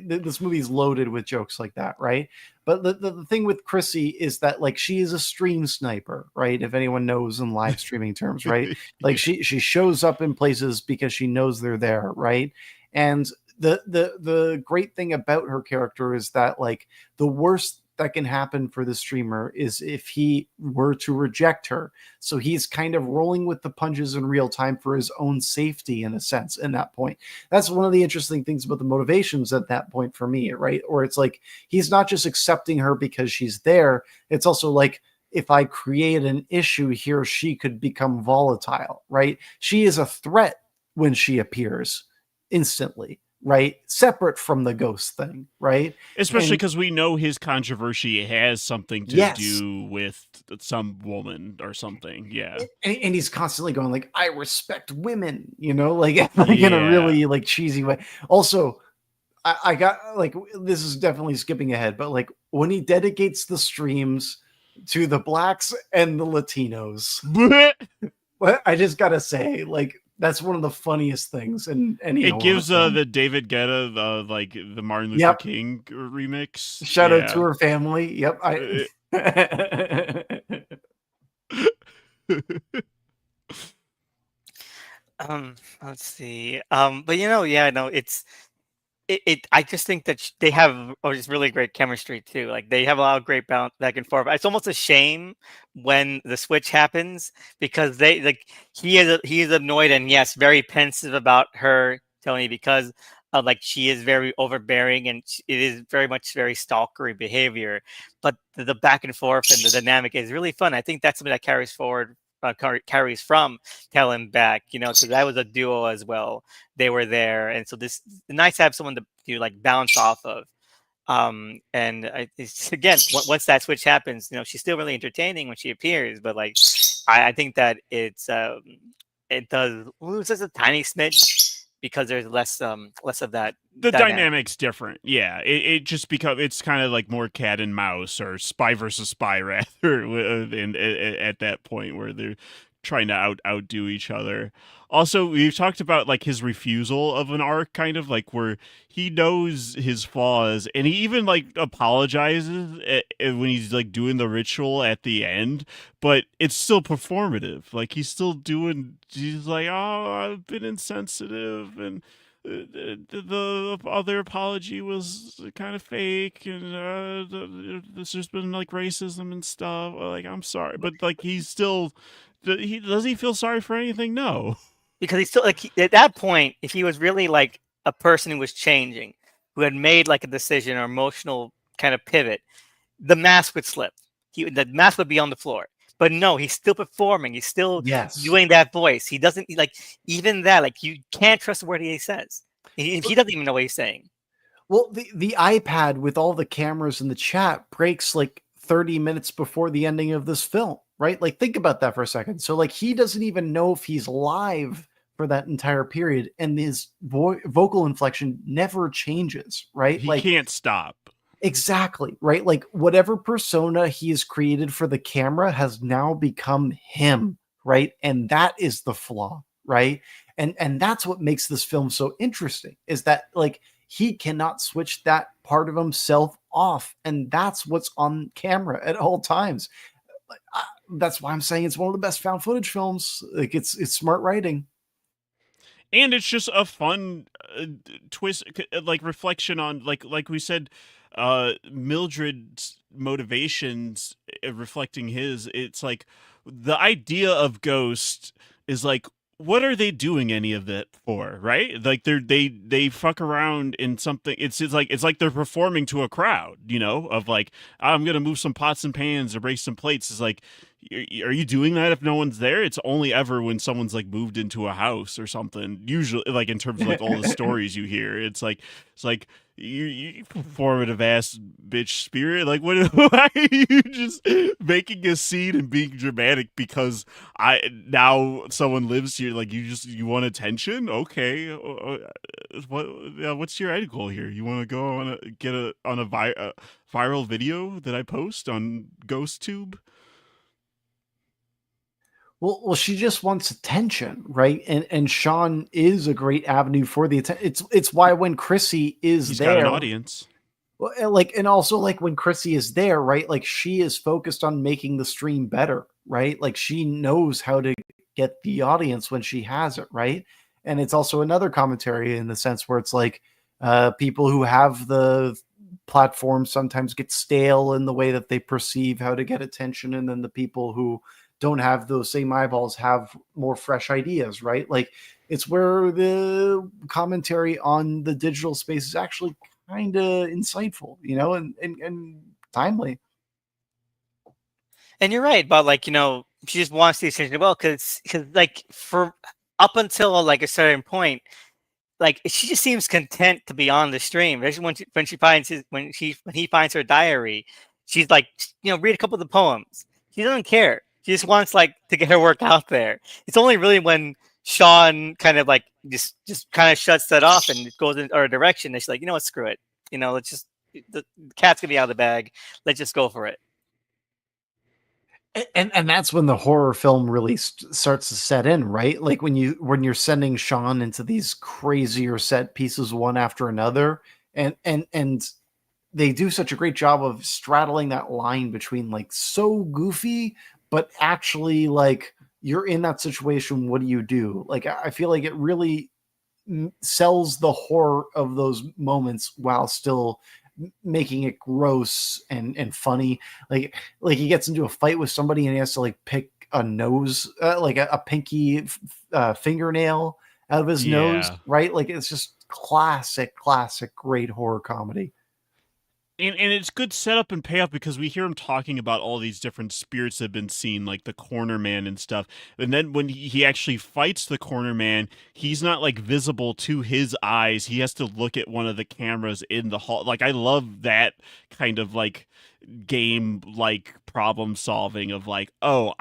This movie's loaded with jokes like that, right? But the thing with Chrissy is that like she is a stream sniper, right? If anyone knows in live streaming terms, right? Like she shows up in places because she knows they're there, right? And the great thing about her character is that like the worst that can happen for the streamer is if he were to reject her. So he's kind of rolling with the punches in real time for his own safety in a sense in that point. That's one of the interesting things about the motivations at that point for me, right? Or it's like he's not just accepting her because she's there. It's also like if I create an issue here, she could become volatile, right? She is a threat when she appears instantly, right? Separate from the ghost thing, right? Especially And because we know his controversy has something to yes, do with some woman or something. Yeah. and he's constantly going like, "I respect women," you know, like in a Yeah. really like cheesy way. Also, I got like this is definitely skipping ahead, but like when he dedicates the streams to the blacks and the Latinos, I just gotta say, like that's one of the funniest things in any It horror gives film. the David Guetta like the Martin Luther Yep. King remix. Shout out to Yeah. her family. Yep. I Let's see. But yeah, no, I just think that they have just really great chemistry too. Like they have a lot of great bounce back and forth. It's almost a shame when the switch happens because they like he is annoyed and yes, very pensive about her, Tony, because like she is very overbearing and it is very much very stalkery behavior. But the back and forth and the dynamic is really fun. I think that's something that carries forward. Carries from Tell Him Back, because that was a duo as well. They were there, and so this nice to have someone to like bounce off of. And it's, again, once that switch happens, she's still really entertaining when she appears. But like, I think that it does lose just a tiny smidge because there's less of that The dynamic. dynamic's different. Yeah. It just it's kind of like more cat and mouse or spy versus spy rather at that point where they're trying to outdo each other. Also, we've talked about like his refusal of an arc, kind of like where he knows his flaws and he even like apologizes when he's like doing the ritual at the end, but it's still performative. Like he's like, oh, I've been insensitive and the other apology was kind of fake, and there's just been like racism and stuff. Like, I'm sorry, but like he's still. Does he feel sorry for anything? No. Because he's still like at that point, if he was really like a person who was changing, who had made like a decision or emotional kind of pivot, the mask would slip. The mask would be on the floor. But no, he's still performing. He's still doing that voice. He doesn't like even that. Like you can't trust the word he says. He doesn't even know what he's saying. Well, the iPad with all the cameras in the chat breaks like 30 minutes before the ending of this film, right? Like think about that for a second. So like he doesn't even know if he's live for that entire period, and his vocal inflection never changes, right? He like can't stop. Exactly, right? Like whatever persona he has created for the camera has now become him, right? And that is the flaw, right? And that's what makes this film so interesting, is that like he cannot switch that part of himself off, and that's what's on camera at all times. That's why I'm saying it's one of the best found footage films. Like it's smart writing. And it's just a fun twist, like reflection on like we said, Mildred's motivations, reflecting his. It's like the idea of Ghost is like, what are they doing any of that for, right? Like they fuck around in something. It's like they're performing to a crowd, of like, I'm gonna move some pots and pans or break some plates. It's like, are you doing that if no one's there? It's only ever when someone's like moved into a house or something. Usually, like in terms of like all the stories you hear, it's like you performative ass bitch spirit. Like, why are you just making a scene and being dramatic because now someone lives here? Like you want attention? Okay, what's your end goal here? You want to go on a viral video that I post on GhostTube? Well, she just wants attention, right? And Sean is a great avenue for the attention. It's why when Chrissy is He's there, got an audience. Well, like, and also like when Chrissy is there, right? Like she is focused on making the stream better, right? Like she knows how to get the audience when she has it, right? And it's also another commentary in the sense where it's like people who have the platform sometimes get stale in the way that they perceive how to get attention, and then the people who don't have those same eyeballs have more fresh ideas, right? Like it's where the commentary on the digital space is actually kind of insightful, and timely. And you're right about like she just wants the attention. Well, because like for up until like a certain point, like she just seems content to be on the stream. When she finds when he finds her diary, she's like read a couple of the poems. She doesn't care. She just wants like to get her work out there. It's only really when Sean kind of like just kind of shuts that off and it goes in our direction. And she's like, what, screw it. Let's just the cat's gonna be out of the bag. Let's just go for it. And that's when the horror film really starts to set in, right? Like when you're sending Sean into these crazier set pieces one after another, and they do such a great job of straddling that line between like so goofy, but actually like you're in that situation. What do you do? Like I feel like it really sells the horror of those moments while still making it gross and funny. Like he gets into a fight with somebody and he has to like pick a nose, like a pinky fingernail out of his nose, right? Like it's just classic great horror comedy. And it's good setup and payoff because we hear him talking about all these different spirits that have been seen, like the corner man and stuff. And then when he actually fights the corner man, he's not like visible to his eyes. He has to look at one of the cameras in the hall. Like I love that kind of like game like problem solving of like, oh,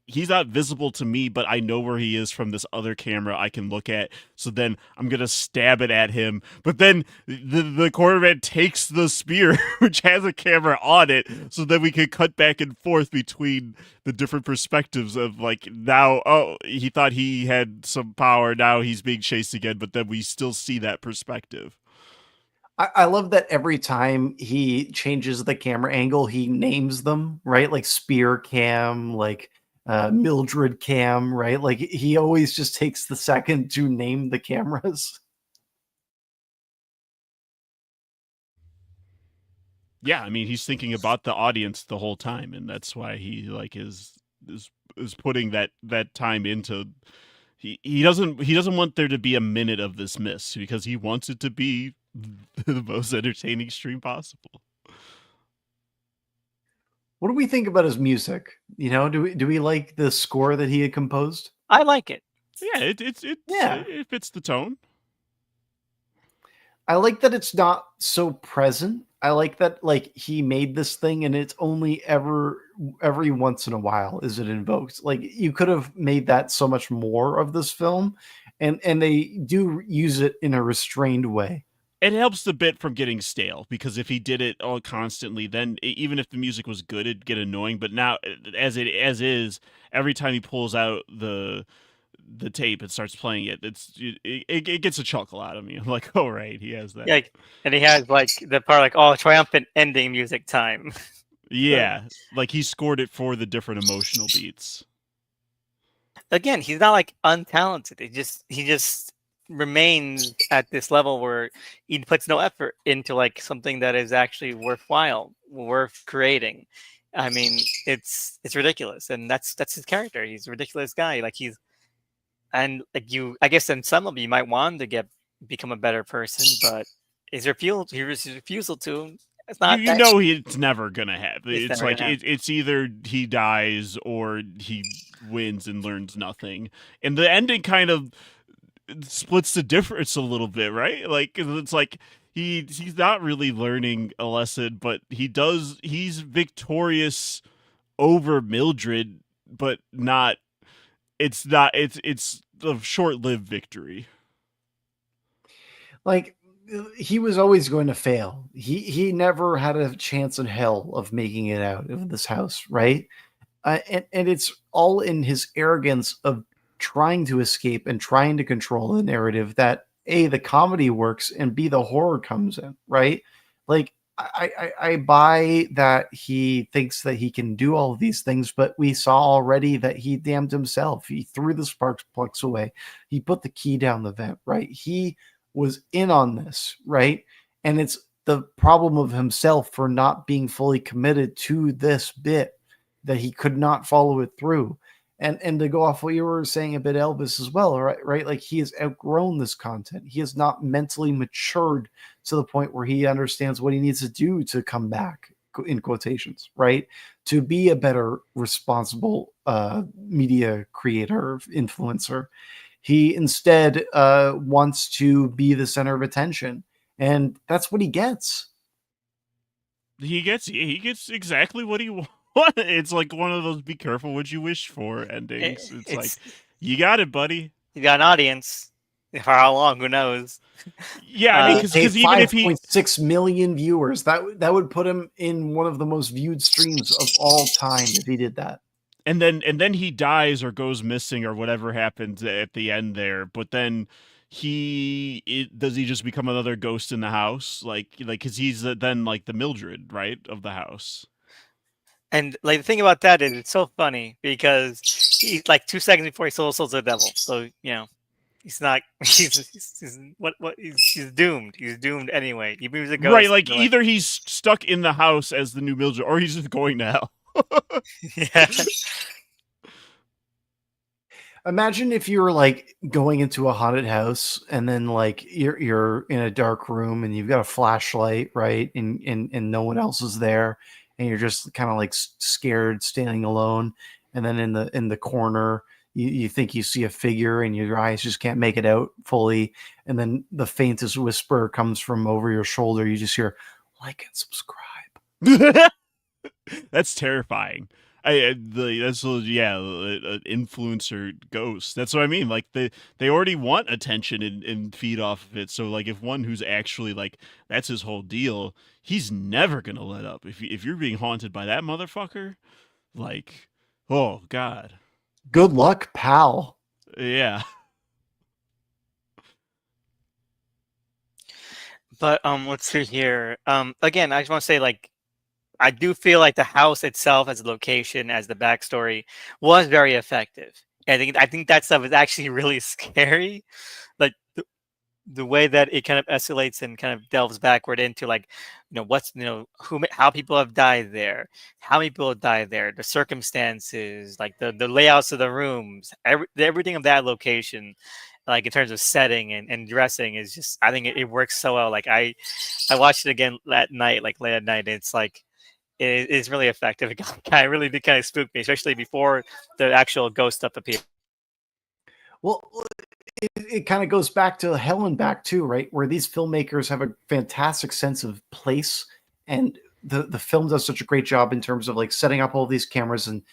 he's not visible to me, but I know where he is from this other camera I can look at. So then I'm gonna stab it at him. But then the cornerman takes the spear, which has a camera on it, so then we can cut back and forth between the different perspectives of like, now, oh, he thought he had some power, now he's being chased again, but then we still see that perspective. I love that every time he changes the camera angle, he names them, right? Like spear cam, like Mildred cam, right? Like he always just takes the second to name the cameras. Yeah, I mean, he's thinking about the audience the whole time, and that's why he like is putting that time into. He doesn't want there to be a minute of this miss because he wants it to be the most entertaining stream possible. What do we think about his music? You know, do we like the score that he had composed? I like it. Yeah, Yeah. it fits the tone. I like that it's not so present. I like that like he made this thing and it's only every once in a while is it invoked. Like you could have made that so much more of this film, and they do use it in a restrained way. It helps the bit from getting stale because if he did it all constantly, then even if the music was good, it'd get annoying. But now, as is, every time he pulls out the tape and starts playing it, it gets a chuckle out of me. I'm like, oh right, he has that. Yeah, and he has like the part like, oh, triumphant ending music time. Yeah, like he scored it for the different emotional beats. Again, he's not like untalented. He just remains at this level where he puts no effort into like something that is actually worthwhile, worth creating. I mean, it's ridiculous, and that's his character. He's a ridiculous guy. Like and like I guess in some of you might want to become a better person, but his refusal to. It's not. You know it's never gonna happen. It's It's never like gonna happen. it's either he dies or he wins and learns nothing. And the ending kind of splits the difference a little bit, right? Like it's like he's not really learning a lesson, but he's victorious over Mildred, but not it's a short-lived victory. Like he was always going to fail. He never had a chance in hell of making it out of this house, right? And it's all in his arrogance of trying to escape and trying to control the narrative that A, the comedy works, and B, the horror comes in, right? Like I buy that he thinks that he can do all of these things, but we saw already that he damned himself. He threw the spark plugs away. He put the key down the vent, right? He was in on this, right? And it's the problem of himself for not being fully committed to this bit that he could not follow it through. And to go off what you were saying about Elvis as well, right? Like he has outgrown this content. He has not mentally matured to the point where he understands what he needs to do to come back, in quotations, right? To be a better responsible media creator, influencer. He instead wants to be the center of attention, and that's what he gets. He gets exactly what he wants. It's like one of those "be careful what you wish for" endings. It's like you got it, buddy. You got an audience. For how long? Who knows? Yeah, I mean, because even if he 5.6 million viewers, that would put him in one of the most viewed streams of all time if he did that. and then he dies or goes missing or whatever happens at the end there, but then does he just become another ghost in the house? Like because he's then like the Mildred, right, of the house. And like the thing about that is it's so funny because he's like 2 seconds before he souls the devil. So he's not he's doomed. He's doomed anyway. Even if he's a ghost, Right, like either he's stuck in the house as the new Mildred or he's just going to hell. Yeah. Imagine if you were like going into a haunted house and then like you're in a dark room and you've got a flashlight, right? And no one else is there, and you're just kind of like scared standing alone. And then in the corner, you think you see a figure and your eyes just can't make it out fully. And then the faintest whisper comes from over your shoulder. You just hear like and subscribe. That's terrifying. That's an influencer ghost. That's what I mean. Like they already want attention and feed off of it. So like if one who's actually like that's his whole deal, he's never gonna let up. If you're being haunted by that motherfucker, like, oh god, Good luck, pal. yeah. But let's see here. Again, I just want to say, like, I do feel like the house itself, as a location, as the backstory, was very effective. I think that stuff is actually really scary. Like the way that it kind of escalates and kind of delves backward into, like, what's, how people have died there, how many people have died there, the circumstances, like the layouts of the rooms, everything of that location, like in terms of setting and dressing, is just, I think it works so well. Like I watched it again at night, like late at night, and it's like it is really effective. It really did kind of spook me, especially before the actual ghost stuff appeared. Well, it kind of goes back to Hell and Back too, right? Where these filmmakers have a fantastic sense of place, and the film does such a great job in terms of like setting up all these cameras and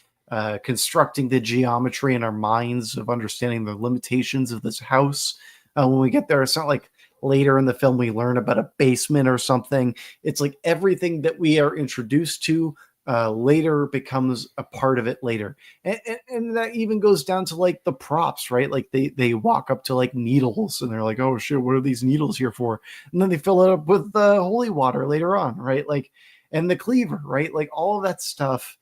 constructing the geometry in our minds of understanding the limitations of this house. When we get there, it's not like later in the film we learn about a basement or something. It's like everything that we are introduced to later becomes a part of it later, and that even goes down to like the props, right? Like they walk up to like needles and they're like, oh shit, what are these needles here for? And then they fill it up with holy water later on, right? Like, and the cleaver, right? Like all of that stuff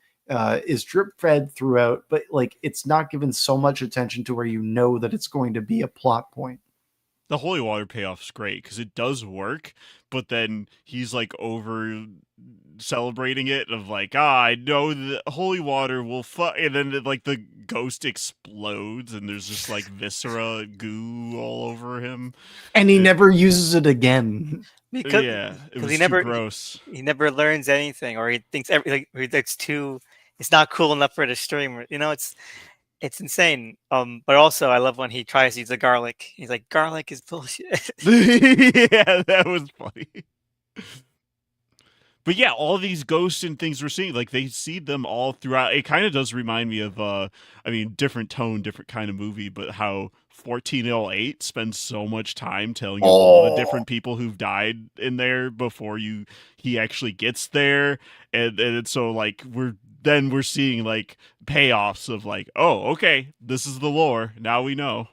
is drip fed throughout, but like it's not given so much attention to where you know that it's going to be a plot point. The holy water payoff's great because it does work, but then he's like over celebrating it of like, I know the holy water will and then like the ghost explodes and there's just like viscera goo all over him. And he never uses it again. Because Yeah, it was he too gross. never learns anything, or he thinks it's not cool enough for the stream. It's insane. But also I love when he tries to use the garlic. He's like, garlic is bullshit. Yeah, that was funny. But yeah, all these ghosts and things we're seeing, like they see them all throughout. It kind of does remind me of, different tone, different kind of movie, but how 1408 spends so much time telling you all the different people who've died in there before he actually gets there, and so like we're seeing like payoffs of like, oh, okay, this is the lore. Now we know.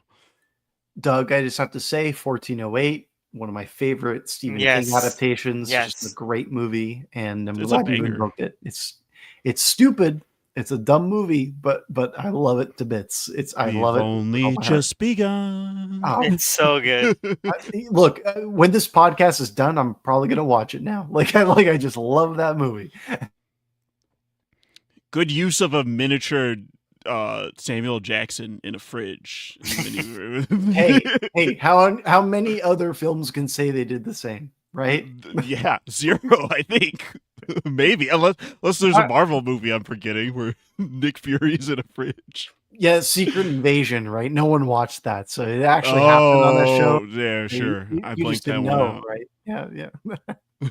Doug, I just have to say, 1408, one of my favorite Stephen Yes. King adaptations. Yes. Just a great movie, and I'm It's a glad you banger. invoked it. It's stupid. It's a dumb movie, but I love it to bits. I We've love it. only just begun. Oh, It's so good. look, when this podcast is done, I'm probably gonna watch it now. I just love that movie. Good use of a miniature Samuel Jackson in a fridge. Hey, how many other films can say they did the same, right? Yeah, 0, I think. Maybe, unless there's a Marvel movie I'm forgetting where Nick Fury's in a fridge. Yeah, Secret Invasion, right? No one watched that, so it actually happened on the show. Yeah, sure. I You blanked just that didn't one know, out. right? Yeah.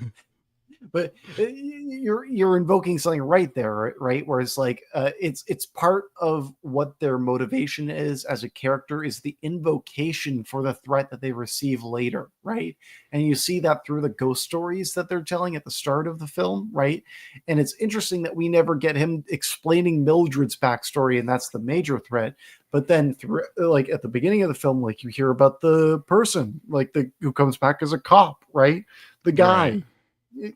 But you're invoking something right there, right? Where it's like it's part of what their motivation is as a character is the invocation for the threat that they receive later, right? And you see that through the ghost stories that they're telling at the start of the film, right? And it's interesting that we never get him explaining Mildred's backstory, and that's the major threat. But then through like at the beginning of the film, like you hear about the person, like who comes back as a cop, right? The guy. Right.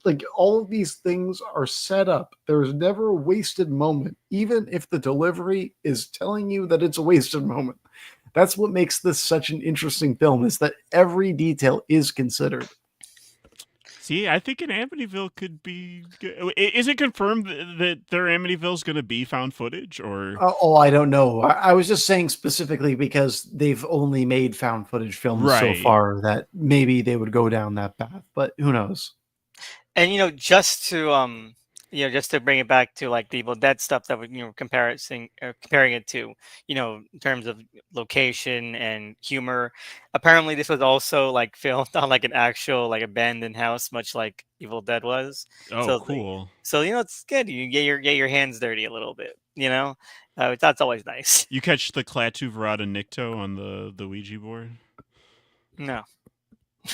Like all of these things are set up. There's never a wasted moment, even if the delivery is telling you that it's a wasted moment. That's what makes this such an interesting film, is that every detail is considered. See, I think in Amityville could be. Is it confirmed that their Amityville's going to be found footage, or? I don't know. I was just saying specifically because they've only made found footage films so far that maybe they would go down that path, but who knows? And just to just to bring it back to like the Evil Dead stuff that we comparing it to, in terms of location and humor. Apparently, this was also like filmed on like an actual like abandoned house, much like Evil Dead was. Oh, So, cool. it's good. You get your hands dirty a little bit. That's always nice. You catch the Klaatu Verata Nikto on the Ouija board? No.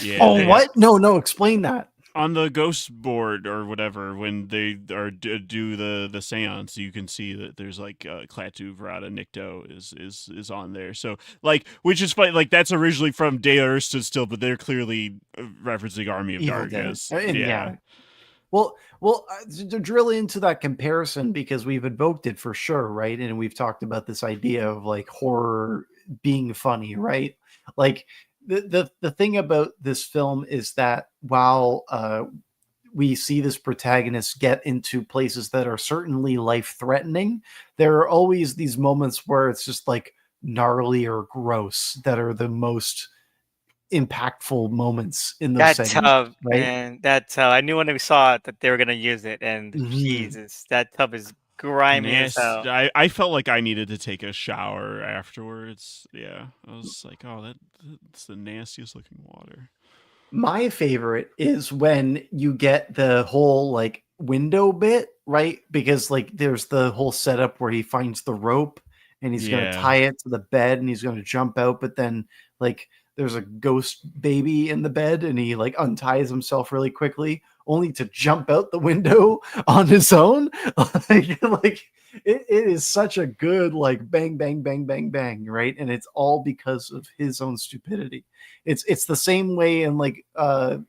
Yeah. Oh, what? No, explain that. On the ghost board or whatever, when they are do the seance, you can see that there's like Klaatu Verata Nikto is on there. So like, which is funny, like that's originally from Day Stood Still, but they're clearly referencing Army of Evil Dead. Darkness. And Yeah. Well, to drill into that comparison, because we've invoked it for sure, right? And we've talked about this idea of like horror being funny, right? Like the thing about this film is that while we see this protagonist get into places that are certainly life threatening, there are always these moments where it's just like gnarly or gross that are the most impactful moments in those That segments, tub, right? man, that tub. I knew when we saw it that they were gonna use it, and Mhm. Jesus, that tub is grimy as Nasty. hell. I felt like I needed to take a shower afterwards. Yeah, I was like, oh, that's the nastiest looking water. My favorite is when you get the whole like window bit, right? Because like there's the whole setup where he finds the rope and he's going to Yeah. tie it to the bed and he's going to jump out, but then like there's a ghost baby in the bed and he like unties himself really quickly only to jump out the window on his own. like it is such a good like bang bang bang bang bang, right? And it's all because of his own stupidity. It's the same way in like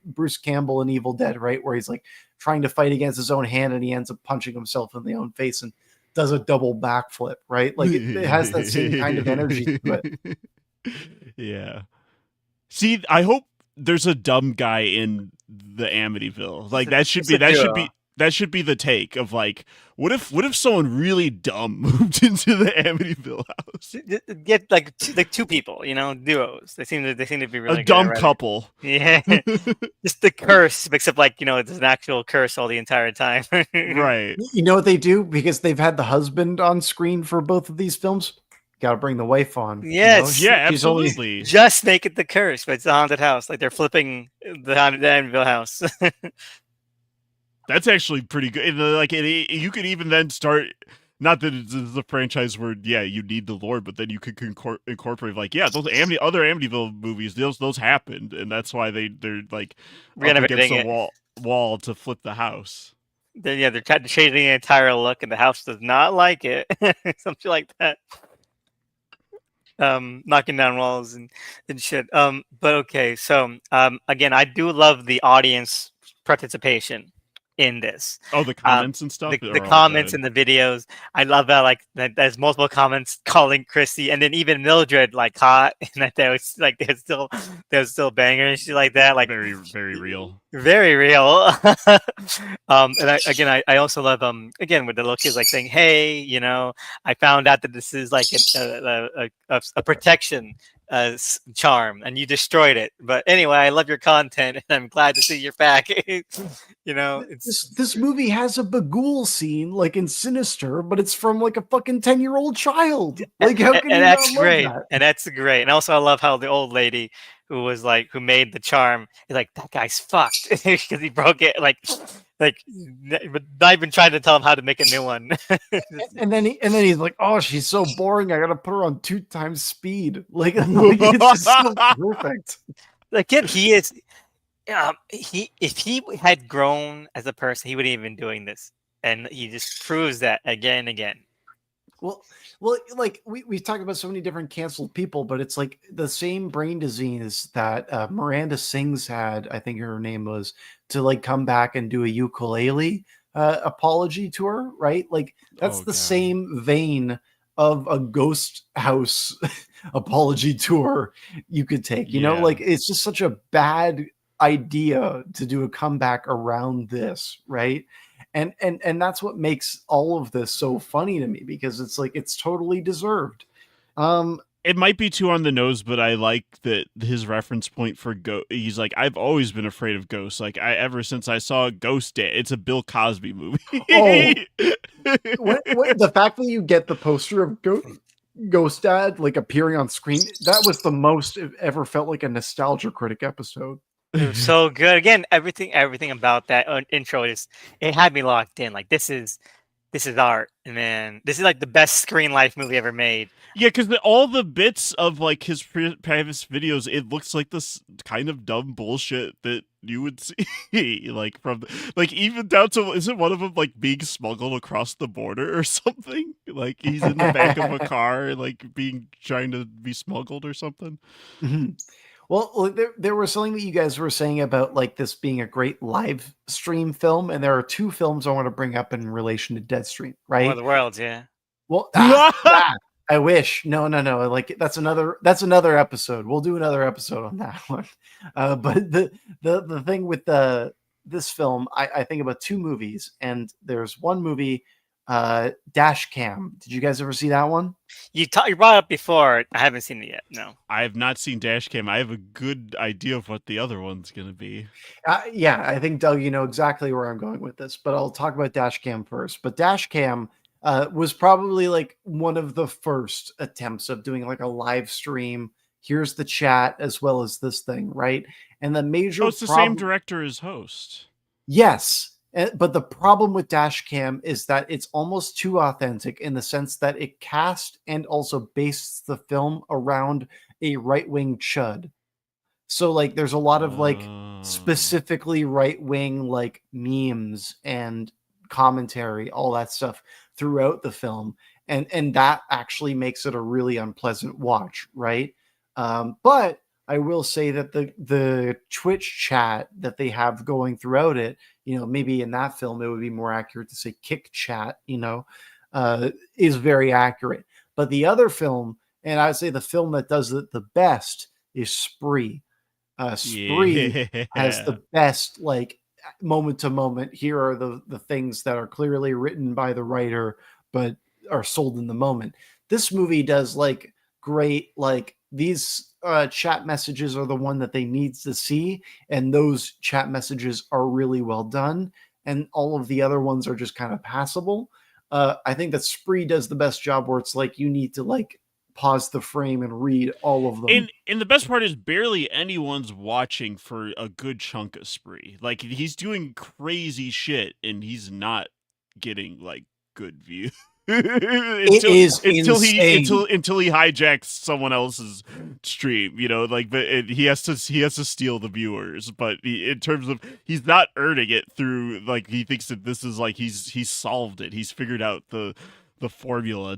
Bruce Campbell in Evil Dead, right? Where he's like trying to fight against his own hand and he ends up punching himself in the own face and does a double backflip, right? Like it has that same kind of energy to it. Yeah. See, I hope there's a dumb guy in the Amityville. Like that should It's be a duo. that should be the take of like, what if someone really dumb moved into the Amityville house? Get like two people, duos. They seem to be A really good at dumb writing. couple. Yeah, just the curse, except like it's an actual curse all the entire time. Right. You know what they do? Because they've had the husband on screen for both of these films. Got to bring the wife on. Yes, Yeah, She's only absolutely. just make it the curse, but it's a haunted house. Like they're flipping the haunted Amityville house. That's actually pretty good. And, like you could even then start. Not that it's a franchise where you need the lore, but then you could incorporate like those other Amityville movies, those happened, and that's why they're like up against Renovating the it. wall to flip the house. They're trying to change the entire look, and the house does not like it. Something like that. Knocking down walls and shit. But okay, so again, I do love the audience participation in this. Oh, the comments and stuff The are all comments good. and the videos. I love that there's multiple comments calling Chrissy, and then even Mildred like hot, and that there's still bangers and shit like that. Like Very, very real. very real. I also love again with the little kids like saying, "Hey, I found out that this is like a protection charm, and you destroyed it. But anyway, I love your content, and I'm glad to see you're back." It's this movie has a Bagul scene like in Sinister, but it's from like a fucking 10-year-old child. Like how can you not that's love great, that? and that's great. And also, I love how the old lady who made the charm is like, that guy's fucked because he broke it. But not even trying to tell him how to make a new one. And then he's like, "Oh, she's so boring. I gotta put her on 2 times speed." Like it's just so perfect. Again, he is. If he had grown as a person, he wouldn't even doing this, and he just proves that again and again. Well, like we've talked about so many different canceled people, but it's like the same brain disease that Miranda Sings had, I think her name was, to like come back and do a ukulele apology tour, right? Like that's Oh, the God. same vein of a ghost house apology tour you could take. Like it's just such a bad idea to do a comeback around this, right? And that's what makes all of this so funny to me, because it's like it's totally deserved. It might be too on the nose, but I like that his reference point for he's like, I've always been afraid of ghosts. Like ever since I saw Ghost Day, it's a Bill Cosby movie. Oh, what the fact that you get the poster of Ghost Dad like appearing on screen, that was the most it ever felt like a nostalgia critic episode. It was so good. Again, everything about that intro it had me locked in. Like this is art, man. This is like the best screen life movie ever made. Yeah, because all the bits of like his previous videos, it looks like this kind of dumb bullshit that you would see, like from like even down to isn't one of them like being smuggled across the border or something? Like he's in the back of a car, like trying to be smuggled or something. Mhm. Well, there was something that you guys were saying about like this being a great live stream film, and there are two films I want to bring up in relation to Deadstream, War right? of the Worlds, yeah. Well, I wish. No. Like that's another episode. We'll do another episode on that one. But the thing with this film, I think about two movies, and there's one movie, Dash Cam. Did you guys ever see that one? You brought it up before. I haven't seen it yet. No. I have not seen Dashcam. I have a good idea of what the other one's gonna be. Yeah, I think Doug, you know exactly where I'm going with this, but I'll talk about Dashcam first. But Dashcam was probably like one of the first attempts of doing like a live stream. Here's the chat as well as this thing, right? And the major Oh, it's the same director as host. Yes. But the problem with Dashcam is that it's almost too authentic in the sense that it cast and also based the film around a right-wing chud. So like there's a lot of like specifically right-wing like memes and commentary, all that stuff throughout the film. And that actually makes it a really unpleasant watch, right? But I will say that the Twitch chat that they have going throughout it, you know, maybe in that film it would be more accurate to say kick chat, you know, is very accurate. But the other film, and I would say the film that does it the best, is Spree. Spree has Yeah. the best like moment to moment. Here are the things that are clearly written by the writer, but are sold in the moment. This movie does like great like these chat messages are the one that they need to see, and those chat messages are really well done, and all of the other ones are just kind of passable. I think that Spree does the best job where it's like you need to like pause the frame and read all of them. And the best part is barely anyone's watching for a good chunk of Spree. Like he's doing crazy shit and he's not getting like good views. It is insane. Until he hijacks someone else's stream, you know, like but he has to steal the viewers. But in terms of he's not earning it through like he thinks that this is like he's solved it. He's figured out the formula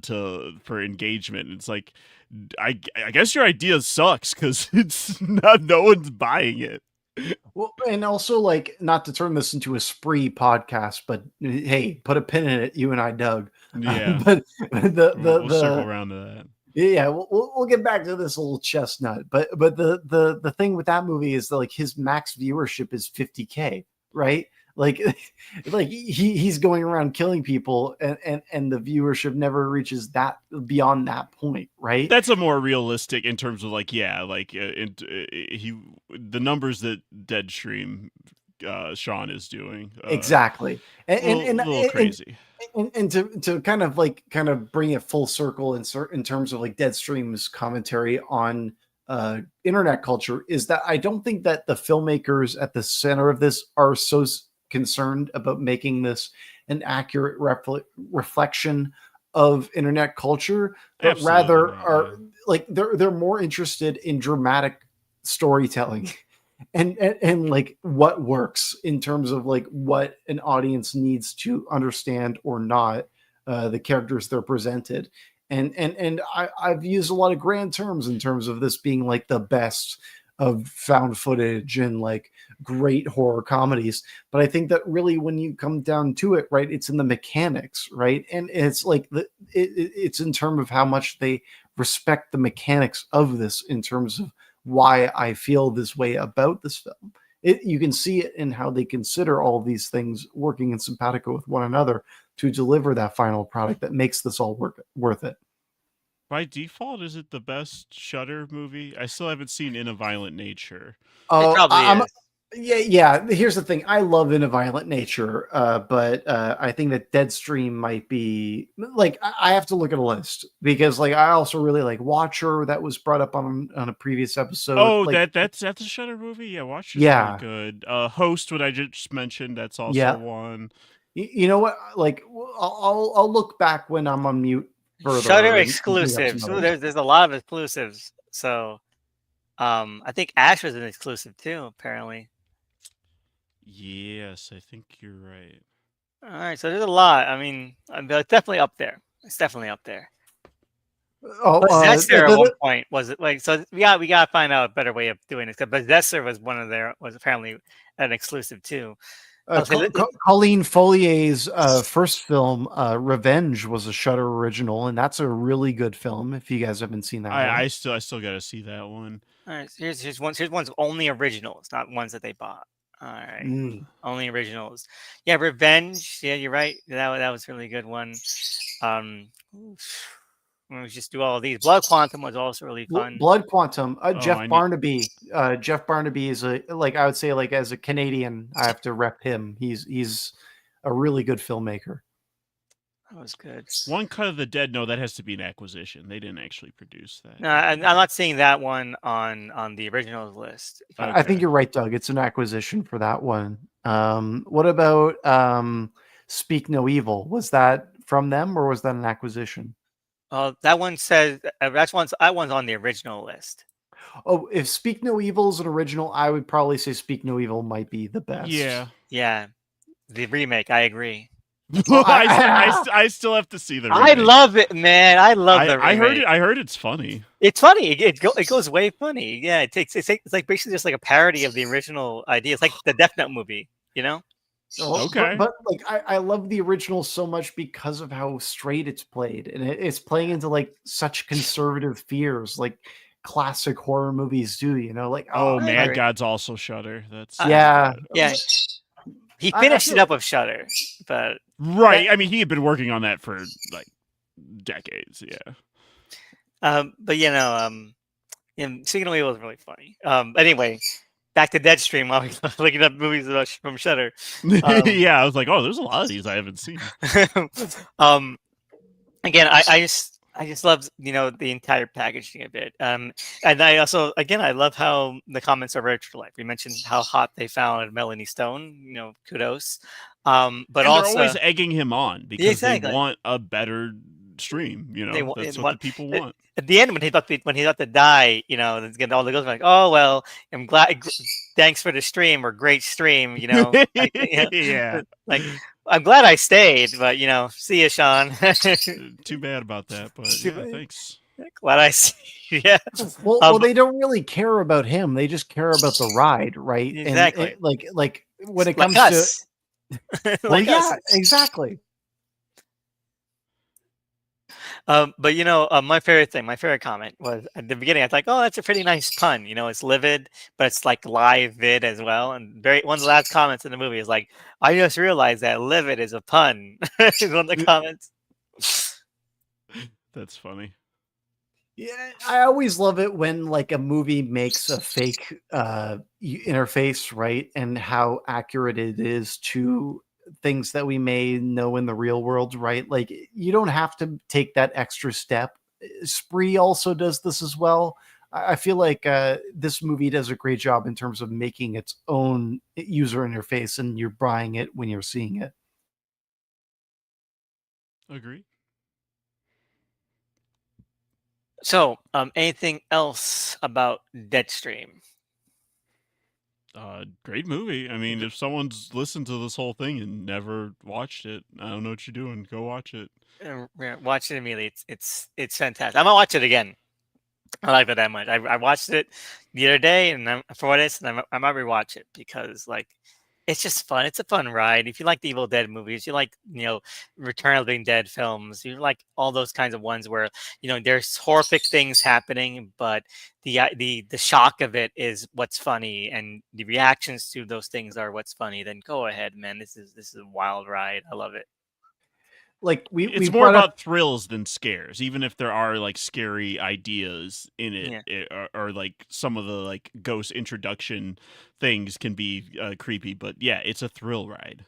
for engagement. It's like I guess your idea sucks because it's not no one's buying it. Well, and also like not to turn this into a Spree podcast, but hey, put a pin in it, you and I, Doug. Yeah, but we'll circle around to that. Yeah, we'll get back to this little chestnut. But the thing with that movie is that, like his max viewership is 50K, right? Like he's going around killing people, and the viewership never reaches that beyond that point, right? That's a more realistic in terms of like the numbers that Deadstream Sean is doing exactly, and a little crazy. And to kind of bring it full circle in terms of like Deadstream's commentary on internet culture is that I don't think that the filmmakers at the center of this are so concerned about making this an accurate reflection of internet culture, but absolutely rather not, are like they're more interested in dramatic storytelling and like what works in terms of like what an audience needs to understand or not the characters they're presented. And I've used a lot of grand terms in terms of this being like the best of found footage and like great horror comedies, but I think that really when you come down to it, right, it's in the mechanics, right? And it's like it's in terms of how much they respect the mechanics of this in terms of why I feel this way about this film. You can see it in how they consider all these things working in simpatico with one another to deliver that final product that makes this all worth it. By default, is it the best Shudder movie? I still haven't seen In a Violent Nature. It Oh, probably I'm is. yeah. Here's the thing. I love In a Violent Nature, but I think that Deadstream might be like I have to look at a list because like I also really like Watcher that was brought up on a previous episode. Oh, Like that's a Shudder movie. Yeah, Watcher's really yeah, good. Host, what I just mentioned, that's also yeah. one. You know what? Like I'll look back when I'm on mute Shudder further and bring up some exclusives. Ooh, others. there's a lot of exclusives. So I think Ash was an exclusive too, apparently. Yes, I think you're right. All right, so there's a lot. I mean, it's definitely up there. It's definitely up there. Oh, Possessor at one point was it like so? We got to find out a better way of doing this because Possessor was apparently an exclusive too. Okay, Colleen Follier's first film, Revenge, was a Shudder original, and that's a really good film. If you guys haven't seen that one, I still got to see that one. all right, here's one's only originals, not ones that they bought. All right, only originals. Yeah, Revenge. Yeah, you're right. That was a really good one. We just do all of these. Blood Quantum was also really fun. Blood Quantum. Oh, Jeff Barnaby. Jeff Barnaby is I would say like as a Canadian, I have to rep him. He's a really good filmmaker. That was good. One Cut of the Dead. No, that has to be an acquisition. They didn't actually produce that. No, I'm not seeing that one on the originals list. Okay. I think you're right, Doug. It's an acquisition for that one. What about Speak No Evil? Was that from them or was that an acquisition? That one says that one's on the original list. Oh, if Speak No Evil is an original, I would probably say Speak No Evil might be the best. Yeah, the remake. I agree. Well, I still have to see the remake. I love it, man. I love the remake. I heard it's funny. It's funny. It goes way funny. Yeah, it's like basically just like a parody of the original idea. It's like the Death Note movie, you know? Okay. But like I love the original so much because of how straight it's played, and it's playing into like such conservative fears, like classic horror movies do. You know, like Mad God's also Shudder. That's yeah. He finished it up with Shudder, but right. I mean, he had been working on that for like decades. Yeah. But Speaking of Evil was really funny. Anyway, back to Deadstream while we're looking up movies from Shudder. Yeah, I was like, oh, there's a lot of these I haven't seen. Again, I just love the entire packaging of it. And I also I love how the comments are very true to life. We mentioned how hot they found Melanie Stone. Kudos. But and they're also always egging him on because they want a better stream. That's what the people want. At the end, when he thought to die, all the girls were like, "Oh well, I'm glad. Thanks for the stream or great stream." Yeah. Like I'm glad I stayed, but see you, Sean. Too bad about that, but thanks. Glad I see. Yeah. Well, they don't really care about him. They just care about the ride, right? Exactly. And like when it comes us. to, well, yeah, exactly. But my favorite comment was at the beginning. I was like, "Oh, that's a pretty nice pun." It's livid, but it's like live vid as well. And one of the last comments in the movie is like, "I just realized that livid is a pun." Is one of the comments. That's funny. Yeah, I always love it when like a movie makes a fake interface, right? And how accurate it is to things that we may know in the real world, right? Like you don't have to take that extra step. Spree also does this as well. I feel like this movie does a great job in terms of making its own user interface, and you're buying it when you're seeing it. Agree. So, anything else about Deadstream? Great movie. I mean, if someone's listened to this whole thing and never watched it, I don't know what you're doing. Go watch it. Watch it immediately. It's fantastic. I'm gonna watch it again. I like it that much. I watched it the other day, and for this, and I might rewatch it because it's just fun. It's a fun ride. If you like the Evil Dead movies, you like Return of the Living Dead films, you like all those kinds of ones where there's horrific things happening, but the shock of it is what's funny, and the reactions to those things are what's funny. Then go ahead, man. This is a wild ride. I love it. like we It's more brought up. about thrills than scares, even if there are like scary ideas in it, Yeah. or like some of the like ghost introduction things can be creepy. But yeah, it's a thrill ride.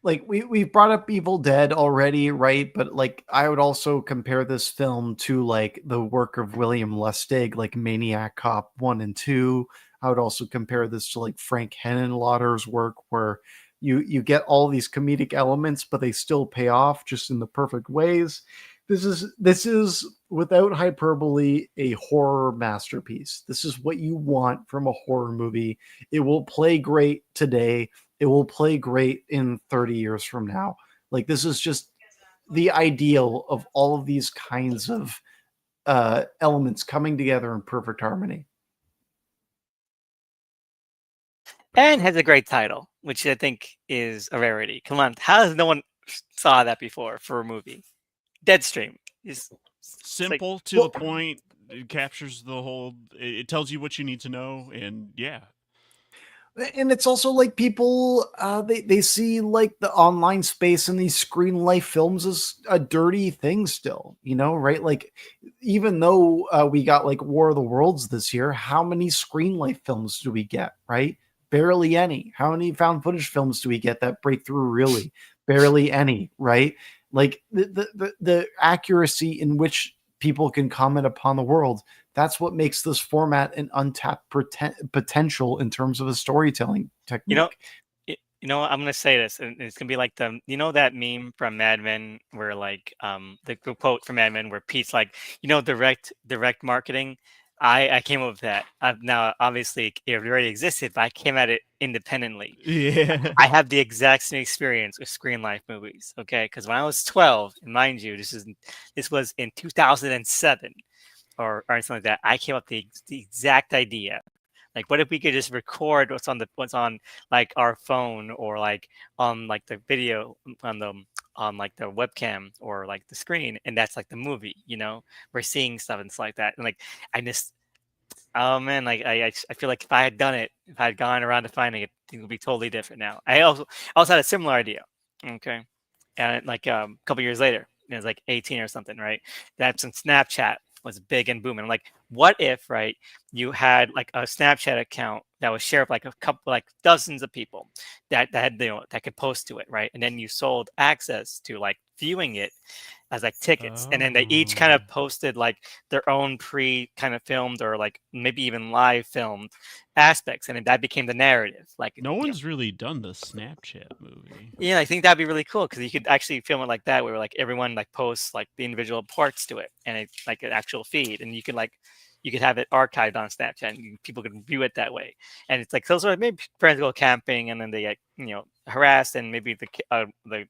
Like we've brought up Evil Dead already, right? But like I would also compare this film to like the work of William Lustig, like Maniac Cop 1 and 2. I would also compare this to like Frank Henenlotter's work, where you get all these comedic elements, but they still pay off just in the perfect ways. This is without hyperbole a horror masterpiece. This is what you want from a horror movie. It will play great today. It will play great in 30 years from now. Like this is just the ideal of all of these kinds of elements coming together in perfect harmony. And has a great title, which I think is a rarity. Come on, how has no one saw that before for a movie? Deadstream is like, Simple to the point. It captures the whole. It tells you what you need to know, and yeah, and it's also like people they see like the online space and these screen life films as a dirty thing still, right? Like even though we got like War of the Worlds this year, how many screen life films do we get, right? Barely any. How many found footage films do we get that break through? Really barely any, right? Like the accuracy in which people can comment upon the world, that's what makes this format an untapped potential in terms of a storytelling you know, technique. I'm gonna say this, and it's gonna be like that meme from Mad Men where like the quote from Mad Men where Pete's like, direct marketing. I came up with that. Now obviously it already existed, but I came at it independently. yeah. I have the exact same experience with Screen Life movies. Okay, because when I was 12, and mind you, this was in 2007 or something like that. I came up with the exact idea. Like, what if we could just record what's on like our phone or like on like the video on like the webcam or like the screen, and that's like the movie. We're seeing stuff and stuff like that, and like I just oh man, like I feel like if I had done it, if I had gone around to finding it, things would be totally different now. I also had a similar idea. Okay, and like a couple years later, it was like 18 or something, right? That's when Snapchat was big and booming. I'm like, what if, right, you had like a Snapchat account that was shared with like a couple, like dozens of people that had, that could post to it, right? And then you sold access to like viewing it as like tickets, and then they each kind of Oh. posted like their own pre kind of filmed or like maybe even live filmed aspects, and then that became the narrative. Like, No one's really done the Snapchat movie. yeah, I think that'd be really cool because you could actually film it like that, where like everyone like posts like the individual parts to it, and it's like an actual feed, and you could have it archived on Snapchat, and people can view it that way. And it's like those are maybe friends go camping, and then they get harassed, and maybe the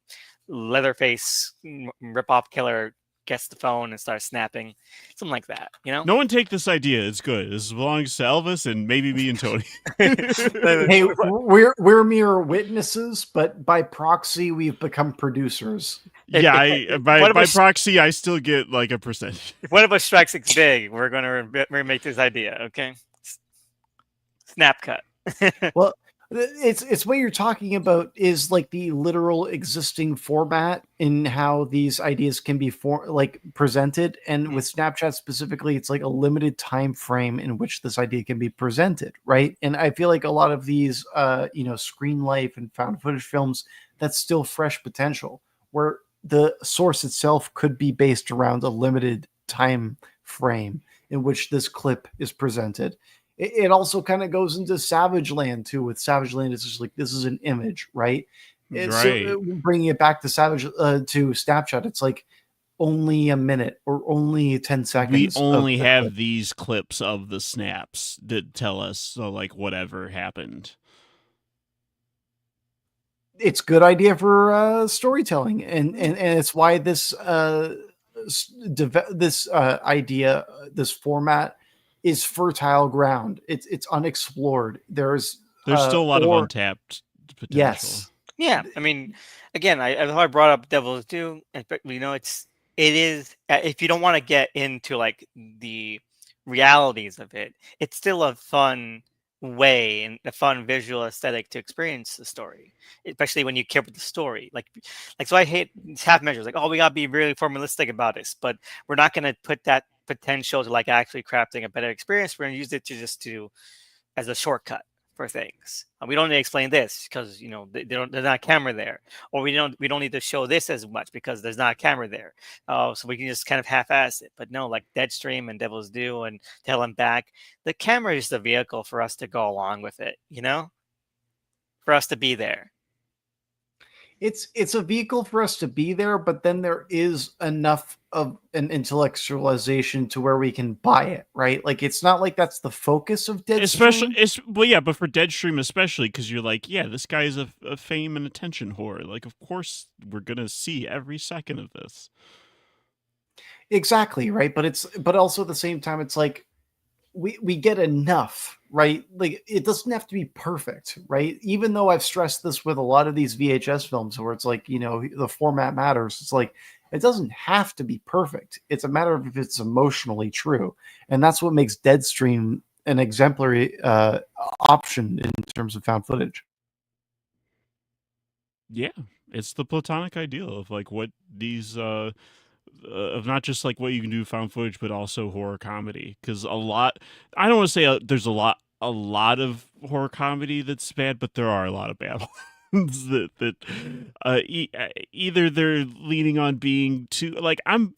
Leatherface rip-off killer gets the phone and starts snapping, something like that. No one take this idea. It's good. This belongs to Elvis and maybe me and Tony. Hey, we're mere witnesses, but by proxy, we've become producers. Yeah, by proxy, I still get like a percentage. If one of us strikes it big, we're gonna remake this idea. Okay, snap cut. Well, it's what you're talking about is like the literal existing format in how these ideas can be presented, and with Snapchat specifically, it's like a limited time frame in which this idea can be presented, right? And I feel like a lot of these screen life and found footage films, that's still fresh potential where the source itself could be based around a limited time frame in which this clip is presented. It also kind of goes into Savage Land too. With Savage Land, it's just like this is an image, right? Right. So bringing it back to to Snapchat, it's like only a minute or only 10 seconds. We only have these clips of the snaps that tell us like whatever happened. It's good idea for storytelling, and it's why this idea, this format is fertile ground. It's unexplored. There's still a lot of untapped potential. Yes. Yeah, I mean, again, I brought up Devil's Due, but it is if you don't want to get into like the realities of it, it's still a fun way and a fun visual aesthetic to experience the story, especially when you care about the story. Like so I hate these half measures. Like, oh, we gotta be really formalistic about this, but we're not gonna put that potential to like actually crafting a better experience. We're gonna use it to just to as a shortcut for things. We don't need to explain this because you know there's not a camera there, or we don't need to show this as much because there's not a camera there. So we can just kind of half-ass it. But no, like Deadstream and Devil's Due and Tell 'Em Back, the camera is the vehicle for us to go along with it. You know, for us to be there. It's a vehicle for us to be there, but then there is enough of an intellectualization to where we can buy it, right? Like it's not like that's the focus of Especially, Deadstream. well, yeah, but for Deadstream especially, because you're like, yeah, this guy is a fame and attention whore. Like, of course, we're gonna see every second of this. Exactly, right? But also at the same time, it's like we get enough, right? Like it doesn't have to be perfect, right? Even though I've stressed this with a lot of these VHS films where it's like, you know, the format matters. It's like it doesn't have to be perfect. It's a matter of if it's emotionally true. And that's what makes Deadstream an exemplary option in terms of found footage. Yeah, it's the platonic ideal of like what these of not just like what you can do found footage, but also horror comedy. Because a lot, I don't want to say there's a lot of horror comedy that's bad, but there are a lot of bad ones either they're leaning on being too like I'm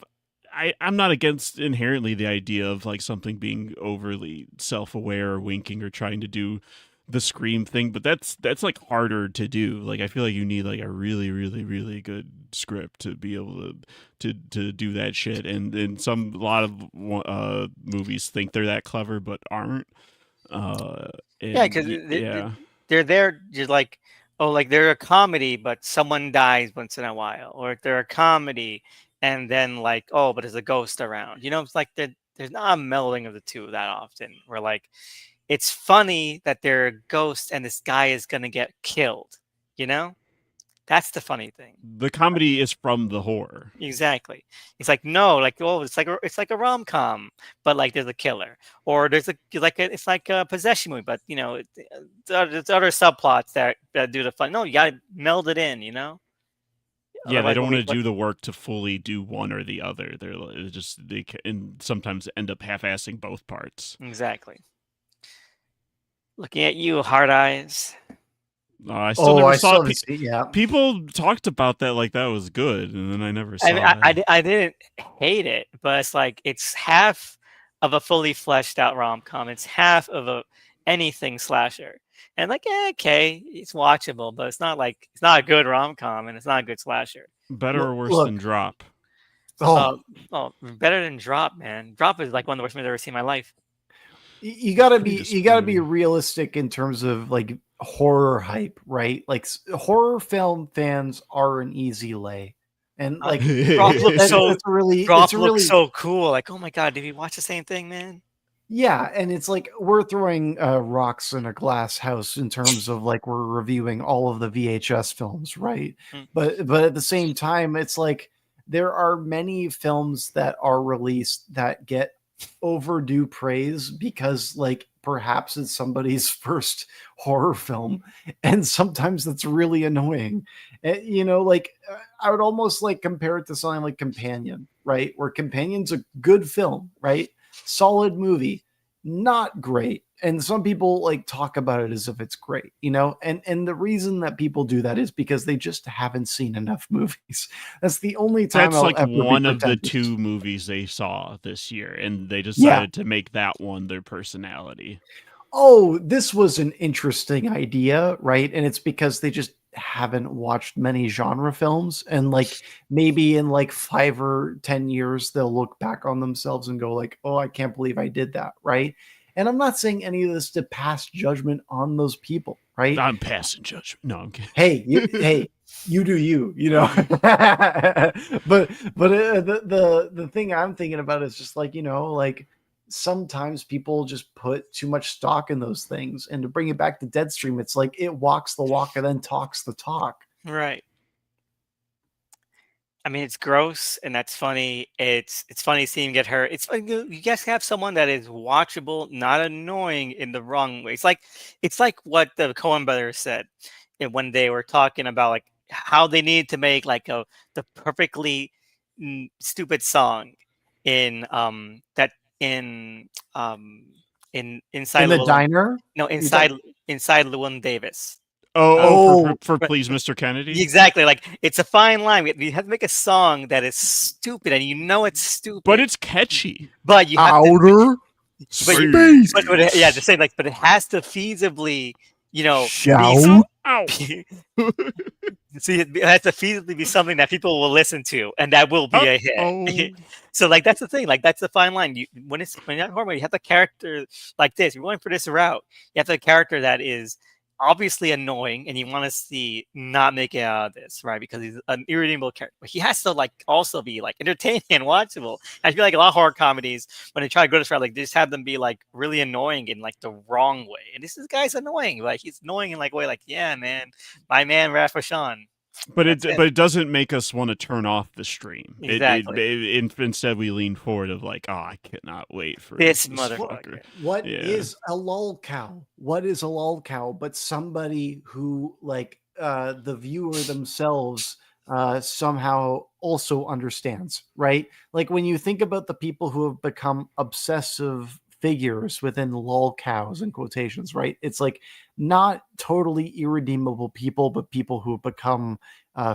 not against inherently the idea of like something being overly self-aware or winking or trying to do the scream thing, but that's like harder to do. Like I feel like you need like a really really really good script to be able to do that shit, and some a lot of movies think they're that clever but aren't. Yeah, And because yeah, they're there just like, oh, like they're a comedy, but someone dies once in a while, or they're a comedy, and then like, oh, but there's a ghost around. You know, it's like there's not a melding of the two that often. Where like, it's funny that they're a ghost and this guy is gonna get killed. You know, that's the funny thing. the comedy is from the horror. Exactly. It's like no, like oh, it's like a rom com, but like there's a killer, or there's it's like a possession movie, but you know, there's other subplots that do the fun. No, you gotta meld it in, you know. Yeah, they Otherwise, don't want to what? do the work to fully do one or the other. They and sometimes end up half-assing both parts. Exactly. Looking at you, hard eyes. I still never I saw still it. haven't seen. Yeah, People talked about that like that was good, and then I never I mean, saw it. I didn't hate it, but it's like it's half of a fully fleshed out rom com. It's half of a anything slasher. And like, yeah, okay, it's watchable, but it's not like it's not a good rom com and it's not a good slasher. Better or worse look. than Drop? Oh, Oh, better than Drop, man. Drop is like one of the worst movies I've ever seen in my life. Pretty you gotta be disappointing. realistic in terms of like horror hype, right? Like horror film fans are an easy lay, and like Drop looks that, so it's Drop a looks really so cool. Like, oh my god, did we watch the same thing, man? yeah, and it's like we're throwing rocks in a glass house in terms of like we're reviewing all of the VHS films, right? Mm. But at the same time, it's like there are many films that are released that get overdue praise because like perhaps it's somebody's first horror film, and sometimes that's really annoying. You know, like I would almost like compare it to something like Companion, right? Where Companion's a good film, right? Solid movie, not great. And some people like talk about it as if it's great, you know? And the reason that people do that is because they just haven't seen enough movies. That's the only time That's I'll like ever be one of the pretentious. two movies they saw this year, and they Yeah. decided to make that one their personality. Oh, this was an interesting idea, right? And it's because they just haven't watched many genre films. And like maybe in like 5 or 10 years, they'll look back on themselves and go, like, oh, I can't believe I did that, right? And I'm not saying any of this to pass judgment on those people, right? I'm passing judgment. No, I'm kidding. Hey, you do you, you know. but the thing I'm thinking about is just like, you know, like sometimes people just put too much stock in those things. And to bring it back to Deadstream, it's like it walks the walk and then talks the talk. Right. I mean, it's gross and that's funny. It's funny seeing him get hurt. It's like you guys have someone that is watchable, not annoying in the wrong way. It's like what the Coen brothers said when they were talking about like how they needed to make like the perfectly stupid song in that in um In inside the Llewellyn diner? no You talk- inside Llewellyn Davis. Oh, Oh, for Please, Mr. Kennedy. Exactly. Like it's a fine line. You have to make a song that is stupid, and you know it's But stupid, it's catchy. but you have to. outer But you, space. yeah, to say like, but it has to feasibly, be Shout. Ow. see, it has to feasibly be something that people will listen to, and that will be a hit. Oh. So like that's the thing. Like that's the fine line. When you're at horror movie, you have the character like this. You're going for this route. You have the character that is obviously annoying, and you want to see not make it out of this, right? Because he's an irredeemable character. But he has to like also be like entertaining and watchable. I feel like a lot of horror comedies, when they try to go this route, like they just have them be like really annoying in like the wrong way. And guy's annoying. Like he's annoying in like way like, yeah, man, my man Rafashan. But That's it doesn't make us want to turn off the stream. Exactly. Instead we lean forward of like, oh, I cannot wait for This fucker. motherfucker. What Yeah. is a lol cow? What is a lol cow? But somebody who like the viewer themselves somehow also understands, right? Like when you think about the people who have become obsessive figures within lol cows in quotations, right? It's like not totally irredeemable people, but people who have become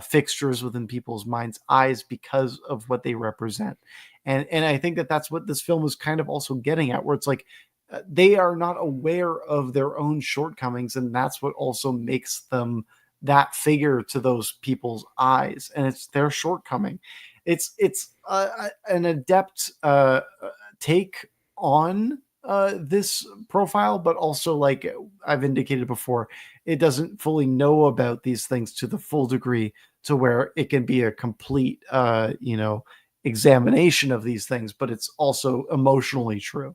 fixtures within people's minds' eyes because of what they represent. And I think that that's what this film is kind of also getting at, where it's like they are not aware of their own shortcomings, and that's what also makes them that figure to those people's eyes, and it's their shortcoming. It's an adept take on this profile, but also like I've indicated before, it doesn't fully know about these things to the full degree to where it can be a complete examination of these things, but it's also emotionally true.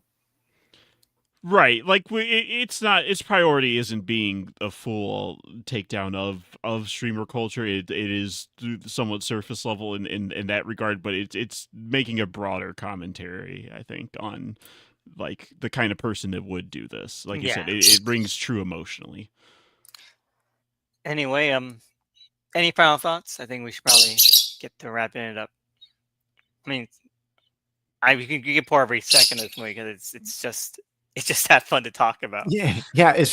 Right, like it's not. Its priority isn't being a full takedown of streamer culture. It is somewhat surface level in that regard, but it's making a broader commentary, I think, on like the kind of person that would do this. Like you said, it rings true emotionally. Anyway, any final thoughts? I think we should probably get to wrapping it up. I mean, you can pour every second of this movie because it's just that fun to talk about. Yeah.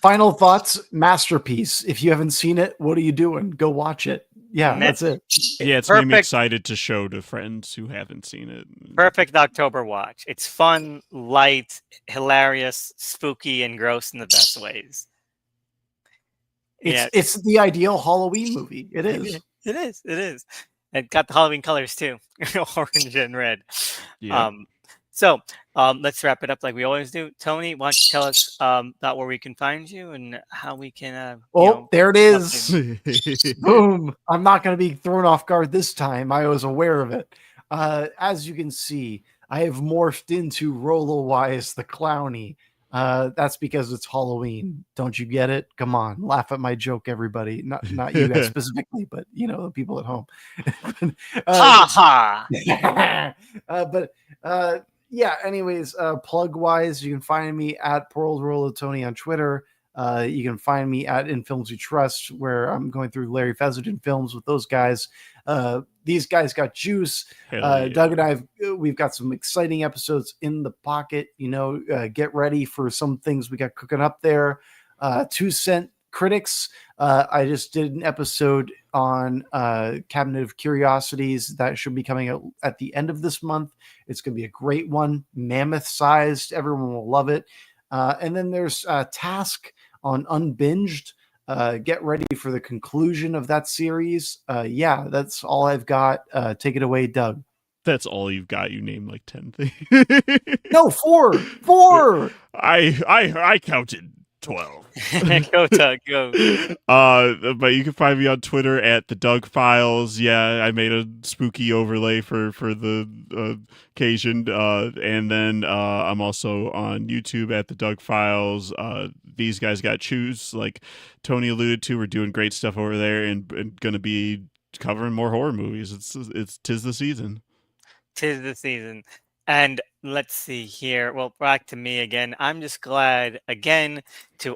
Final thoughts, masterpiece. If you haven't seen it, what are you doing? Go watch it. Yeah, that's it. Yeah, it's made me excited to show to friends who haven't seen it. Perfect October watch. It's fun, light, hilarious, spooky, and gross in the best ways. It's the ideal Halloween movie. It is. It is. It got the Halloween colors too, orange and red. Yeah. So let's wrap it up like we always do. Tony, why don't you tell us about where we can find you and how we can. There it is. Boom. I'm not going to be thrown off guard this time. I was aware of it. As you can see, I have morphed into Rollo-Wise the Clowny. That's because it's Halloween. Don't you get it? Come on, laugh at my joke, everybody. Not you guys specifically, but the people at home. Ha ha. Yeah, anyways, plug wise, you can find me at Tony on Twitter. You can find me at In Films We Trust, where I'm going through Larry Fezenden films with those guys. These guys got juice. Doug and we've got some exciting episodes in the pocket. Get ready for some things we got cooking up there. 2 Cent Critics. I just did an episode on Cabinet of Curiosities that should be coming out at the end of this month. It's going to be a great one, mammoth sized. Everyone will love it. And then there's Task on Unbinged. Get ready for the conclusion of that series. Yeah, that's all I've got. Take it away, Doug. That's all you've got. You named like 10 things. No, 4. I counted 12. Go, Doug, go. But you can find me on Twitter at the Doug Files. Yeah, I made a spooky overlay for the occasion. And then I'm also on YouTube at the Doug Files. These guys got choose, like Tony alluded to. We're doing great stuff over there, and gonna be covering more horror movies. It's tis the season. Tis the season. And let's see here. Well, back to me again. I'm just glad again to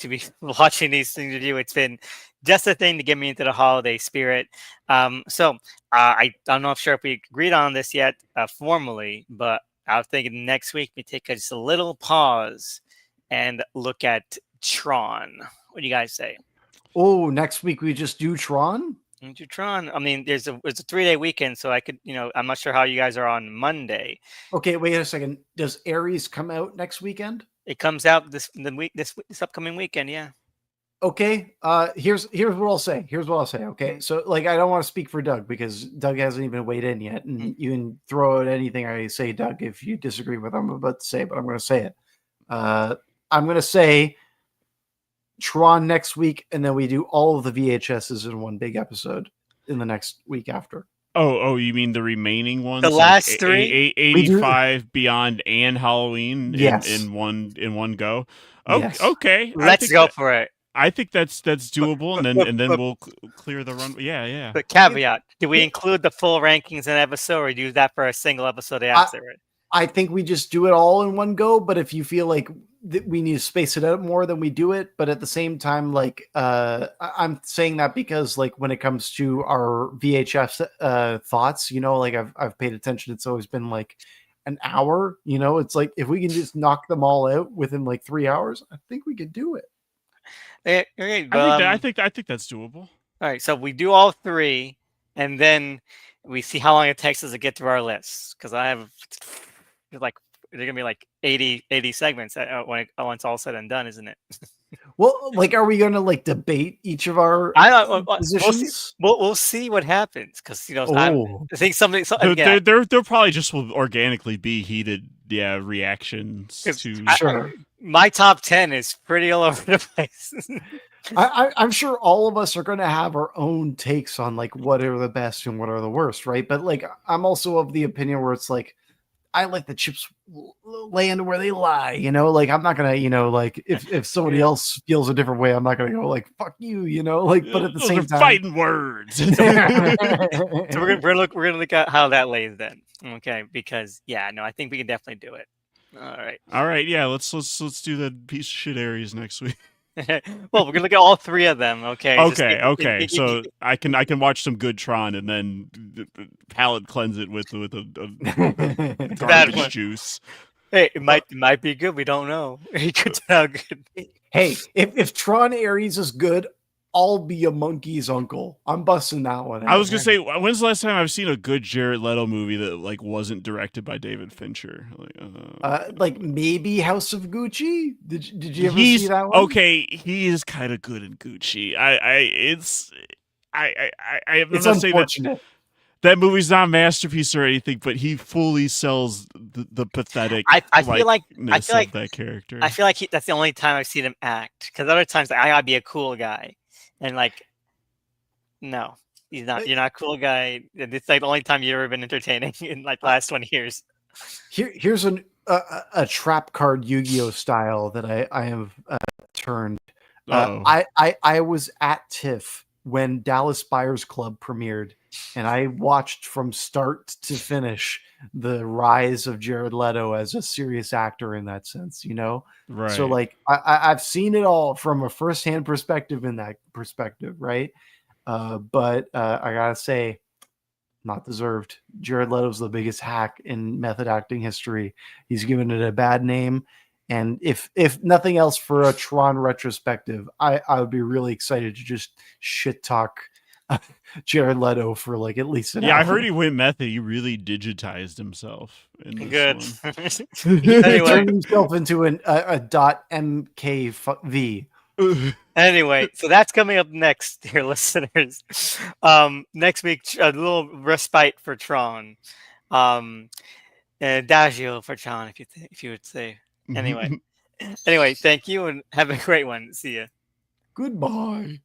be watching these things with you. It's been just a thing to get me into the holiday spirit. I'm not sure if we agreed on this yet formally, but I was thinking next week we take just a little pause and look at Tron. What do you guys say? Oh, next week we just do Tron? Into Tron. I mean, it's a 3-day weekend, so I could, I'm not sure how you guys are on Monday. Okay, wait a second. Does Ares come out next weekend? It comes out this upcoming weekend, yeah. Okay. Here's what I'll say. Okay. So like I don't want to speak for Doug because Doug hasn't even weighed in yet. And you can throw out anything I say, Doug, if you disagree with what I'm about to say, but I'm gonna say it. I'm gonna say Tron next week, and then we do all of the VHSs in one big episode in the next week after. Oh, you mean the remaining ones? The last three? 85, Beyond, and Halloween Yes. in one go? Oh, Yes. okay. Let's go for it. I think that's doable, and then we'll clear the run. Yeah. But caveat, do we include the full rankings in an episode, or do that for a single episode after it? I think we just do it all in one go, but if you feel like we need to space it out more, then we do it. But at the same time, like I'm saying that because like when it comes to our VHS thoughts, like I've paid attention. It's always been like an hour. It's like if we can just knock them all out within like 3 hours, I think we could do it. Okay, I think that's doable. All right, so we do all three, and then we see how long it takes us to get through our list. Because I have like they're gonna be like 80 segments when it's all said and done, isn't it? Well, like, are we gonna like debate each of our positions? We'll see what happens because I think something. There probably just will organically be heated reactions to. Sure. My top 10 is pretty all over the place. I'm sure all of us are going to have our own takes on like what are the best and what are the worst, right? But like I'm also of the opinion where it's like I like the chips land where they lie, like I'm not gonna, like if somebody else feels a different way, I'm not gonna go like fuck you, like. But at the same time, fighting words. So we're gonna look at how that lays then, okay? Because I think we can definitely do it. All right, yeah. Let's do the piece of shit Aries next week. Well, we're gonna look at all three of them. Okay. Okay. So I can watch some good Tron and then palate cleanse it with a garbage juice. Hey, it might be good. We don't know. It could turn out good. Hey, if Tron Ares is good, I'll be a monkey's uncle. I'm busting that one out. I was gonna say, when's the last time I've seen a good Jared Leto movie that like wasn't directed by David Fincher? Like maybe House of Gucci. Did you ever see that one? Okay, he is kind of good in Gucci. It's not unfortunate. That movie's not a masterpiece or anything, but he fully sells the pathetic. I feel like that character. I feel like that's the only time I've seen him act. Because other times I gotta be a cool guy, and like, no, he's not. You're not a cool guy. It's like the only time you've ever been entertaining in like the last 20 years. Here's a trap card Yu-Gi-Oh style that I have turned. I was at TIFF when Dallas Buyers Club premiered, and I watched from start to finish the rise of Jared Leto as a serious actor in that sense, Right. So like I've seen it all from a firsthand perspective in that perspective, right? But I gotta say, not deserved. Jared Leto's the biggest hack in method acting history. He's given it a bad name. And if nothing else for a Tron retrospective, I would be really excited to just shit talk Jared Leto for like at least an hour. I heard he went method. He really digitized himself in this Good. one. He turned himself into a .mkv. Anyway, so that's coming up next, dear listeners. Next week, a little respite for Tron. Adagio for Tron, if you would say. Anyway, thank you and have a great one. See ya. Goodbye.